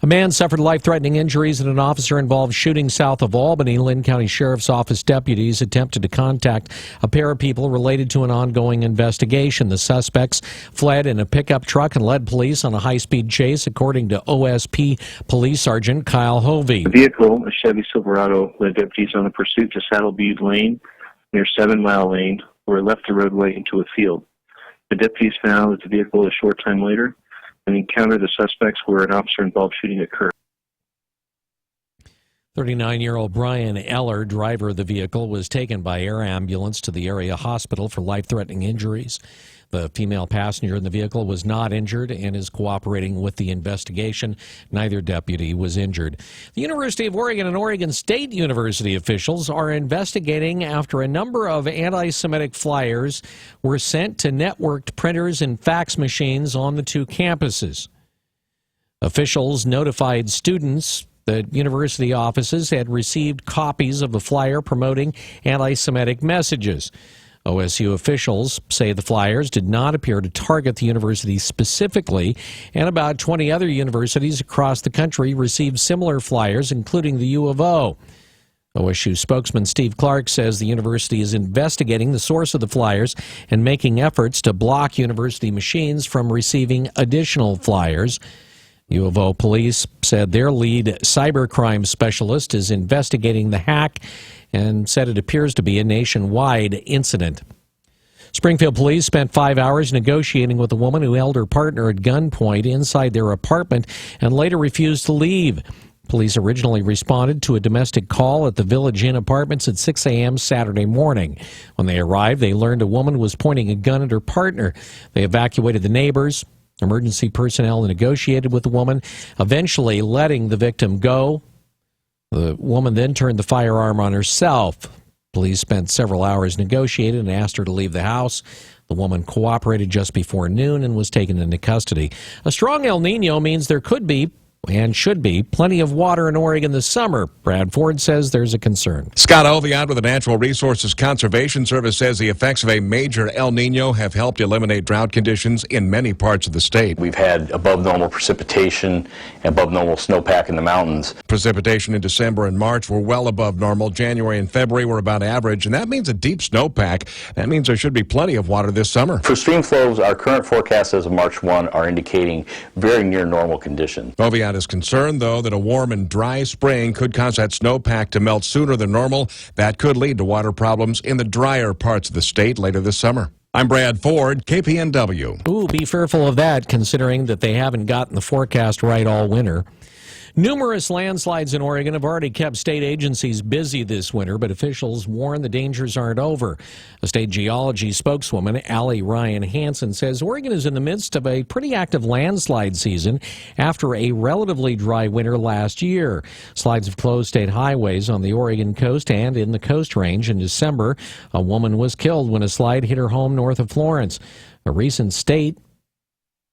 Speaker 5: A man suffered life-threatening injuries in an officer-involved shooting south of Albany. Lynn County Sheriff's Office deputies attempted to contact a pair of people related to an ongoing investigation. The suspects fled in a pickup truck and led police on a high-speed chase, according to OSP Police Sergeant Kyle Hovey.
Speaker 6: The vehicle, a Chevy Silverado, led deputies on a pursuit to Saddle Butte Lane near 7 Mile Lane, where it left the roadway into a field. The deputies found that the vehicle a short time later and encountered the suspects where an officer-involved shooting occurred.
Speaker 5: 39-year-old Brian Eller, driver of the vehicle, was taken by air ambulance to the area hospital for life-threatening injuries. The female passenger in the vehicle was not injured and is cooperating with the investigation. Neither deputy was injured. The University of Oregon and Oregon State University officials are investigating after a number of anti-Semitic flyers were sent to networked printers and fax machines on the two campuses. Officials notified students that university offices had received copies of a flyer promoting anti-Semitic messages. OSU officials say the flyers did not appear to target the university specifically, and about 20 other universities across the country received similar flyers, including the U of O. OSU spokesman Steve Clark says the university is investigating the source of the flyers and making efforts to block university machines from receiving additional flyers. U of O police said their lead cybercrime specialist is investigating the hack and said it appears to be a nationwide incident. Springfield police spent 5 hours negotiating with a woman who held her partner at gunpoint inside their apartment and later refused to leave. Police originally responded to a domestic call at the Village Inn Apartments at 6 a.m. Saturday morning. When they arrived, they learned a woman was pointing a gun at her partner. They evacuated the neighbors. Emergency personnel negotiated with the woman, eventually letting the victim go. The woman then turned the firearm on herself. Police spent several hours negotiating and asked her to leave the house. The woman cooperated just before noon and was taken into custody. A strong El Nino means there could be and should be plenty of water in Oregon this summer. Brad Ford says there's a concern.
Speaker 8: Scott Oviatt with the Natural Resources Conservation Service says the effects of a major El Nino have helped eliminate drought conditions in many parts of the state.
Speaker 9: We've had above normal precipitation and above normal snowpack in the mountains.
Speaker 8: Precipitation in December and March were well above normal. January and February were about average, and that means a deep snowpack. That means there should be plenty of water this summer.
Speaker 9: For stream flows, our current forecasts as of March 1 are indicating very near normal conditions.
Speaker 8: Oviatt is concerned, though, that a warm and dry spring could cause that snowpack to melt sooner than normal. That could lead to water problems in the drier parts of the state later this summer. I'm Brad Ford, KPNW.
Speaker 5: Ooh, be fearful of that, considering that they haven't gotten the forecast right all winter. Numerous landslides in Oregon have already kept state agencies busy this winter, but officials warn the dangers aren't over. A state geology spokeswoman, Allie Ryan Hansen, says Oregon is in the midst of a pretty active landslide season after a relatively dry winter last year. Slides have closed state highways on the Oregon coast and in the Coast Range. In December, a woman was killed when a slide hit her home north of Florence. A recent state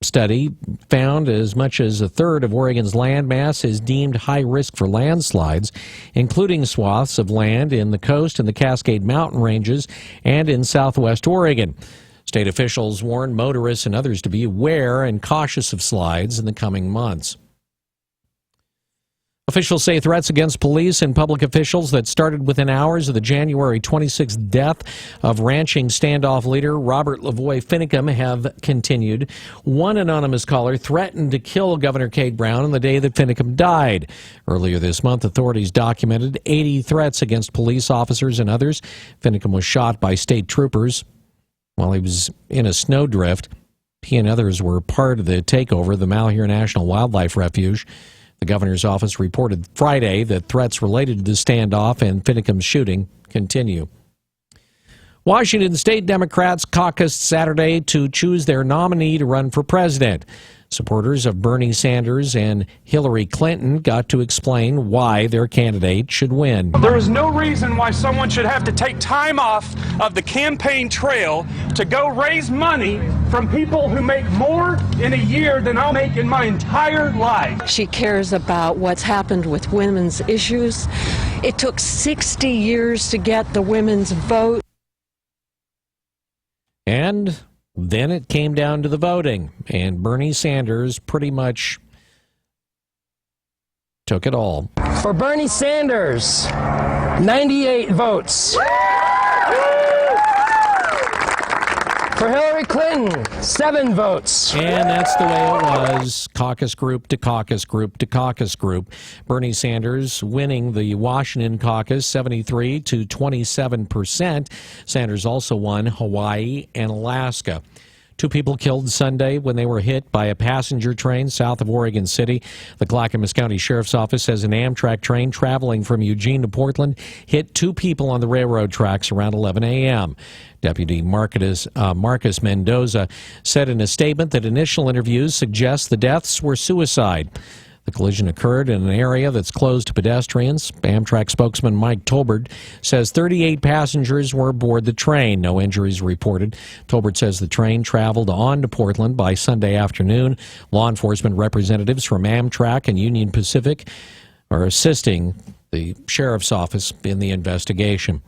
Speaker 5: study found as much as a third of Oregon's landmass is deemed high risk for landslides, including swaths of land in the coast and the Cascade Mountain ranges and in southwest Oregon. State officials warn motorists and others to be aware and cautious of slides in the coming months. Officials say threats against police and public officials that started within hours of the January 26th death of ranching standoff leader Robert Lavoy Finicum have continued. One anonymous caller threatened to kill Governor Kate Brown on the day that Finicum died. Earlier this month, authorities documented 80 threats against police officers and others. Finicum was shot by state troopers while he was in a snowdrift. He and others were part of the takeover of the Malheur National Wildlife Refuge. The governor's office reported Friday that threats related to the standoff and Finicum's shooting continue. Washington State Democrats caucused Saturday to choose their nominee to run for president. Supporters of Bernie Sanders and Hillary Clinton got to explain why their candidate should win.
Speaker 11: There is no reason why someone should have to take time off of the campaign trail to go raise money from people who make more in a year than I'll make in my entire life.
Speaker 12: She cares about what's happened with women's issues. It took 60 years to get the women's vote.
Speaker 5: And then it came down to the voting, and Bernie Sanders pretty much took it all.
Speaker 1: For Bernie Sanders, 98 votes. For Hillary Clinton, 7 votes.
Speaker 5: And that's the way it was, caucus group to caucus group to caucus group. Bernie Sanders winning the Washington caucus 73 to 27%. Sanders also won Hawaii and Alaska. 2 people killed Sunday when they were hit by a passenger train south of Oregon City. The Clackamas County Sheriff's Office says an Amtrak train traveling from Eugene to Portland hit 2 people on the railroad tracks around 11 a.m. Deputy Marcus Mendoza said in a statement that initial interviews suggest the deaths were suicide. The collision occurred in an area that's closed to pedestrians. Amtrak spokesman Mike Tolbert says 38 passengers were aboard the train. No injuries reported. Tolbert says the train traveled on to Portland by Sunday afternoon. Law enforcement representatives from Amtrak and Union Pacific are assisting the sheriff's office in the investigation.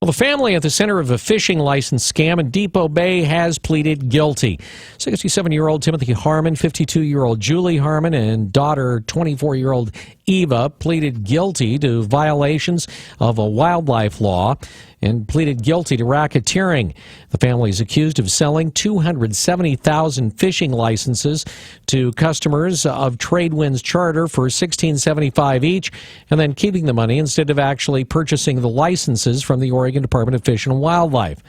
Speaker 5: Well, the family at the center of a fishing license scam in Depot Bay has pleaded guilty. 67-year-old Timothy Harmon, 52-year-old Julie Harmon, and daughter 24-year-old Eva pleaded guilty to violations of a wildlife law and pleaded guilty to racketeering. The family is accused of selling 270,000 fishing licenses to customers of Tradewinds Charter for $16.75 each, and then keeping the money instead of actually purchasing the licenses from the Oregon Department of Fish and Wildlife.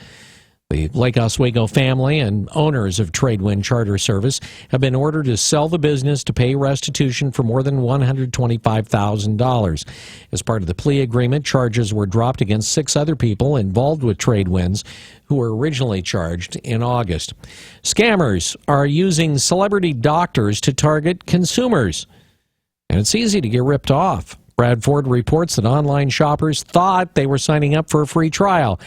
Speaker 5: The Lake Oswego family and owners of Tradewinds Charter Service have been ordered to sell the business to pay restitution for more than $125,000. As part of the plea agreement, charges were dropped against 6 other people involved with Tradewinds who were originally charged in August. Scammers are using celebrity doctors to target consumers, and it's easy to get ripped off. Brad Ford reports that online shoppers thought they were signing up for a free trial,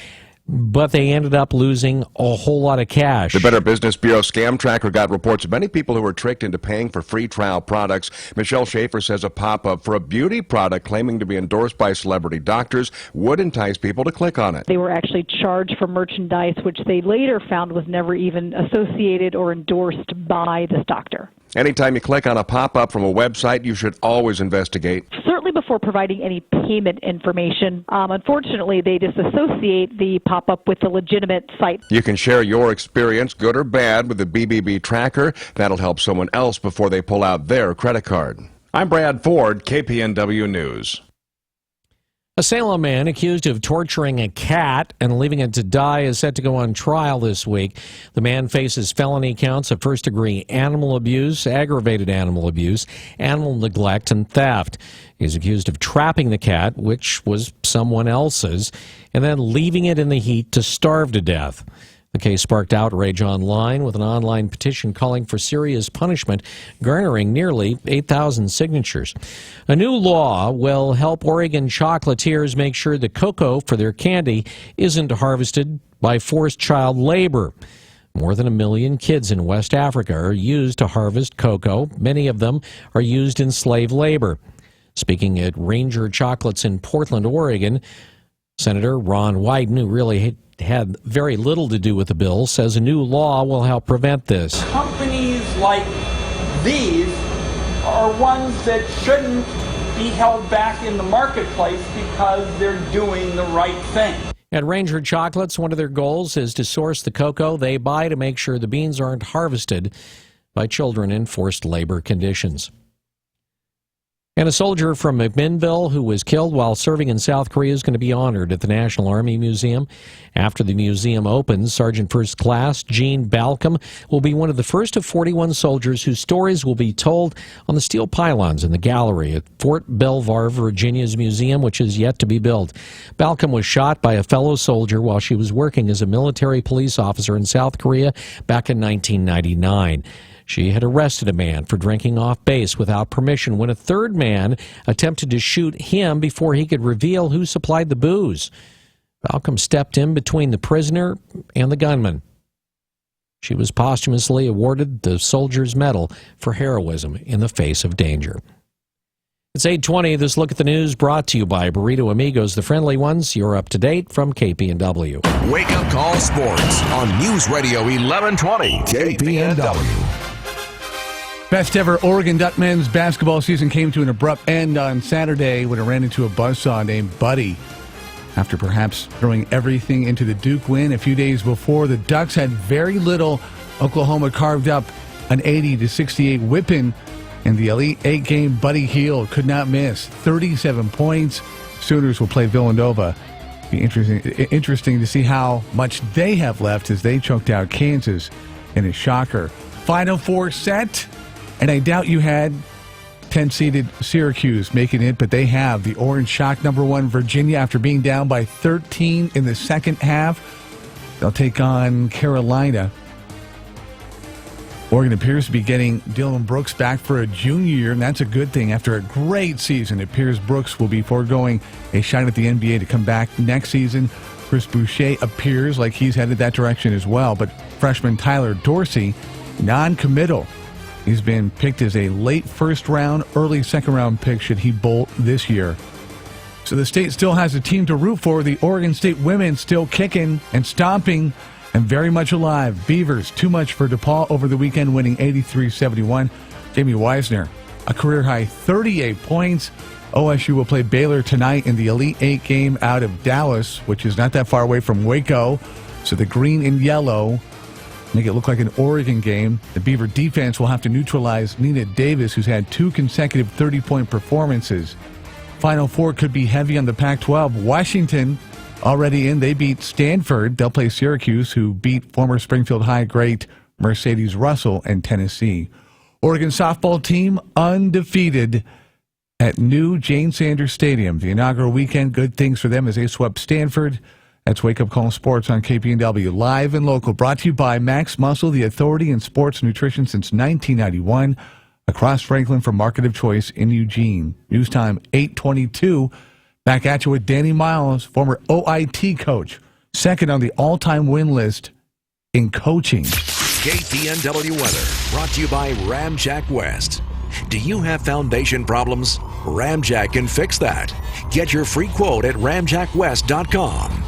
Speaker 5: but they ended up losing a whole lot of cash.
Speaker 8: The Better Business Bureau Scam Tracker got reports of many people who were tricked into paying for free trial products. Michelle Schaefer says a pop-up for a beauty product claiming to be endorsed by celebrity doctors would entice people to click on it.
Speaker 10: They were actually charged for merchandise which they later found was never even associated or endorsed by this doctor.
Speaker 8: Anytime you click on a pop-up from a website, you should always investigate.
Speaker 10: Certainly before providing any payment information. Unfortunately, they disassociate the pop-up with the legitimate site.
Speaker 8: You can share your experience, good or bad, with the BBB Tracker. That'll help someone else before they pull out their credit card. I'm Brad Ford, KPNW News.
Speaker 5: A Salem man accused of torturing a cat and leaving it to die is set to go on trial this week. The man faces felony counts of first-degree animal abuse, aggravated animal abuse, animal neglect, and theft. He's accused of trapping the cat, which was someone else's, and then leaving it in the heat to starve to death. The case sparked outrage online with an online petition calling for serious punishment, garnering nearly 8,000 signatures. A new law will help Oregon chocolatiers make sure the cocoa for their candy isn't harvested by forced child labor. More than 1 million kids in West Africa are used to harvest cocoa. Many of them are used in slave labor. Speaking at Ranger Chocolates in Portland, Oregon, Senator Ron Wyden, who really had very little to do with the bill, says a new law will help prevent this.
Speaker 15: Companies like these are ones that shouldn't be held back in the marketplace because they're doing the right thing.
Speaker 5: At Ranger Chocolates, one of their goals is to source the cocoa they buy to make sure the beans aren't harvested by children in forced labor conditions. And a soldier from McMinnville who was killed while serving in South Korea is going to be honored at the National Army Museum. After the museum opens, Sergeant First Class Gene Balcom will be one of the first of 41 soldiers whose stories will be told on the steel pylons in the gallery at Fort Belvoir, Virginia's museum, which is yet to be built. Balcom was shot by a fellow soldier while she was working as a military police officer in South Korea back in 1999. She had arrested a man for drinking off base without permission when a third man attempted to shoot him before he could reveal who supplied the booze. Balcom stepped in between the prisoner and the gunman. She was posthumously awarded the Soldier's Medal for heroism in the face of danger. It's 8:20. This look at the news brought to you by Burrito Amigos, the friendly ones. You're up to date from KPNW.
Speaker 2: Wake Up Call Sports on News Radio 1120 KPNW.
Speaker 4: Best ever Oregon Duck men's basketball season came to an abrupt end on Saturday when it ran into a buzzsaw named Buddy. After perhaps throwing everything into the Duke win a few days before, the Ducks had very little. Oklahoma carved up an 80-68 whipping in the Elite Eight game. Buddy Hield could not miss, 37 points. Sooners will play Villanova. Be interesting to see how much they have left as they choked out Kansas in a shocker. Final Four set, and I doubt you had 10-seeded Syracuse making it, but they have the Orange Shock #1 Virginia after being down by 13 in the second half. They'll take on Carolina. Oregon appears to be getting Dylan Brooks back for a junior year, and that's a good thing. After a great season, it appears Brooks will be foregoing a shot at the NBA to come back next season. Chris Boucher appears like he's headed that direction as well, but freshman Tyler Dorsey, non-committal. He's been picked as a late first-round, early second-round pick should he bolt this year. So the state still has a team to root for. The Oregon State women still kicking and stomping and very much alive. Beavers, too much for DePaul over the weekend, winning 83-71. Jamie Wisner, a career-high 38 points. OSU will play Baylor tonight in the Elite Eight game out of Dallas, which is not that far away from Waco. So the green and yellow make it look like an Oregon game. The Beaver defense will have to neutralize Nina Davis, who's had 2 consecutive 30-point performances. Final Four could be heavy on the Pac-12. Washington already in. They beat Stanford. They'll play Syracuse, who beat former Springfield High great Mercedes Russell and Tennessee. Oregon softball team undefeated at new Jane Sanders Stadium. The inaugural weekend, good things for them as they swept Stanford. That's Wake Up Call Sports on KPNW, live and local. Brought to you by Max Muscle, the authority in sports nutrition since 1991. Across Franklin from Market of Choice in Eugene. News time 8:22. Back at you with Danny Miles, former OIT coach. Second on the all-time win list in coaching.
Speaker 2: KPNW weather brought to you by Ramjack West. Do you have foundation problems? Ramjack can fix that. Get your free quote at ramjackwest.com.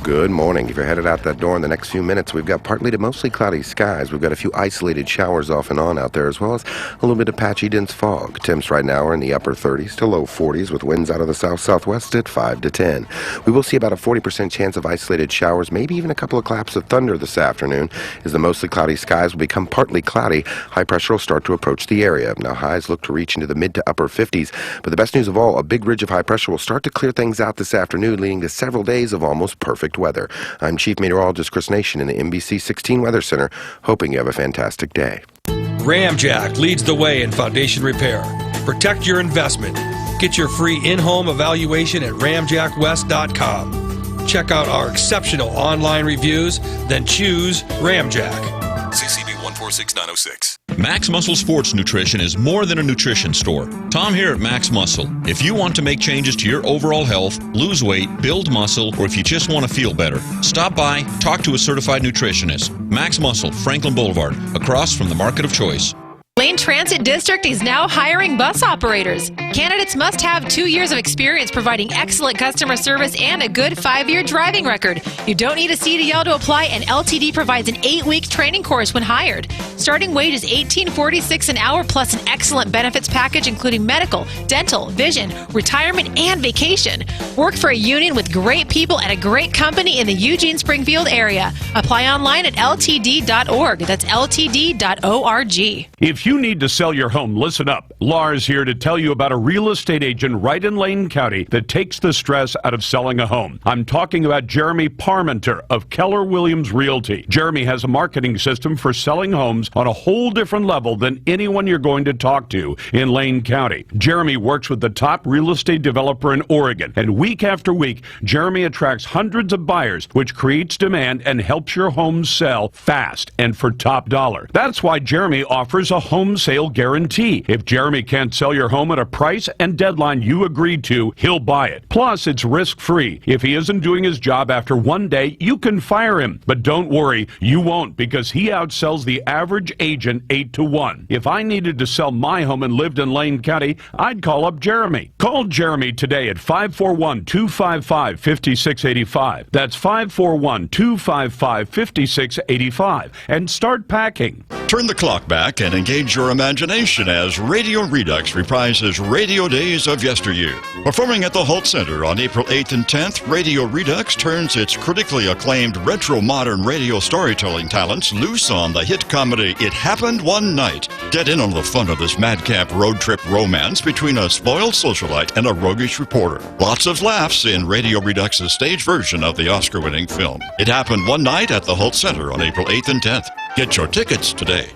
Speaker 3: Good morning. If you're headed out that door in the next few minutes, we've got partly to mostly cloudy skies. We've got a few isolated showers off and on out there, as well as a little bit of patchy dense fog. Temps right now are in the upper 30s to low 40s with winds out of the south-southwest at 5 to 10. We will see about a 40% chance of isolated showers, maybe even a couple of claps of thunder this afternoon, as the mostly cloudy skies will become partly cloudy. High pressure will start to approach the area. Now, highs look to reach into the mid to upper 50s, but the best news of all, a big ridge of high pressure will start to clear things out this afternoon, leading to several days of almost perfect weather. I'm Chief Meteorologist Chris Nation in the NBC 16 Weather Center, hoping you have a fantastic day.
Speaker 18: Ramjack leads the way in foundation repair. Protect your investment. Get your free in-home evaluation at ramjackwest.com. Check out our exceptional online reviews, then choose Ramjack.
Speaker 19: CCB 146906. Max Muscle Sports Nutrition is more than a nutrition store. Tom here at Max Muscle. If you want to make changes to your overall health, lose weight, build muscle, or if you just want to feel better, stop by, talk to a certified nutritionist. Max Muscle, Franklin Boulevard, across from the Market of Choice.
Speaker 20: Lane Transit District is now hiring bus operators. Candidates must have 2 years of experience providing excellent customer service and a good 5-year driving record. You don't need a CDL to apply, and LTD provides an 8-week training course when hired. Starting wage is $18.46 an hour plus an excellent benefits package including medical, dental, vision, retirement, and vacation. Work for a union with great people at a great company in the Eugene-Springfield area. Apply online at ltd.org. That's ltd.org.
Speaker 11: If you need to sell your home, listen up. Lars here to tell you about a real estate agent right in Lane County that takes the stress out of selling a home. I'm talking about Jeremy Parmenter of Keller Williams Realty. Jeremy has a marketing system for selling homes on a whole different level than anyone you're going to talk to in Lane County. Jeremy works with the top real estate developer in Oregon, and week after week, Jeremy attracts hundreds of buyers, which creates demand and helps your home sell fast and for top dollar. That's why Jeremy offers a home sale guarantee. If Jeremy can't sell your home at a price and deadline you agreed to, he'll buy it. Plus, it's risk-free. If he isn't doing his job after one day, you can fire him. But don't worry, you won't, because he outsells the average agent 8 to 1. If I needed to sell my home and lived in Lane County, I'd call up Jeremy. Call Jeremy today at 541-255-5685. That's 541-255-5685. And start packing.
Speaker 19: Turn the clock back and engage
Speaker 7: engage your imagination as Radio Redux reprises radio days of yesteryear. Performing at the Holt Center on April 8th and 10th, Radio Redux turns its critically acclaimed retro-modern radio storytelling talents loose on the hit comedy It Happened One Night. Get in on the fun of this madcap road trip romance between a spoiled socialite and a roguish reporter. Lots of laughs in Radio Redux's stage version of the Oscar-winning film. It Happened One Night at the Holt Center on April 8th and 10th. Get your tickets today.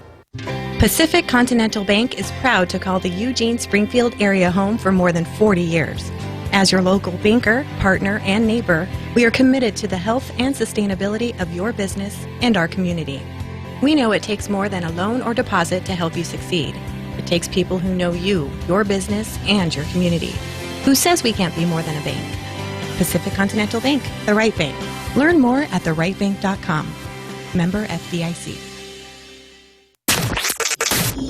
Speaker 13: Pacific Continental Bank is proud to call the Eugene-Springfield area home for more than 40 years. As your local banker, partner, and neighbor, we are committed to the health and sustainability of your business and our community. We know it takes more than a loan or deposit to help you succeed. It takes people who know you, your business, and your community. Who says we can't be more than a bank? Pacific Continental Bank, the right bank. Learn more at therightbank.com. Member FDIC.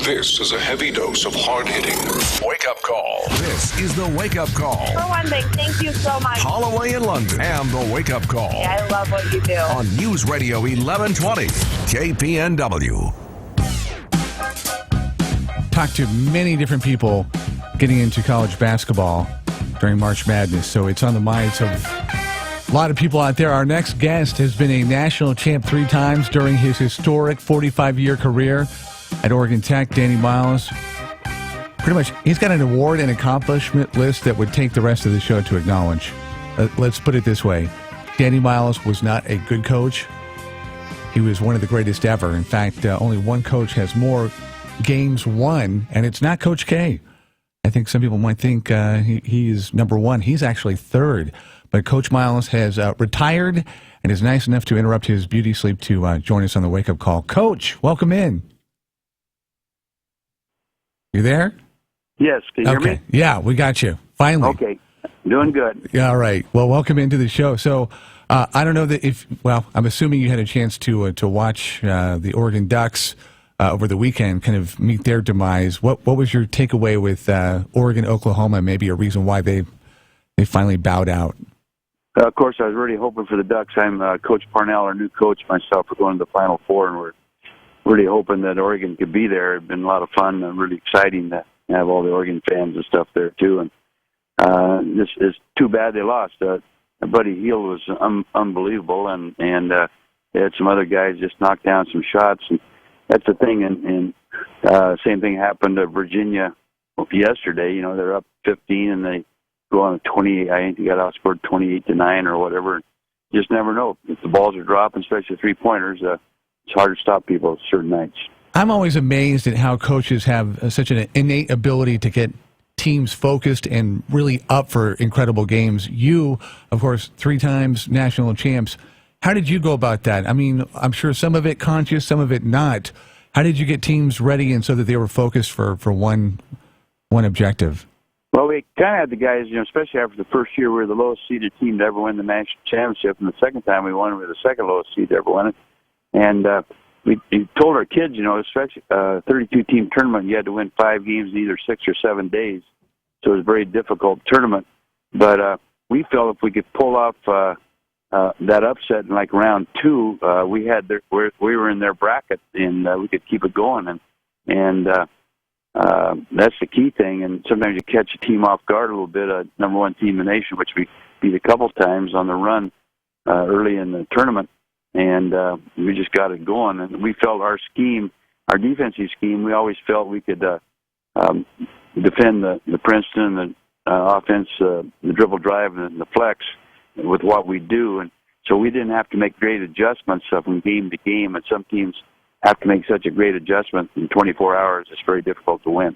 Speaker 2: This is a heavy dose of hard-hitting wake-up call. This is the wake-up call.
Speaker 21: For one thing, thank you so much.
Speaker 2: Holloway in London and the wake-up call.
Speaker 21: Yeah, I love what you do.
Speaker 2: On News Radio 1120, KPNW.
Speaker 4: Talked to many different people getting into college basketball during March Madness, so it's on the minds of a lot of people out there. Our next guest has been a national champ 3 times during his historic 45-year career at Oregon Tech. Danny Miles, pretty much, he's got an award and accomplishment list that would take the rest of the show to acknowledge. Let's put it this way. Danny Miles was not a good coach. He was one of the greatest ever. In fact, only one coach has more games won, and it's not Coach K. I think some people might think he is number 1. He's actually 3rd. But Coach Miles has retired and is nice enough to interrupt his beauty sleep to join us on the wake-up call. Coach, welcome in. You there?
Speaker 22: Yes, can you hear me?
Speaker 4: Yeah, we got you. Finally.
Speaker 22: Okay, doing good.
Speaker 4: Yeah, all right. Well, welcome into the show. So, I don't know that I'm assuming you had a chance to watch the Oregon Ducks over the weekend, kind of meet their demise. What was your takeaway with Oregon, Oklahoma, maybe a reason why they finally bowed out?
Speaker 22: Of course, I was really hoping for the Ducks. I'm Coach Parnell, our new coach, myself. We're going to the Final Four, and we're really hoping that Oregon could be there. It's been a lot of fun and really exciting to have all the Oregon fans and stuff there, too. And this is too bad they lost. Buddy Hield was unbelievable, and they had some other guys just knock down some shots. And that's the thing. And same thing happened to Virginia yesterday. You know, they're up 15, and they go on a 28. I think they got outscored 28-9 or whatever. You just never know. If the balls are dropping, especially 3-pointers, it's hard to stop people at certain nights.
Speaker 4: I'm always amazed at how coaches have such an innate ability to get teams focused and really up for incredible games. You, of course, 3 times national champs. How did you go about that? I mean, I'm sure some of it conscious, some of it not. How did you get teams ready and so that they were focused for one objective?
Speaker 22: Well, we kind of had the guys, especially after the first year, we were the lowest seeded team to ever win the national championship, and the second time we won, we were the second lowest seed to ever win it. And we told our kids, especially 32-team tournament, you had to win 5 games in either 6 or 7 days. So it was a very difficult tournament. But we felt if we could pull off that upset in like round 2, we were in their bracket, and we could keep it going. And that's the key thing. And sometimes you catch a team off guard a little bit, a number 1 team in the nation, which we beat a couple times on the run early in the tournament. And we just got it going. And we felt our scheme, our defensive scheme, we always felt we could defend the Princeton, the offense, the dribble drive, and the flex with what we do. And so we didn't have to make great adjustments from game to game. And some teams have to make such a great adjustment in 24 hours. It's very difficult to win.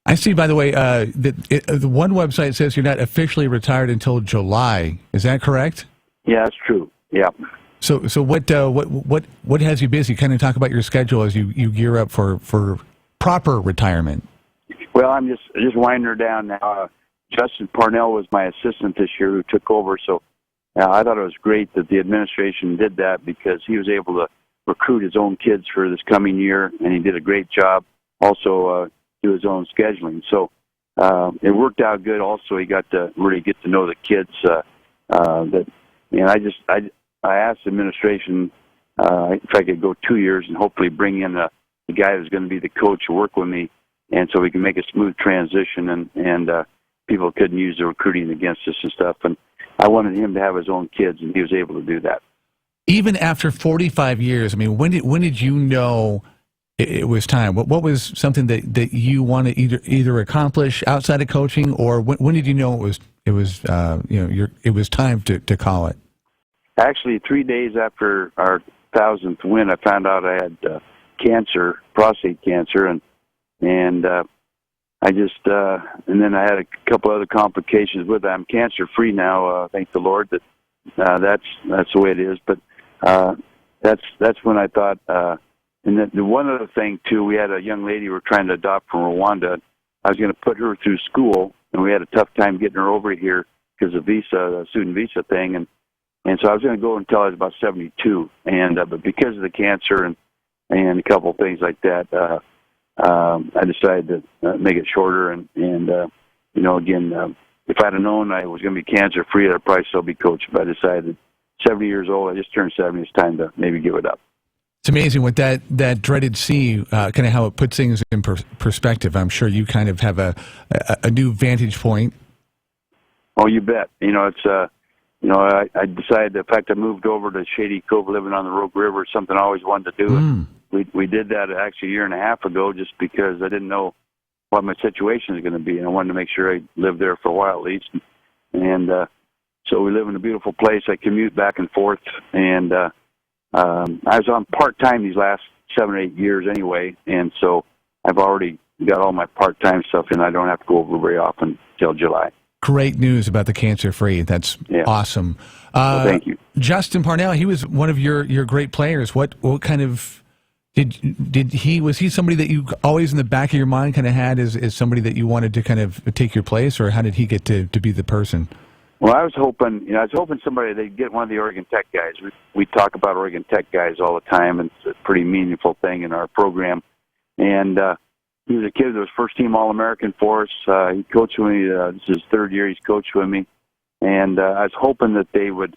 Speaker 4: I see, by the way, the one website says you're not officially retired until July. Is that correct?
Speaker 22: Yeah, that's true. Yeah.
Speaker 4: So what has you busy? Kind of talk about your schedule as you gear up for proper retirement.
Speaker 22: Well, I'm just winding her down now. Justin Parnell was my assistant this year who took over. So I thought it was great that the administration did that because he was able to recruit his own kids for this coming year, and he did a great job. Also, do his own scheduling. So it worked out good. Also, he got to really get to know the kids. I asked the administration if I could go 2 years and hopefully bring in the guy who's going to be the coach to work with me, and so we can make a smooth transition, and people couldn't use the recruiting against us and stuff. And I wanted him to have his own kids, and he was able to do that.
Speaker 4: Even after 45 years, I mean, when did you know it was time? What was something that you wanted either accomplish outside of coaching, or when did you know it was time to call it?
Speaker 22: Actually, 3 days after our 1000th win, I found out I had cancer, prostate cancer, and I just and then I had a couple other complications with it. I'm cancer free now, thank the Lord. That's the way it is. But that's when I thought. And then the one other thing too, we had a young lady we were trying to adopt from Rwanda. I was going to put her through school, and we had a tough time getting her over here because of the student visa thing, and so I was going to go until I was about 72, and but because of the cancer and a couple of things like that, I decided to make it shorter, and again, if I'd have known I was going to be cancer free, I'd probably still be coaching. But I decided 70 years old, I just turned 70, it's time to maybe give it up.
Speaker 4: It's amazing what that dreaded C, kind of how it puts things in perspective. I'm sure you kind of have a new vantage point.
Speaker 22: Oh, you bet. I decided, in fact, I moved over to Shady Cove, living on the Rogue River, something I always wanted to do. We did that actually a year and a half ago just because I didn't know what my situation is going to be, and I wanted to make sure I lived there for a while at least. And so we live in a beautiful place. I commute back and forth, and I was on part-time these last 7 or 8 years anyway, and so I've already got all my part-time stuff in. I don't have to go over very often till July.
Speaker 4: Great news about the cancer-free. That's awesome.
Speaker 22: Well, thank you.
Speaker 4: Justin Parnell, he was one of your great players. What kind of was he somebody that you always in the back of your mind kind of had as somebody that you wanted to kind of take your place, or how did he get to be the person?
Speaker 22: Well, I was hoping somebody, they'd get one of the Oregon Tech guys. We talk about Oregon Tech guys all the time, and it's a pretty meaningful thing in our program. And he was a kid that was first-team All-American for us. He coached with me. This is his third year he's coached with me. And I was hoping that they would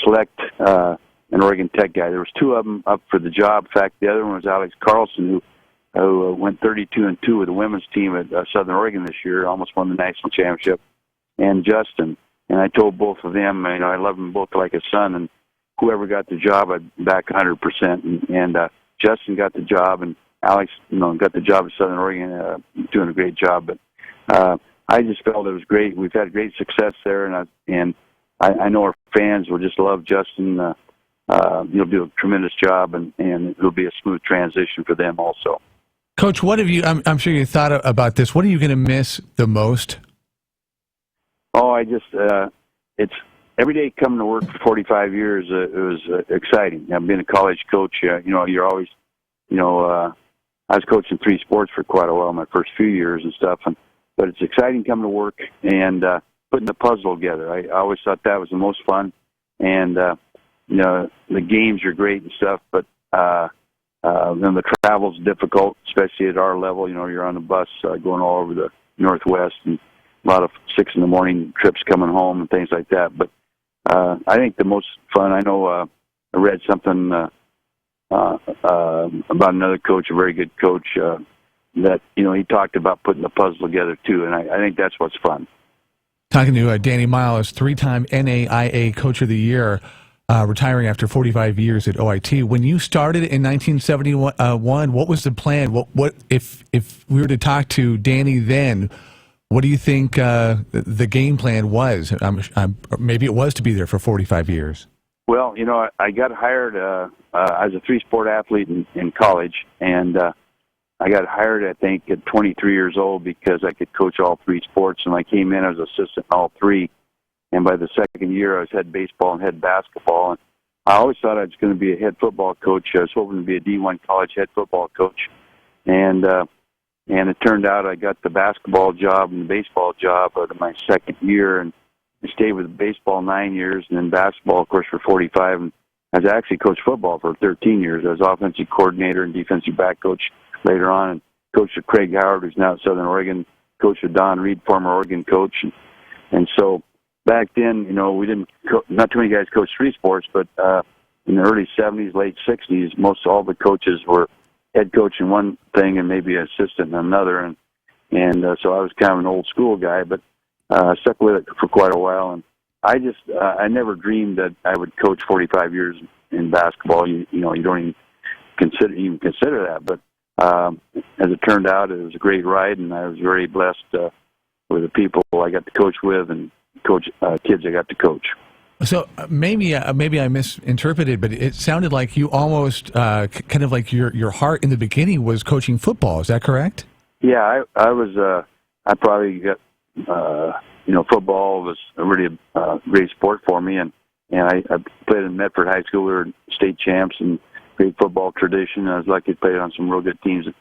Speaker 22: select an Oregon Tech guy. There was two of them up for the job. In fact, the other one was Alex Carlson, who went 32-2 with the women's team at Southern Oregon this year, almost won the national championship, and Justin. And I told both of them, I love them both like a son, and whoever got the job, I'd back 100%. And Justin got the job, and Alex, got the job at Southern Oregon, doing a great job. But I just felt it was great. We've had great success there, and I know our fans will just love Justin. He'll do a tremendous job, and it'll be a smooth transition for them also.
Speaker 4: Coach, what have you? I'm sure you thought about this. What are you going to miss the most?
Speaker 22: Oh, it's every day coming to work for 45 years. It was exciting. I've been a college coach. You're always, I was coaching 3 sports for quite a while, my first few years and stuff. But it's exciting coming to work and putting the puzzle together. I always thought that was the most fun. And, the games are great and stuff, but then the travel's difficult, especially at our level. You're on a bus going all over the Northwest, and a lot of 6 a.m. trips coming home and things like that. But I think the most fun, I know I read something about another coach, a very good coach, that, he talked about putting the puzzle together too, and I think that's what's fun.
Speaker 4: Talking to Danny Miles, 3-time NAIA Coach of the Year, retiring after 45 years at OIT. When you started in 1971, what was the plan? What if we were to talk to Danny then, what do you think the game plan was? Maybe it was to be there for 45 years.
Speaker 22: Well, I got hired as a 3-sport athlete in college, and I got hired, I think, at 23 years old because I could coach all 3 sports, and I came in as assistant in all 3. And by the second year, I was head baseball and head basketball. And I always thought I was going to be a head football coach. I was hoping to be a D1 college head football coach, and it turned out I got the basketball job and the baseball job out of my second year, and I stayed with baseball 9 years, and then basketball, of course, for 45. And I was actually coached football for 13 years. I was offensive coordinator and defensive back coach later on, and coached with Craig Howard, who's now at Southern Oregon, coached with Don Reed, former Oregon coach. And so back then, we didn't, not too many guys coached 3 sports, but in the early 70s, late 60s, most all the coaches were head coach in one thing and maybe assistant in another, and so I was kind of an old school guy, but stuck with it for quite a while. And I never dreamed that I would coach 45 years in basketball. You don't even consider that, but as it turned out, it was a great ride, and I was very blessed with the people I got to coach with and coach kids I got to coach.
Speaker 4: So maybe I misinterpreted, but it sounded like you almost kind of like your heart in the beginning was coaching football. Is that correct?
Speaker 22: Yeah, I was. I probably got. Football was a really great sport for me, and I played in Medford High School. We were state champs and great football tradition. I was lucky to play on some real good teams in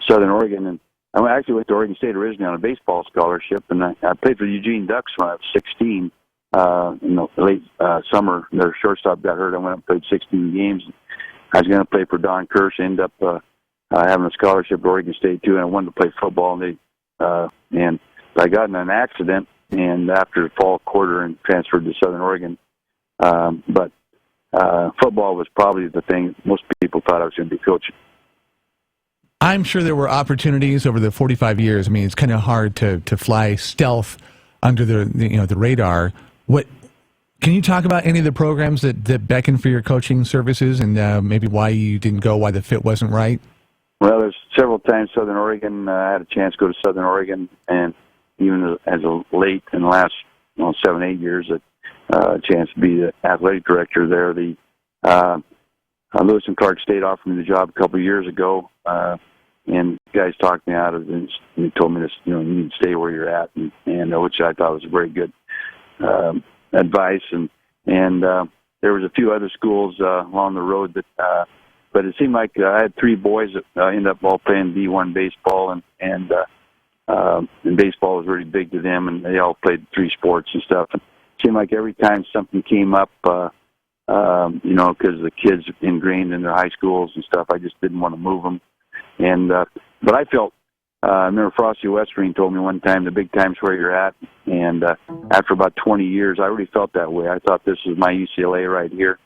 Speaker 22: Southern Oregon, and I actually went to Oregon State originally on a baseball scholarship, and I played for the Eugene Ducks when I was 16. In the late summer, their shortstop got hurt. I went up and played 16 games. I was going to play for Don Kirsch. Ended up having a scholarship at Oregon State too, and I wanted to play football. And I got in an accident, and after the fall quarter, and transferred to Southern Oregon. But football was probably the thing most people thought I was going to be coaching.
Speaker 4: I'm sure there were opportunities over the 45 years. I mean, it's kind of hard to fly stealth under the radar. What can you talk about any of the programs that beckon for your coaching services, and maybe why you didn't go, why the fit wasn't right?
Speaker 22: Well, there's several times Southern Oregon. I had a chance to go to Southern Oregon, and even as a late in the last 7-8 years, a chance to be the athletic director there. The Lewis and Clark State offered me the job a couple of years ago, and guys talked me out of it and told me this, you need to stay where you're at, and which I thought was a very good advice. And there was a few other schools along the road that, but it seemed like I had three boys that ended up all playing D1 baseball, and baseball was really big to them, and they all played three sports and stuff. And it seemed like every time something came up, because the kids ingrained in their high schools and stuff, I just didn't want to move them. And but I felt, I remember Frosty Westring told me one time, the big time's where you're at. And after about 20 years, I really felt that way. I thought this was my UCLA right here.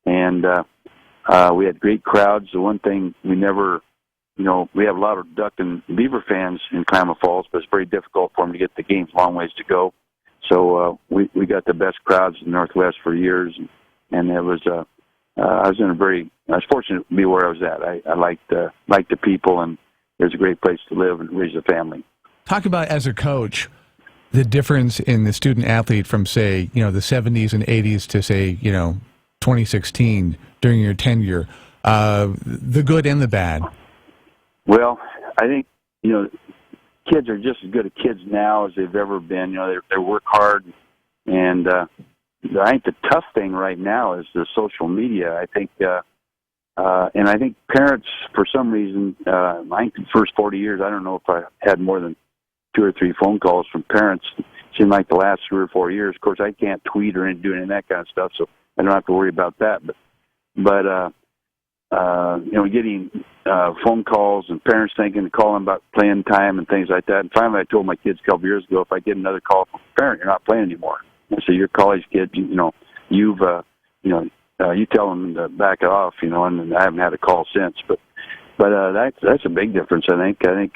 Speaker 22: And we had great crowds. The one thing we never, we have a lot of Duck and Beaver fans in Klamath Falls, but it's very difficult for them to get the games, long ways to go. So we got the best crowds in the Northwest for years. And it was, I was fortunate to be where I was at. I liked the people, and it was a great place to live and raise a family. Talk about, as a coach, the difference in the student athlete from, say, the 70s and 80s to, say, 2016 during your tenure, the good and the bad. Well, I think, kids are just as good at kids now as they've ever been. They work hard, and I think the tough thing right now is the social media. I think, and I think parents, for some reason, I think the first 40 years, I don't know if I had more than 2 or 3 phone calls from parents. It seemed like the last 3 or 4 years. Of course, I can't tweet or do any of that kind of stuff, so I don't have to worry about that. But getting phone calls and parents calling about playing time and things like that. And finally, I told my kids a couple years ago, if I get another call from a parent, you're not playing anymore. I said, you're college kids, you tell them to back it off, and I haven't had a call since. But that's a big difference. I think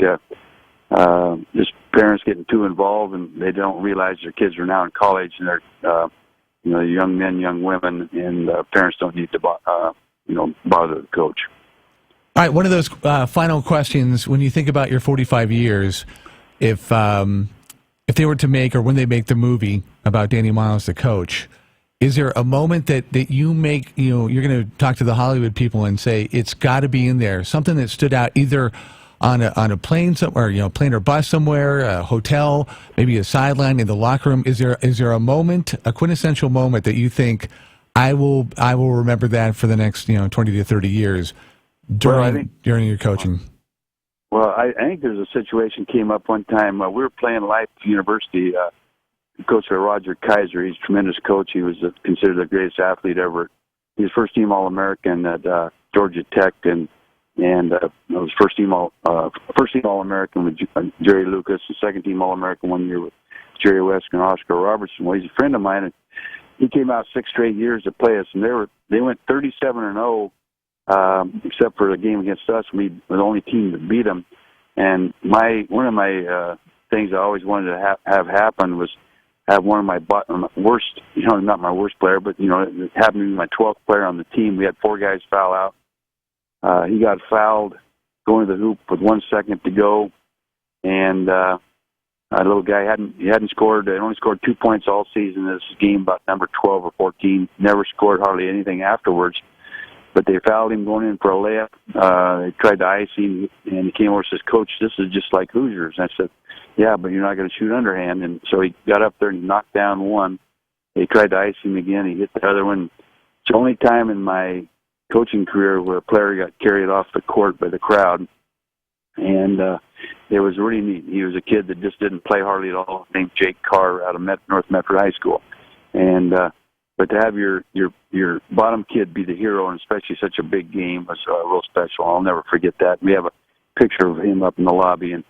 Speaker 22: just parents getting too involved, and they don't realize their kids are now in college, and they're young men, young women, and parents don't need to bother the coach. All right, one of those final questions. When you think about your 45 years, if they were to make, or when they make the movie about Danny Miles, the coach, is there a moment that you make, you're going to talk to the Hollywood people and say, it's got to be in there, something that stood out either on a plane somewhere, plane or bus somewhere, a hotel, maybe a sideline, in the locker room? Is there a moment, a quintessential moment that you think, I will remember that for the next 20 to 30 years during your coaching? Well, I think there's a situation came up one time. We were playing Life University, coached by Roger Kaiser. He's a tremendous coach. He was considered the greatest athlete ever. He was first-team All-American at Georgia Tech, and was first-team All-American with Jerry Lucas, and second-team All-American one year with Jerry West and Oscar Robertson. Well, he's a friend of mine, and he came out 6 straight years to play us, and they went 37-0 except for the game against us. We were the only team that beat them. And one of my things I always wanted to have happen was have one of my worst, not my worst player, but, it happened to be my 12th player on the team. We had 4 guys foul out. He got fouled going to the hoop with 1 second to go. And a little guy hadn't scored. He only scored 2 points all season. This game about number 12 or 14. Never scored hardly anything afterwards. But they fouled him going in for a layup. They tried to ice him, and he came over and says, "Coach, this is just like Hoosiers." And I said, "Yeah, but you're not going to shoot underhand." And so he got up there and he knocked down one. They tried to ice him again. He hit the other one. It's the only time in my coaching career where a player got carried off the court by the crowd. And it was really neat. He was a kid that just didn't play hardly at all, named Jake Carr out of North Medford High School. And but to have your bottom kid be the hero, and especially such a big game, was real special. I'll never forget that. We have a picture of him up in the lobby and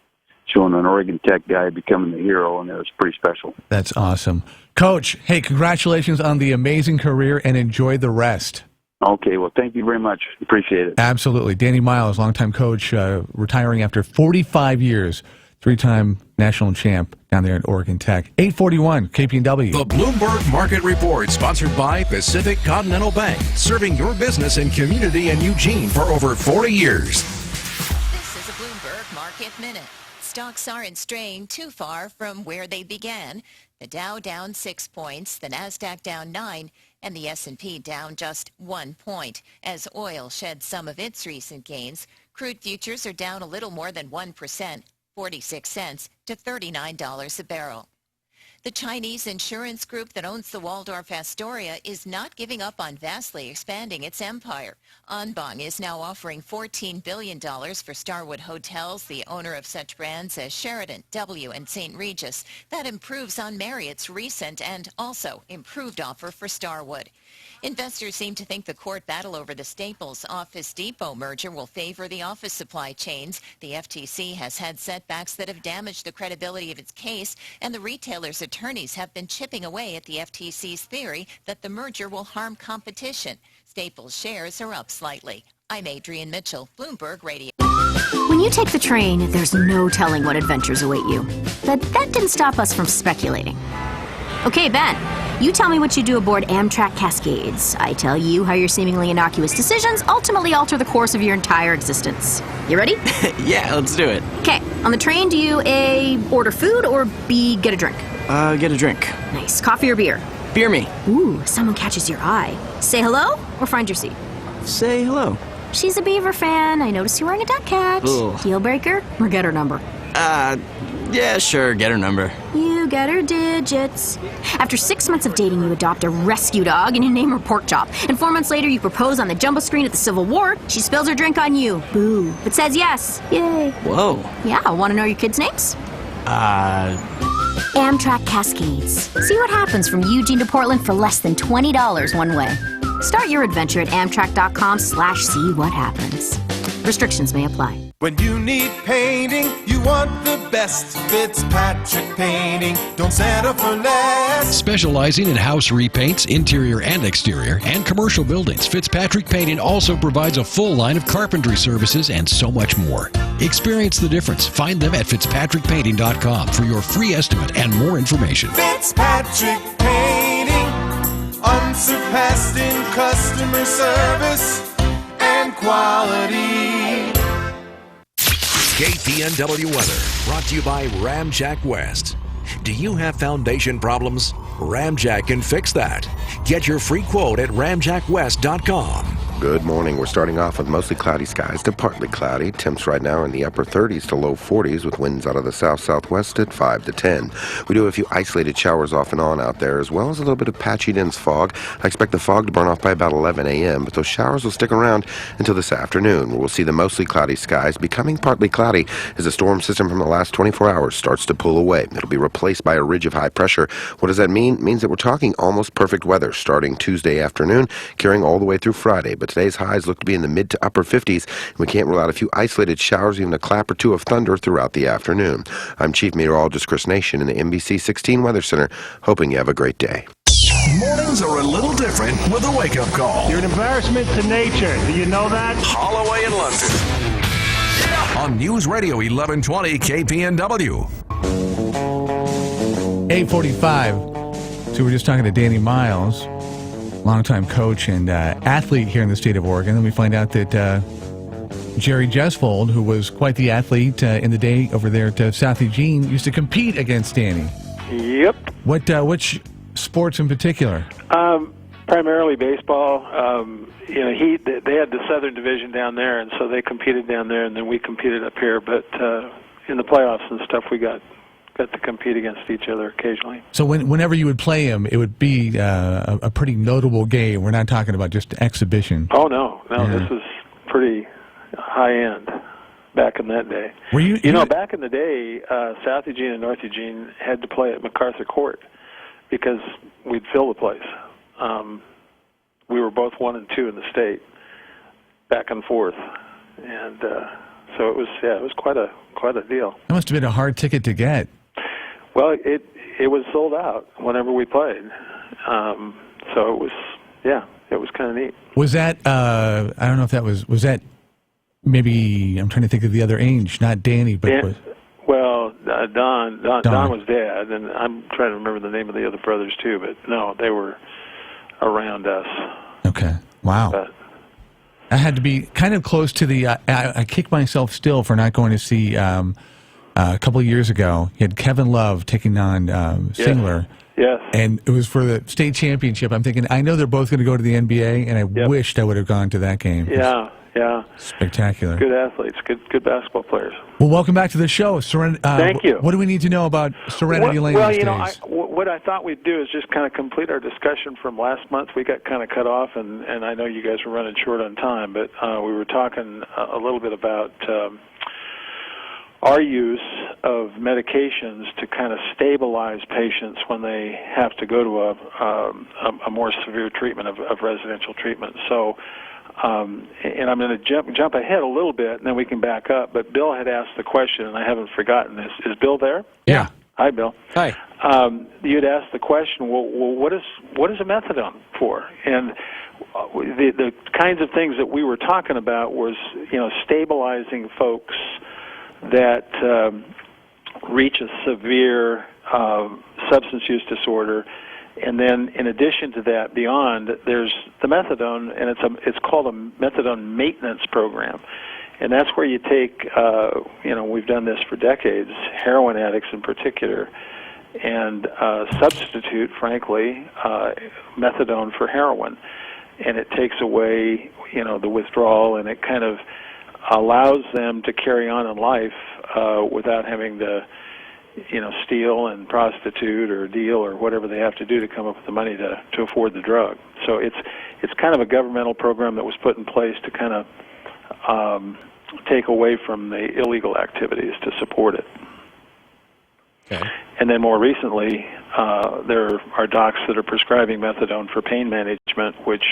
Speaker 22: showing an Oregon Tech guy becoming the hero, and it was pretty special.
Speaker 4: That's awesome. Coach, hey, congratulations on the amazing career, and enjoy the rest.
Speaker 22: Okay, well, thank you very much. Appreciate it.
Speaker 4: Absolutely. Danny Miles, longtime coach, retiring after 45 years, 3-time national champ down there at Oregon Tech. 841 KPNW.
Speaker 2: The Bloomberg Market Report, sponsored by Pacific Continental Bank, serving your business and community in Eugene for over 40 years.
Speaker 14: This is a Bloomberg Market Minute. Stocks aren't straying too far from where they began. The Dow down 6 points, the Nasdaq down 9, and the S&P down just 1 point. As oil sheds some of its recent gains, crude futures are down a little more than 1%, 46 cents to $39 a barrel. The Chinese insurance group that owns the Waldorf Astoria is not giving up on vastly expanding its empire. Anbang is now offering $14 billion for Starwood Hotels, the owner of such brands as Sheraton, W, and St. Regis. That improves on Marriott's recent and also improved offer for Starwood. Investors seem to think the court battle over the Staples Office Depot merger will favor the office supply chains. The FTC has had setbacks that have damaged the credibility of its case, and the retailer's attorneys have been chipping away at the FTC's theory that the merger will harm competition. Staples shares are up slightly. I'm Adrienne Mitchell, Bloomberg Radio.
Speaker 16: When you take the train, there's no telling what adventures await you. But that didn't stop us from speculating. Okay, Ben, you tell me what you do aboard Amtrak Cascades. I tell you how your seemingly innocuous decisions ultimately alter the course of your entire existence. You ready?
Speaker 17: Yeah, let's do it.
Speaker 16: Okay, on the train, do you A, order food, or B, get a drink?
Speaker 17: Get a drink.
Speaker 16: Nice. Coffee or beer?
Speaker 17: Beer me.
Speaker 16: Ooh, someone catches your eye. Say hello or find your seat?
Speaker 17: Say hello.
Speaker 16: She's a Beaver fan. I noticed you wearing a duck catch.
Speaker 17: Ugh.
Speaker 16: Deal breaker or get her number?
Speaker 17: Yeah, sure, get her number.
Speaker 16: You get her digits. After 6 months of dating, you adopt a rescue dog and you name her Pork Chop. And 4 months later, you propose on the jumbo screen at the Civil War. She spills her drink on you. Boo. But says yes. Yay.
Speaker 17: Whoa.
Speaker 16: Yeah, want to know your kids' names? Amtrak Cascades. See what happens from Eugene to Portland for less than $20 one way. Start your adventure at Amtrak.com/see what happens. Restrictions may apply.
Speaker 23: When you need painting, you want the best. Fitzpatrick Painting. Don't settle for less.
Speaker 25: Specializing in house repaints, interior and exterior, and commercial buildings, Fitzpatrick Painting also provides a full line of carpentry services and so much more. Experience the difference. Find them at fitzpatrickpainting.com for your free estimate and more information.
Speaker 23: Fitzpatrick Painting. Unsurpassed in customer service and quality.
Speaker 2: KPNW weather, brought to you by Ramjack West. Do you have foundation problems? Ramjack can fix that. Get your free quote at ramjackwest.com.
Speaker 3: Good morning. We're starting off with mostly cloudy skies to partly cloudy. Temps right now are in the upper 30s to low 40s with winds out of the south-southwest at 5 to 10. We do have a few isolated showers off and on out there, as well as a little bit of patchy dense fog. I expect the fog to burn off by about 11 a.m., but those showers will stick around until this afternoon, where we'll see the mostly cloudy skies becoming partly cloudy as the storm system from the last 24 hours starts to pull away. It'll be replaced by a ridge of high pressure. What does that mean? It means that we're talking almost perfect weather starting Tuesday afternoon, carrying all the way through Friday. But today's highs look to be in the mid to upper 50s, and we can't rule out a few isolated showers, even a clap or two of thunder throughout the afternoon. I'm Chief Meteorologist Chris Nation in the NBC 16 Weather Center, hoping you have a great day.
Speaker 2: Mornings are a little different with a wake-up call.
Speaker 1: You're an embarrassment to nature. Do you know that?
Speaker 2: Holloway in London. On News Radio 1120 KPNW.
Speaker 4: 8:45. So we're just talking to Danny Miles, longtime coach and athlete here in the state of Oregon. And we find out that Jerry Jesfold, who was quite the athlete in the day over there at South Eugene, used to compete against Danny.
Speaker 6: Yep.
Speaker 4: Which sports in particular?
Speaker 6: Primarily baseball. They had the Southern Division down there, and so they competed down there, and then we competed up here. But in the playoffs and stuff, we got to compete against each other occasionally.
Speaker 4: So whenever you would play him, it would be a pretty notable game. We're not talking about just exhibition.
Speaker 6: Oh no,
Speaker 4: Yeah.
Speaker 6: This was pretty high end back in that day.
Speaker 4: Were you
Speaker 6: back in the day, South Eugene and North Eugene had to play at MacArthur Court because we'd fill the place. We were both 1 and 2 in the state, back and forth, and so it was quite a deal.
Speaker 4: That must have been a hard ticket to get.
Speaker 6: Well, it was sold out whenever we played, so it was kind of neat.
Speaker 4: Was that I don't know if that was that maybe, I'm trying to think of the other age, not Danny, but
Speaker 6: Don was dad, and I'm trying to remember the name of the other brothers too, but no, they were around us.
Speaker 4: Okay. Wow. I had to be kind of close to the I kick myself still for not going to see a couple of years ago. You had Kevin Love taking on Singler.
Speaker 6: Yes.
Speaker 4: And it was for the state championship. I'm thinking, I know they're both going to go to the NBA, and I wished I would have gone to that game.
Speaker 6: Yeah.
Speaker 4: Spectacular.
Speaker 6: Good athletes, good basketball players.
Speaker 4: Well, welcome back to the show.
Speaker 6: Thank you.
Speaker 4: What do we need to know about Serenity Lane these days?
Speaker 6: What I thought we'd do is just kind of complete our discussion from last month. We got kind of cut off, and I know you guys were running short on time, but we were talking a little bit about our use of medications to kind of stabilize patients when they have to go to a more severe treatment of residential treatment. So. And I'm going to jump ahead a little bit, and then we can back up. But Bill had asked the question, and I haven't forgotten this. Is Bill there?
Speaker 4: Yeah.
Speaker 6: Hi, Bill.
Speaker 5: Hi.
Speaker 6: You had asked the question. Well, what is a methadone for? And the kinds of things that we were talking about was, stabilizing folks that reach a severe substance use disorder. And then, in addition to that, beyond, there's the methadone, and it's called a methadone maintenance program, and that's where you take, we've done this for decades, heroin addicts in particular, and substitute, frankly, methadone for heroin, and it takes away, the withdrawal, and it kind of allows them to carry on in life without having to steal and prostitute or deal or whatever they have to do to come up with the money to afford the drug. So it's kind of a governmental program that was put in place to kind of take away from the illegal activities to support it.
Speaker 5: Okay.
Speaker 6: And then more recently, there are docs that are prescribing methadone for pain management, which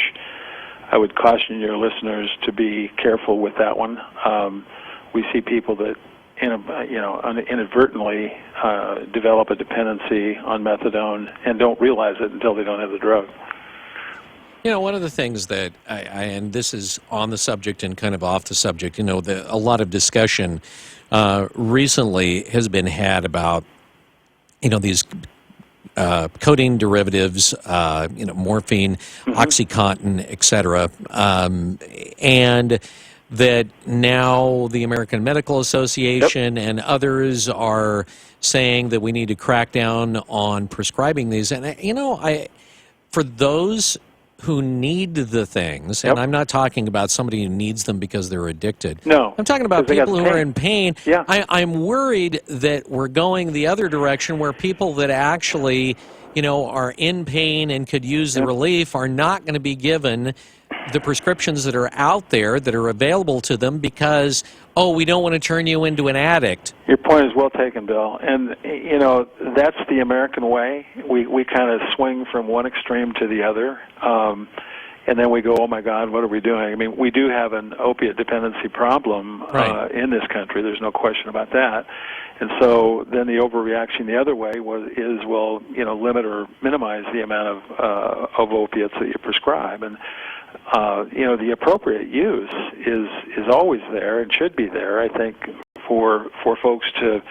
Speaker 6: I would caution your listeners to be careful with that one. We see people that inadvertently develop a dependency on methadone and don't realize it until they don't have the drug.
Speaker 5: One of the things that and this is on the subject and kind of off the subject, a lot of discussion recently has been had about, these codeine derivatives, morphine, OxyContin, et cetera, and that now the American Medical Association and others are saying that we need to crack down on prescribing these. And, for those who need the things, and I'm not talking about somebody who needs them because they're addicted.
Speaker 6: No.
Speaker 5: I'm talking about people who are in pain.
Speaker 6: Yeah.
Speaker 5: I'm worried that we're going the other direction where people that actually, are in pain and could use the relief are not going to be given the prescriptions that are out there that are available to them because, we don't want to turn you into an addict.
Speaker 6: Your point is well taken, Bill. And, that's the American way. We kind of swing from one extreme to the other. And then we go, oh, my God, what are we doing? I mean, we do have an opiate dependency problem in this country. There's no question about that. And so then the overreaction the other way is limit or minimize the amount of opiates that you prescribe. And the appropriate use is always there and should be there, I think, for folks to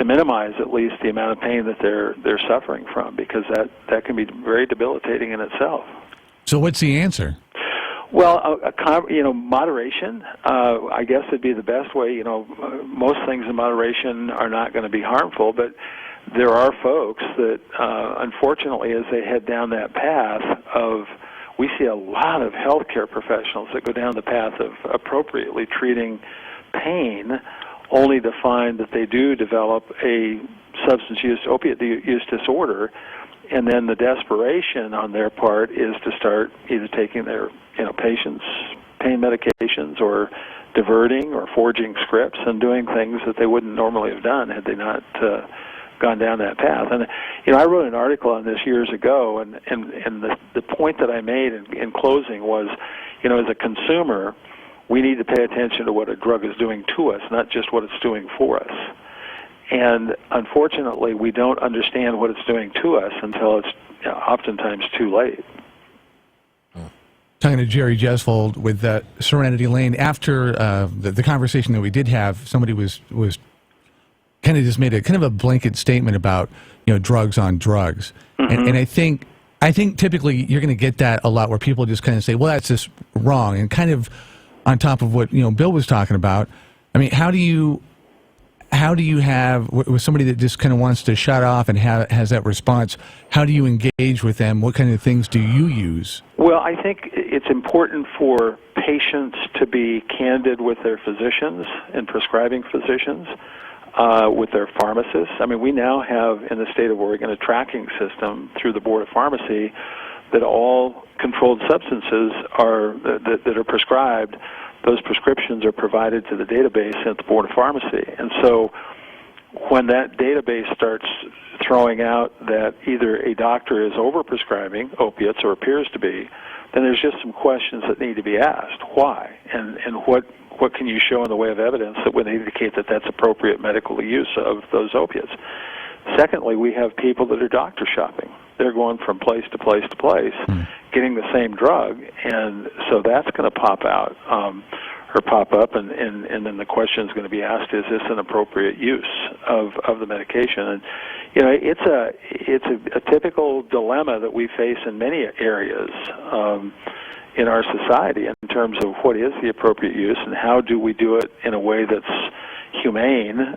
Speaker 6: minimize at least the amount of pain that they're suffering from, because that can be very debilitating in itself.
Speaker 4: So what's the answer?
Speaker 6: Well, moderation, I guess, would be the best way. Most things in moderation are not going to be harmful, but there are folks that, unfortunately, as they head down that path we see a lot of healthcare professionals that go down the path of appropriately treating pain, only to find that they do develop a opiate use disorder, and then the desperation on their part is to start either taking their patients' pain medications, or diverting, or forging scripts, and doing things that they wouldn't normally have done had they not gone down that path. And I wrote an article on this years ago, and the point that I made in closing was, as a consumer, we need to pay attention to what a drug is doing to us, not just what it's doing for us. And unfortunately, we don't understand what it's doing to us until it's oftentimes too late.
Speaker 4: Talking to Jerry Jesfold with Serenity Lane. After the conversation that we did have, somebody was kind of just made a kind of a blanket statement about drugs on drugs, and I think typically you're going to get that a lot, where people just kind of say, well, that's just wrong, and kind of on top of what Bill was talking about. I mean, how do you have, with somebody that just kind of wants to shut off and has that response, how do you engage with them? What kind of things do you use?
Speaker 6: Well, I think it's important for patients to be candid with their physicians and prescribing physicians, with their pharmacists. I mean, we now have in the state of Oregon a tracking system through the Board of Pharmacy that all controlled substances that are prescribed, those prescriptions are provided to the database at the Board of Pharmacy. And so when that database starts throwing out that either a doctor is overprescribing opiates or appears to be, then there's just some questions that need to be asked. Why? And what can you show in the way of evidence that would indicate that that's appropriate medical use of those opiates? Secondly, we have people that are doctor shopping. They're going from place to place to place, getting the same drug, and so that's going to pop out or pop up, and then the question is going to be asked: is this an appropriate use of the medication? And it's a typical dilemma that we face in many areas in our society in terms of what is the appropriate use and how do we do it in a way that's humane.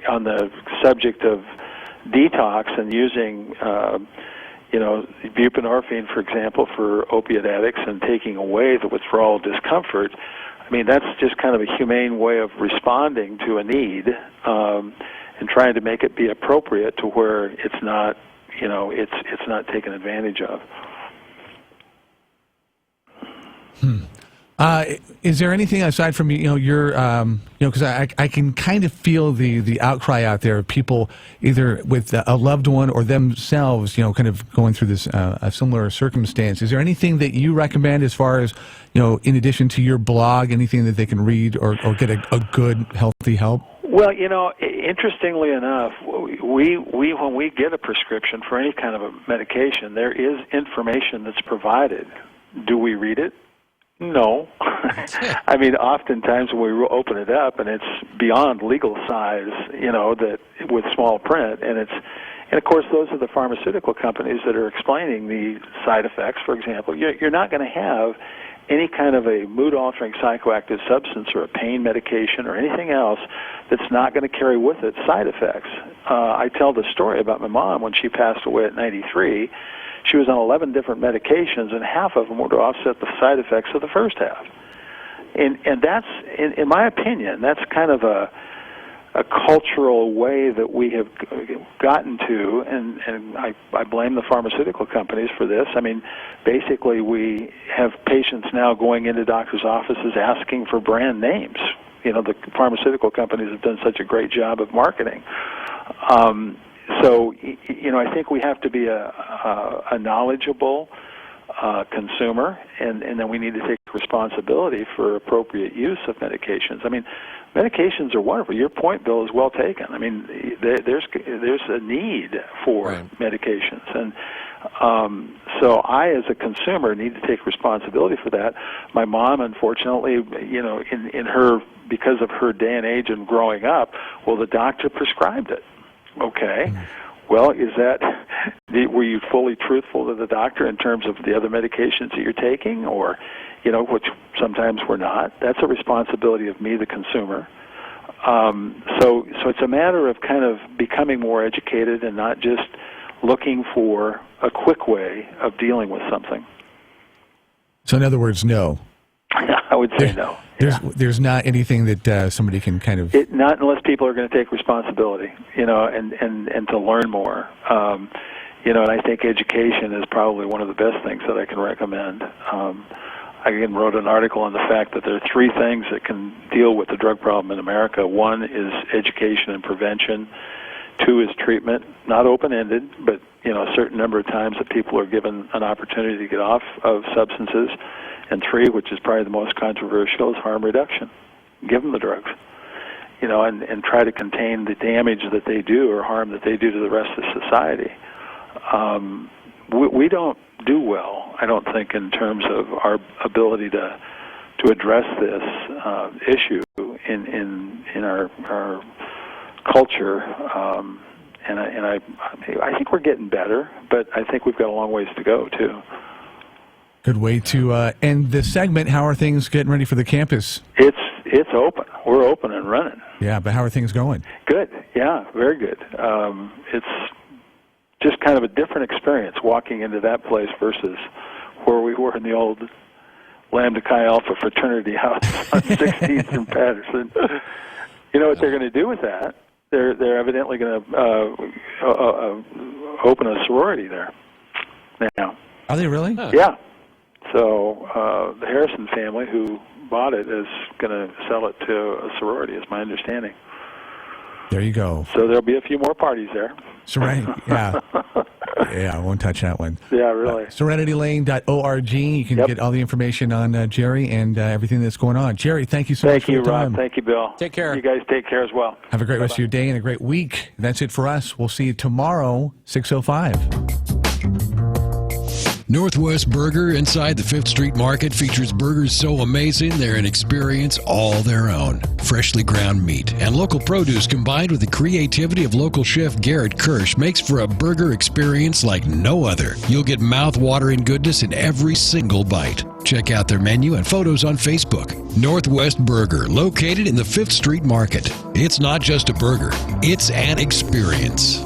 Speaker 6: On the subject of detox and using buprenorphine, for example, for opiate addicts, and taking away the withdrawal discomfort, I mean, that's just kind of a humane way of responding to a need, and trying to make it be appropriate to where it's not, it's not taken advantage of.
Speaker 4: Is there anything aside from your because I can kind of feel the outcry out there of people either with a loved one or themselves kind of going through this a similar circumstance. Is there anything that you recommend as far as in addition to your blog, anything that they can read or get a good healthy help?
Speaker 6: Well, interestingly enough, we when we get a prescription for any kind of a medication, there is information that's provided. Do we read it? No. I mean, oftentimes when we open it up and it's beyond legal size, that with small print, and of course those are the pharmaceutical companies that are explaining the side effects. For example, you're not going to have any kind of a mood-altering psychoactive substance or a pain medication or anything else that's not going to carry with it side effects. I tell the story about my mom when she passed away at 93. She was on 11 different medications, and half of them were to offset the side effects of the first half. And that's, in my opinion, that's kind of a cultural way that we have gotten to, and I blame the pharmaceutical companies for this. I mean, basically we have patients now going into doctors' offices asking for brand names. The pharmaceutical companies have done such a great job of marketing. So, I think we have to be a knowledgeable consumer, and then we need to take responsibility for appropriate use of medications. I mean, medications are wonderful. Your point, Bill, is well taken. I mean, there's a need for medications, and so I, as a consumer, need to take responsibility for that. My mom, unfortunately, in her, because of her day and age and growing up, well, the doctor prescribed it. Okay. Well, were you fully truthful to the doctor in terms of the other medications that you're taking, or, which sometimes we're not? That's a responsibility of me, the consumer. So it's a matter of kind of becoming more educated and not just looking for a quick way of dealing with something.
Speaker 4: So in other words, no.
Speaker 6: I would say no.
Speaker 4: There's not anything that somebody can kind of...
Speaker 6: Not unless people are going to take responsibility, and to learn more. And I think education is probably one of the best things that I can recommend. I again wrote an article on the fact that there are three things that can deal with the drug problem in America. One is education and prevention. Two is treatment, not open-ended, but a certain number of times that people are given an opportunity to get off of substances. And three, which is probably the most controversial, is harm reduction. Give them the drugs, and try to contain the damage that they do or harm that they do to the rest of society. We don't do well, I don't think, in terms of our ability to address this issue in our culture. And I think we're getting better, but I think we've got a long ways to go too.
Speaker 4: Good way to end this segment. How are things getting ready for the campus?
Speaker 6: It's open. We're open and running.
Speaker 4: Yeah, but how are things going?
Speaker 6: Good. Yeah, very good. It's just kind of a different experience walking into that place versus where we were in the old Lambda Chi Alpha fraternity house on 16th and Patterson. You know what they're going to do with that? They're evidently going to open a sorority there now.
Speaker 4: Are they really?
Speaker 6: Huh. Yeah. So the Harrison family, who bought it, is going to sell it to a sorority, is my understanding.
Speaker 4: There you go.
Speaker 6: So there'll be a few more parties there.
Speaker 4: Serenity, yeah. Yeah, I won't touch that one.
Speaker 6: Yeah, really.
Speaker 4: SerenityLane.org. You can get all the information on Jerry and everything that's going on. Jerry, thank you so much for your time.
Speaker 6: Thank you, Rob. Thank you, Bill.
Speaker 5: Take care.
Speaker 6: You guys take care as well.
Speaker 4: Have a great rest of your day and a great week. That's it for us. We'll see you tomorrow, 6:05.
Speaker 25: Northwest Burger inside the 5th Street Market features burgers so amazing they're an experience all their own. Freshly ground meat and local produce combined with the creativity of local chef Garrett Kirsch makes for a burger experience like no other. You'll get mouth-watering goodness in every single bite. Check out their menu and photos on Facebook. Northwest Burger, located in the 5th Street Market. It's not just a burger, it's an experience.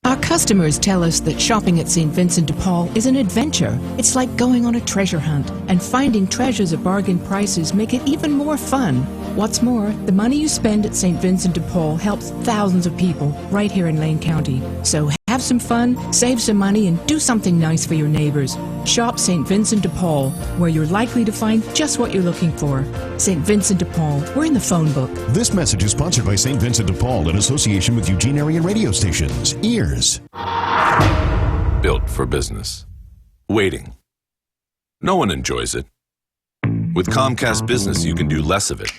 Speaker 8: Our customers tell us that shopping at St. Vincent de Paul is an adventure. It's like going on a treasure hunt, and finding treasures at bargain prices make it even more fun. What's more, the money you spend at St. Vincent de Paul helps thousands of people right here in Lane County. So have some fun, save some money, and do something nice for your neighbors. Shop St. Vincent de Paul, where you're likely to find just what you're looking for. St. Vincent de Paul, we're in the phone book.
Speaker 9: This message is sponsored by St. Vincent de Paul in association with Eugene area radio stations. Ears.
Speaker 10: Built for business. Waiting. No one enjoys it. With Comcast Business, you can do less of it.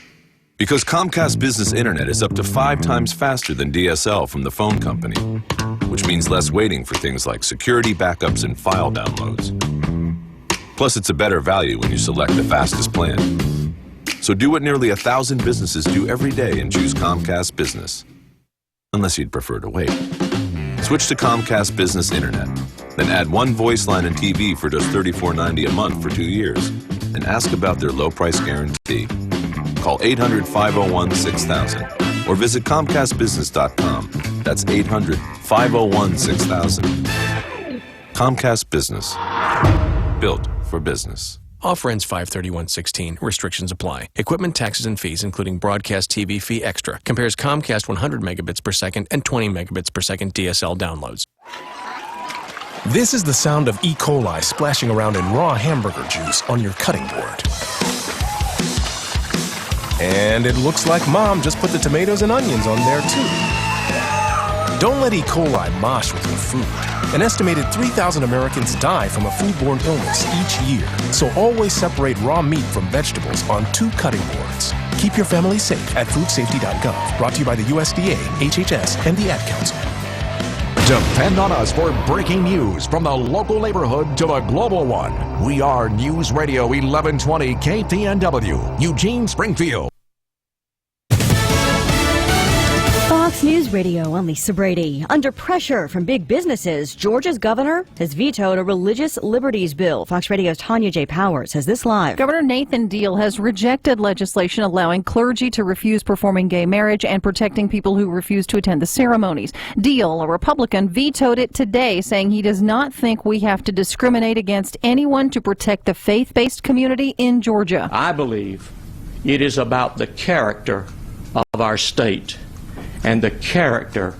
Speaker 10: Because Comcast Business Internet is up to 5 times faster than DSL from the phone company, which means less waiting for things like security backups and file downloads. Plus, it's a better value when you select the fastest plan. So do what nearly 1,000 businesses do every day and choose Comcast Business. Unless you'd prefer to wait. Switch to Comcast Business Internet. Then add one voice line and TV for just $34.90 a month for 2 years. And ask about their low price guarantee. Call 800-501-6000 or visit ComcastBusiness.com. That's 800-501-6000. Comcast Business. Built for business.
Speaker 12: Offer ends 5/31/16. Restrictions apply. Equipment, taxes, and fees, including broadcast TV fee extra. Compares Comcast 100 megabits per second and 20 megabits per second DSL downloads.
Speaker 24: This is the sound of E. coli splashing around in raw hamburger juice on your cutting board. And it looks like Mom just put the tomatoes and onions on there too. Don't let E. coli mosh with your food. An estimated 3,000 Americans die from a foodborne illness each year. So always separate raw meat from vegetables on 2 cutting boards. Keep your family safe at foodsafety.gov. Brought to you by the USDA, HHS, and the Ad Council.
Speaker 2: Depend on us for breaking news from the local neighborhood to the global one. We are News Radio 1120 KPNW, Eugene, Springfield.
Speaker 11: Fox News Radio, I'm Lisa Brady. Under pressure from big businesses, Georgia's governor has vetoed a religious liberties bill. Fox Radio's Tanya J. Powers has this live.
Speaker 15: Governor Nathan Deal has rejected legislation allowing clergy to refuse performing gay marriage and protecting people who refuse to attend the ceremonies. Deal, a Republican, vetoed it today, saying he does not think we have to discriminate against anyone to protect the faith-based community in Georgia.
Speaker 18: I believe it is about the character of our state and the character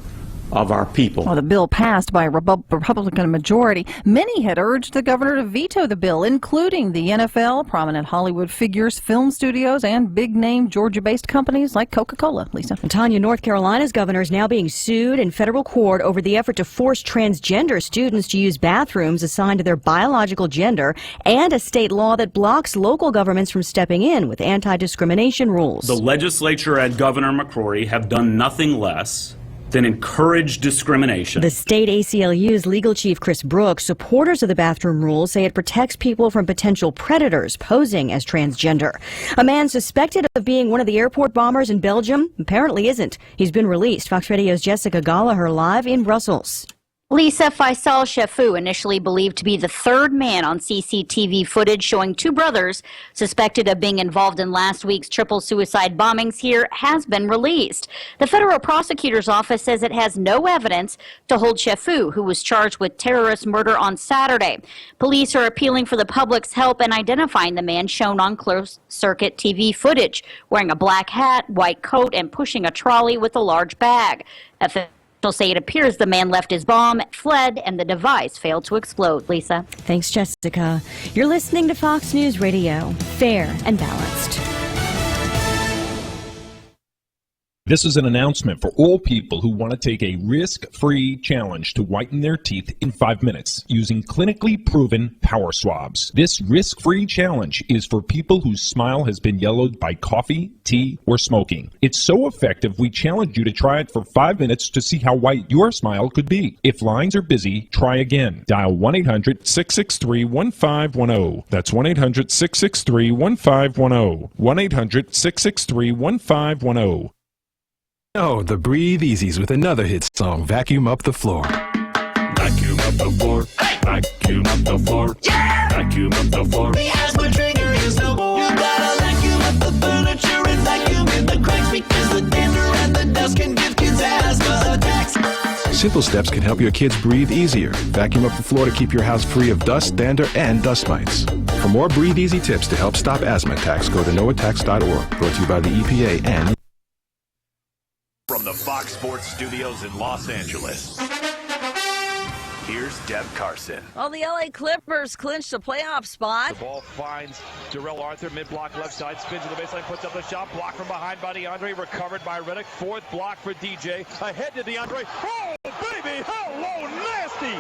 Speaker 18: of our people.
Speaker 15: Well, the bill passed by a Republican majority. Many had urged the governor to veto the bill, including the NFL, prominent Hollywood figures, film studios, and big-name Georgia-based companies like Coca-Cola. Lisa.
Speaker 11: And Tanya, North Carolina's governor is now being sued in federal court over the effort to force transgender students to use bathrooms assigned to their biological gender, and a state law that blocks local governments from stepping in with anti-discrimination rules.
Speaker 19: The legislature and Governor McCrory have done nothing less than encourage discrimination.
Speaker 11: The state ACLU's legal chief, Chris Brooks, supporters of the bathroom rule say it protects people from potential predators posing as transgender. A man suspected of being one of the airport bombers in Belgium apparently isn't. He's been released. Fox Radio's Jessica Gallagher live in Brussels.
Speaker 16: Lisa, Faisal Shefu, initially believed to be the third man on CCTV footage showing 2 brothers suspected of being involved in last week's triple suicide bombings here, has been released. The federal prosecutor's office says it has no evidence to hold Shefu, who was charged with terrorist murder on Saturday. Police are appealing for the public's help in identifying the man shown on closed-circuit TV footage, wearing a black hat, white coat, and pushing a trolley with a large bag. Officials say it appears the man left his bomb, fled, and the device failed to explode. Lisa.
Speaker 11: Thanks, Jessica. You're listening to Fox News Radio. Fair and balanced.
Speaker 20: This is an announcement for all people who want to take a risk-free challenge to whiten their teeth in 5 minutes using clinically proven power swabs. This risk-free challenge is for people whose smile has been yellowed by coffee, tea, or smoking. It's so effective, we challenge you to try it for 5 minutes to see how white your smile could be. If lines are busy, try again. Dial 1-800-663-1510. That's 1-800-663-1510. 1-800-663-1510.
Speaker 24: Oh, the Breathe Easies with another hit song, Vacuum Up the Floor.
Speaker 26: Vacuum up the floor. Vacuum up the floor. Yeah! Vacuum up the floor. The asthma trigger is no more. You gotta vacuum up the furniture and vacuum in the cracks because the dander and the dust can give kids asthma attacks.
Speaker 24: Simple steps can help your kids breathe easier. Vacuum up the floor to keep your house free of dust, dander, and dust mites. For more Breathe Easy tips to help stop asthma attacks, go to noattacks.org. Brought to you by the EPA and...
Speaker 27: From the Fox Sports Studios in Los Angeles, here's Deb Carson.
Speaker 28: Well, the LA Clippers clinched a playoff spot.
Speaker 29: The ball finds Darrell Arthur, mid-block left side, spins to the baseline, puts up the shot, blocked from behind by DeAndre, recovered by Riddick, 4th block for DJ, ahead to DeAndre. Oh, baby, hello, nasty!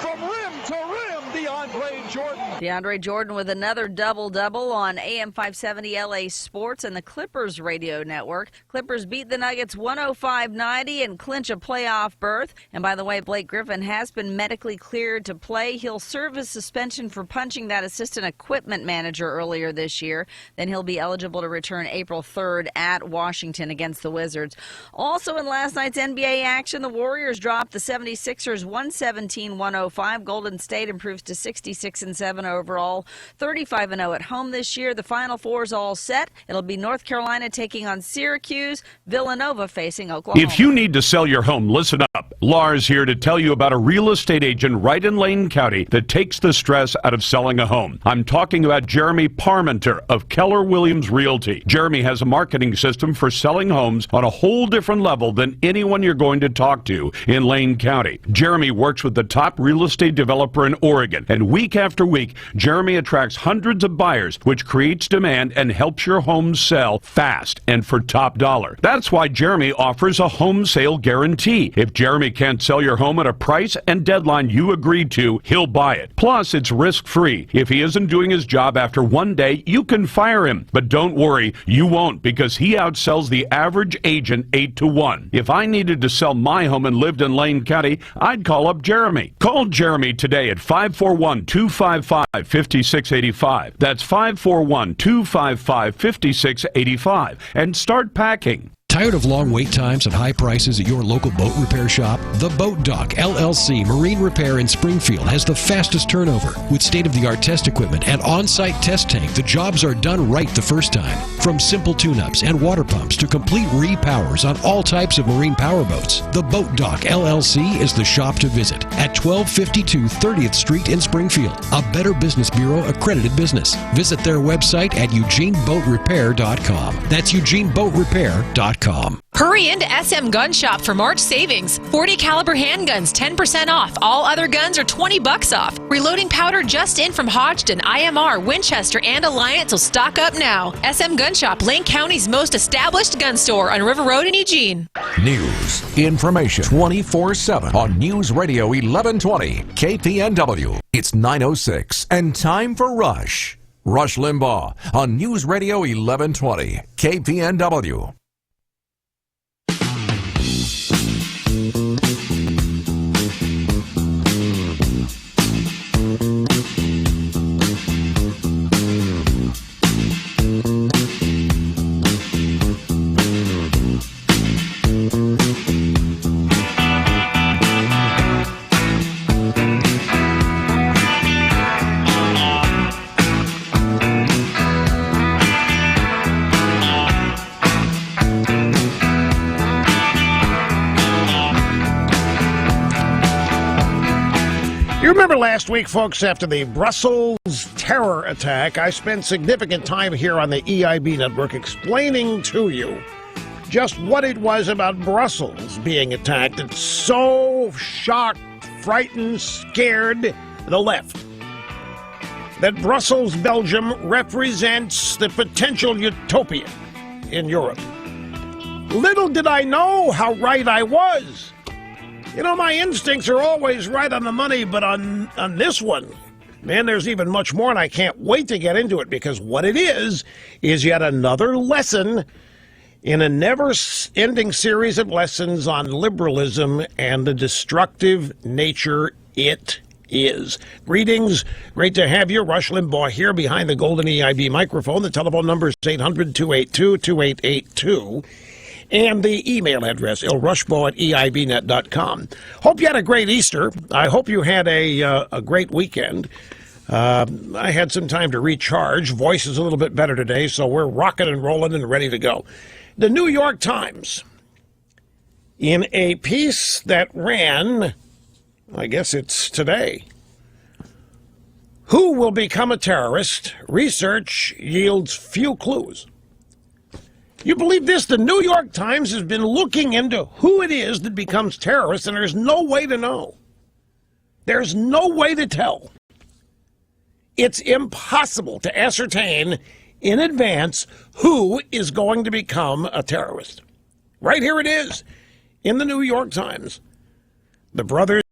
Speaker 29: From rim to rim, DeAndre Jordan.
Speaker 28: DeAndre Jordan with another double-double on AM 570 LA Sports and the Clippers radio network. Clippers beat the Nuggets 105-90 and clinch a playoff berth. And by the way, Blake Griffin has been medically cleared to play. He'll serve his suspension for punching that assistant equipment manager earlier this year. Then he'll be eligible to return April 3rd at Washington against the Wizards. Also in last night's NBA action, the Warriors dropped the 76ers 117-105. Golden State improves to 66-7 overall, 35-0 at home this year. The Final Four is all set. It'll be North Carolina taking on Syracuse, Villanova facing Oklahoma.
Speaker 30: If you need to sell your home, listen up. Lars here to tell you about a real estate agent right in Lane County that takes the stress out of selling a home. I'm talking about Jeremy Parmenter of Keller Williams Realty. Jeremy has a marketing system for selling homes on a whole different level than anyone you're going to talk to in Lane County. Jeremy works with the top real estate developer in Oregon, and week after week, Jeremy attracts hundreds of buyers, which creates demand and helps your home sell fast and for top dollar. That's why Jeremy offers a home sale guarantee. If Jeremy can't sell your home at a price and deadline you agreed to, he'll buy it. Plus, it's risk-free. If he isn't doing his job after one day, you can fire him. But don't worry, you won't, because he outsells the average agent 8-1. If I needed to sell my home and lived in Lane County, I'd call up Jeremy. Call Jeremy today at 541-255-5685. That's 541-255-5685. And start packing.
Speaker 25: Tired of long wait times and high prices at your local boat repair shop? The Boat Dock LLC Marine Repair in Springfield has the fastest turnover. With state-of-the-art test equipment and on-site test tank, the jobs are done right the first time. From simple tune-ups and water pumps to complete repowers on all types of marine power boats, the Boat Dock LLC is the shop to visit at 1252 30th Street in Springfield. A Better Business Bureau accredited business. Visit their website at eugeneboatrepair.com. That's eugeneboatrepair.com.
Speaker 1: Hurry into SM Gun Shop for March savings. 40 caliber handguns, 10% off. All other guns are $20 off. Reloading powder just in from Hodgdon, IMR, Winchester, and Alliance will stock up now. SM Gun Shop, Lane County's most established gun store on River Road in Eugene.
Speaker 2: News, information, 24/7 on News Radio 1120 KPNW. It's 9:06 and time for Rush. Rush Limbaugh on News Radio 1120 KPNW.
Speaker 3: You remember last week, folks, after the Brussels terror attack, I spent significant time here on the EIB network explaining to you just what it was about Brussels being attacked that so shocked, frightened, scared the left. That Brussels, Belgium, represents the potential utopia in Europe. Little did I know how right I was. You know, my instincts are always right on the money, but on this one, man, there's even much more, and I can't wait to get into it, because what it is yet another lesson in a never-ending series of lessons on liberalism and the destructive nature it is. Greetings. Great to have you. Rush Limbaugh here behind the golden EIB microphone. The telephone number is 800-282-2882. And the email address, ilrushbaugh@eibnet.com. Hope you had a great Easter. I hope you had a great weekend. I had some time to recharge. Voice is a little bit better today, so we're rocking and rolling and ready to go. The New York Times, in a piece that ran, I guess it's today, "Who will become a terrorist? Research yields few clues." You believe this? The New York Times has been looking into who it is that becomes terrorists, and there's no way to know. There's no way to tell. It's impossible to ascertain in advance who is going to become a terrorist. Right here it is in the New York Times. The brothers